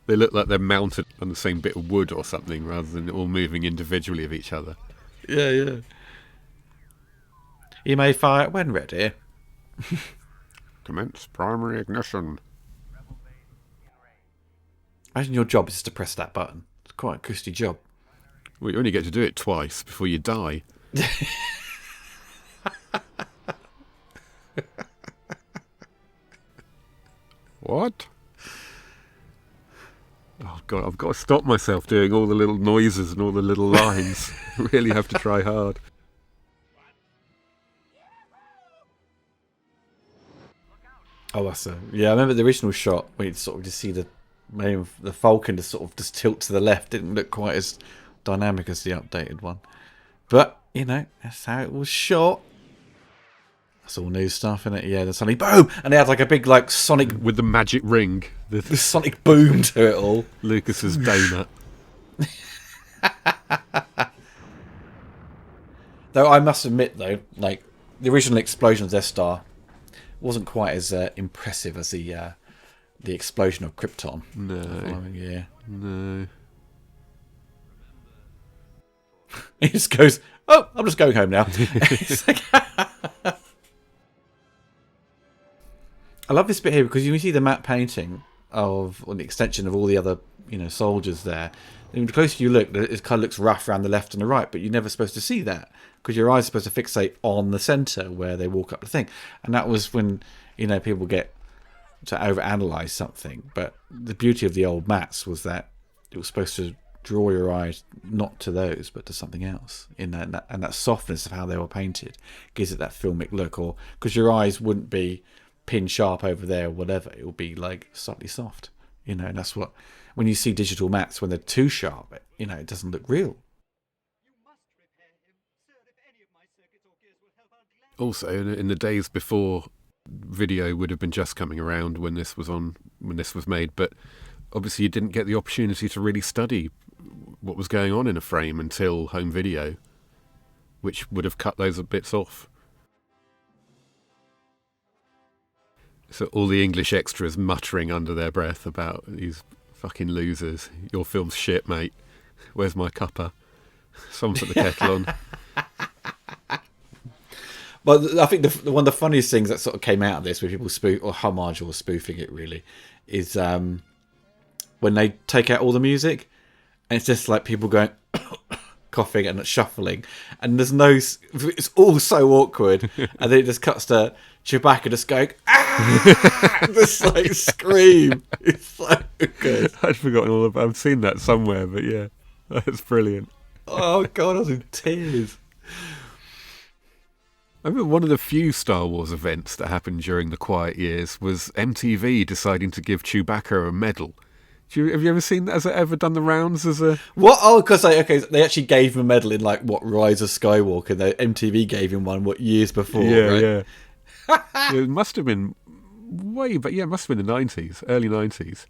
They look like they're mounted on the same bit of wood or something, rather than all moving individually of each other. Yeah, yeah. You may fire when ready. Commence primary ignition. Imagine your job is just to press that button. It's quite a cushy job. Well, you only get to do it twice before you die. What? Oh, God, I've got to stop myself doing all the little noises and all the little lines. Really have to try hard. Oh, that's yeah. I remember the original shot where you sort of just see the Falcon just sort of just tilt to the left. Didn't look quite as dynamic as the updated one, but you know that's how it was shot. That's all new stuff, isn't it? Yeah, then suddenly, boom! And they had like a big, like, sonic... With the magic ring. The sonic boom to it all. Lucas's donut. Though I must admit, though, like, the original explosion of Death Star wasn't quite as impressive as the explosion of Krypton. No. The following year. No. He just goes, "Oh, I'm just going home now." It's like, I love this bit here because you see the matte painting of, or the extension of all the other, soldiers there. And the closer you look, it kind of looks rough around the left and the right, but you're never supposed to see that because your eyes are supposed to fixate on the centre where they walk up the thing. And that was when, people get to overanalyze something. But the beauty of the old mattes was that it was supposed to draw your eyes not to those, but to something else. And that softness of how they were painted gives it that filmic look. Or because your eyes wouldn't be pin sharp over there or whatever, it will be like slightly soft, and that's what, when you see digital mattes, when they're too sharp, it doesn't look real. Also, in the days before video would have been just coming around when this was made, but obviously you didn't get the opportunity to really study what was going on in a frame until home video, which would have cut those bits off. So all the English extras muttering under their breath about these fucking losers. Your film's shit, mate. Where's my cuppa? Someone put the kettle on. Well, I think one of the funniest things that sort of came out of this, where people spoof or homage or spoofing it really, is when they take out all the music, and it's just like people going coughing and shuffling, and it's all so awkward, and then it just cuts to Chewbacca just going, "Ah!" Just like scream. It's so good. I'd forgotten all about. I've seen that somewhere, but yeah, that's brilliant. Oh god, I was in tears. I remember one of the few Star Wars events that happened during the quiet years was MTV deciding to give Chewbacca a medal. Have you ever seen that? Has it ever done the rounds as a... What? Oh, because they actually gave him a medal in Rise of Skywalker. And MTV gave him one years before. Yeah, right? Yeah. It must have been it must have been the 90s, early 90s.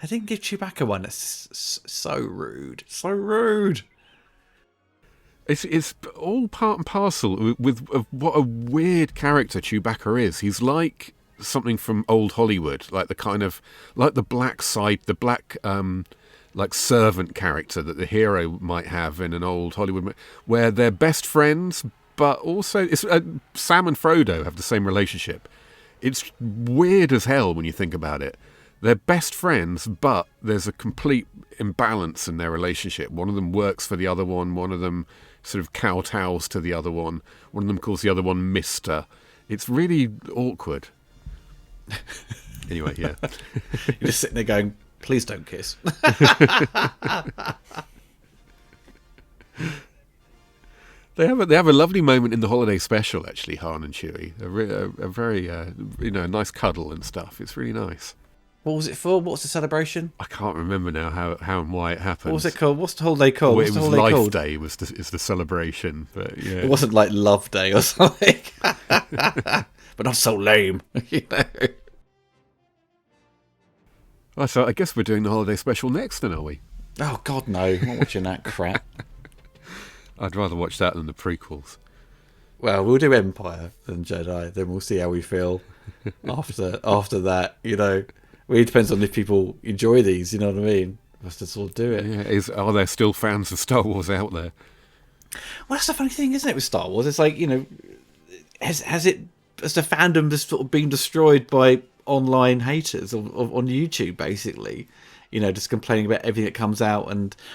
I didn't give Chewbacca one. That's so rude. So rude. It's all part and parcel with what a weird character Chewbacca is. He's like something from old Hollywood, like the black like servant character that the hero might have in an old Hollywood, where they're best friends, but also Sam and Frodo have the same relationship. It's weird as hell when you think about it. They're best friends, but there's a complete imbalance in their relationship. One of them works for the other one. One of them sort of kowtows to the other one. One of them calls the other one Mister. It's really awkward. Anyway, yeah. You're just sitting there going, "Please don't kiss." They have a lovely moment in the holiday special, actually, Han and Chewie. A very nice cuddle and stuff. It's really nice. What was it for? What was the celebration? I can't remember now how and why it happened. What was it called? What's the holiday called? Well, it was Life Day is the celebration, but yeah, it wasn't like Love Day or something. But not so lame, Well, so I guess we're doing the holiday special next, then, are we? Oh God, no! I'm not watching that crap. I'd rather watch that than the prequels. Well, we'll do Empire than Jedi. Then we'll see how we feel after that. It depends on if people enjoy these. You know what I mean? We have to sort of do it. Yeah, are there still fans of Star Wars out there? Well, that's the funny thing, isn't it? With Star Wars, it's like has the fandom just sort of been destroyed by online haters on YouTube, basically? Just complaining about everything that comes out,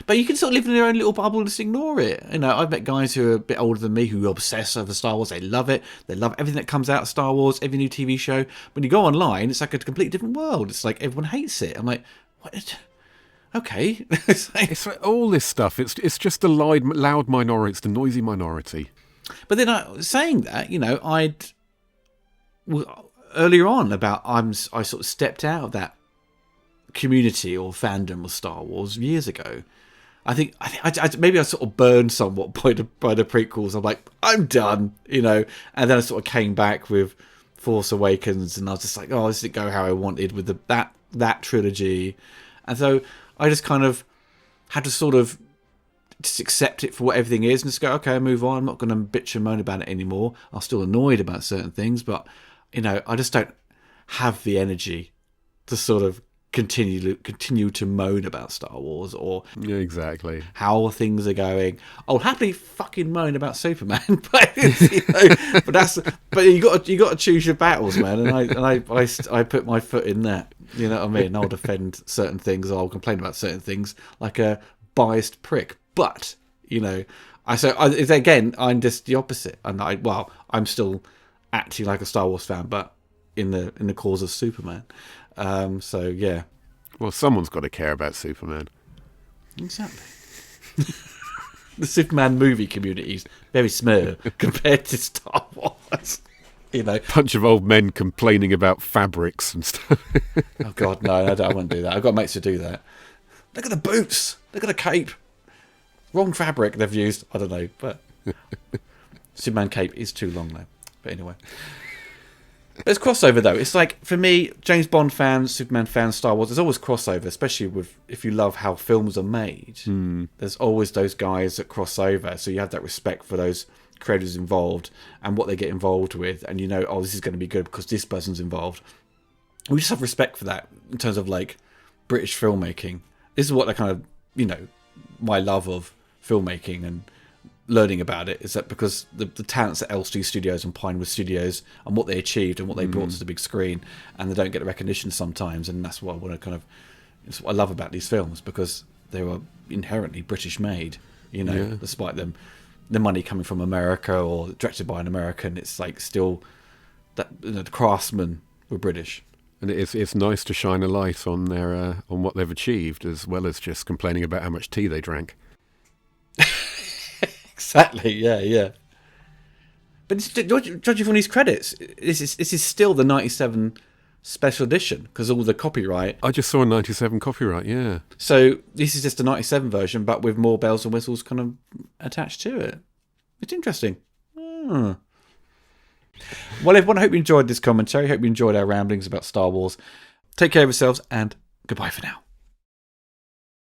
but you can sort of live in your own little bubble and just ignore it. I've met guys who are a bit older than me who obsess over Star Wars. They love it. They love everything that comes out of Star Wars, every new TV show. When you go online, it's like a completely different world. It's like everyone hates it. I'm like, what? Okay. It's like all this stuff. It's just the loud minority. It's the noisy minority. But then saying that, earlier on about I sort of stepped out of that community or fandom of Star Wars years ago. maybe I sort of burned somewhat by the prequels. I'm like, I'm done, and then I sort of came back with Force Awakens, and I was just like, oh, this didn't go how I wanted with that trilogy, and so I just kind of had to sort of just accept it for what everything is and just go, okay, move on. I'm not going to bitch and moan about it anymore. I'm still annoyed about certain things, but I just don't have the energy to sort of continue to moan about Star Wars or exactly how things are going. I'll happily fucking moan about Superman, but but you got to choose your battles, man. And I put my foot in that. You know what I mean? I'll defend certain things. I'll complain about certain things like a biased prick. But again, I'm just the opposite. And I'm still acting like a Star Wars fan, but in the cause of Superman. So yeah. Well, someone's got to care about Superman. Exactly. The Superman movie community is very small compared to Star Wars. Bunch of old men complaining about fabrics and stuff. Oh God, no, I won't do that. I've got mates to do that. Look at the boots. Look at the cape. Wrong fabric they've used. I don't know, but Superman cape is too long though. But anyway. There's crossover though. It's like, for me, James Bond fans, Superman fans, Star Wars, there's always crossover, especially if you love how films are made. There's always those guys that cross over, so you have that respect for those creators involved and what they get involved with, and this is going to be good because this person's involved. We just have respect for that in terms of like British filmmaking. This is what I kind of, my love of filmmaking and learning about it is that because the talents at Elstree Studios and Pinewood Studios and what they achieved and what they brought to the big screen, and they don't get the recognition sometimes, and that's what I want to it's what I love about these films, because they were inherently British made, despite them the money coming from America or directed by an American. It's like still that the craftsmen were British. And it's nice to shine a light on on what they've achieved, as well as just complaining about how much tea they drank. Exactly, yeah. But judging from these credits, this is still the 97 special edition, because all the copyright. I just saw a 97 copyright, yeah. So this is just a 97 version, but with more bells and whistles kind of attached to it. It's interesting. Well, everyone, I hope you enjoyed this commentary. I hope you enjoyed our ramblings about Star Wars. Take care of yourselves, and goodbye for now.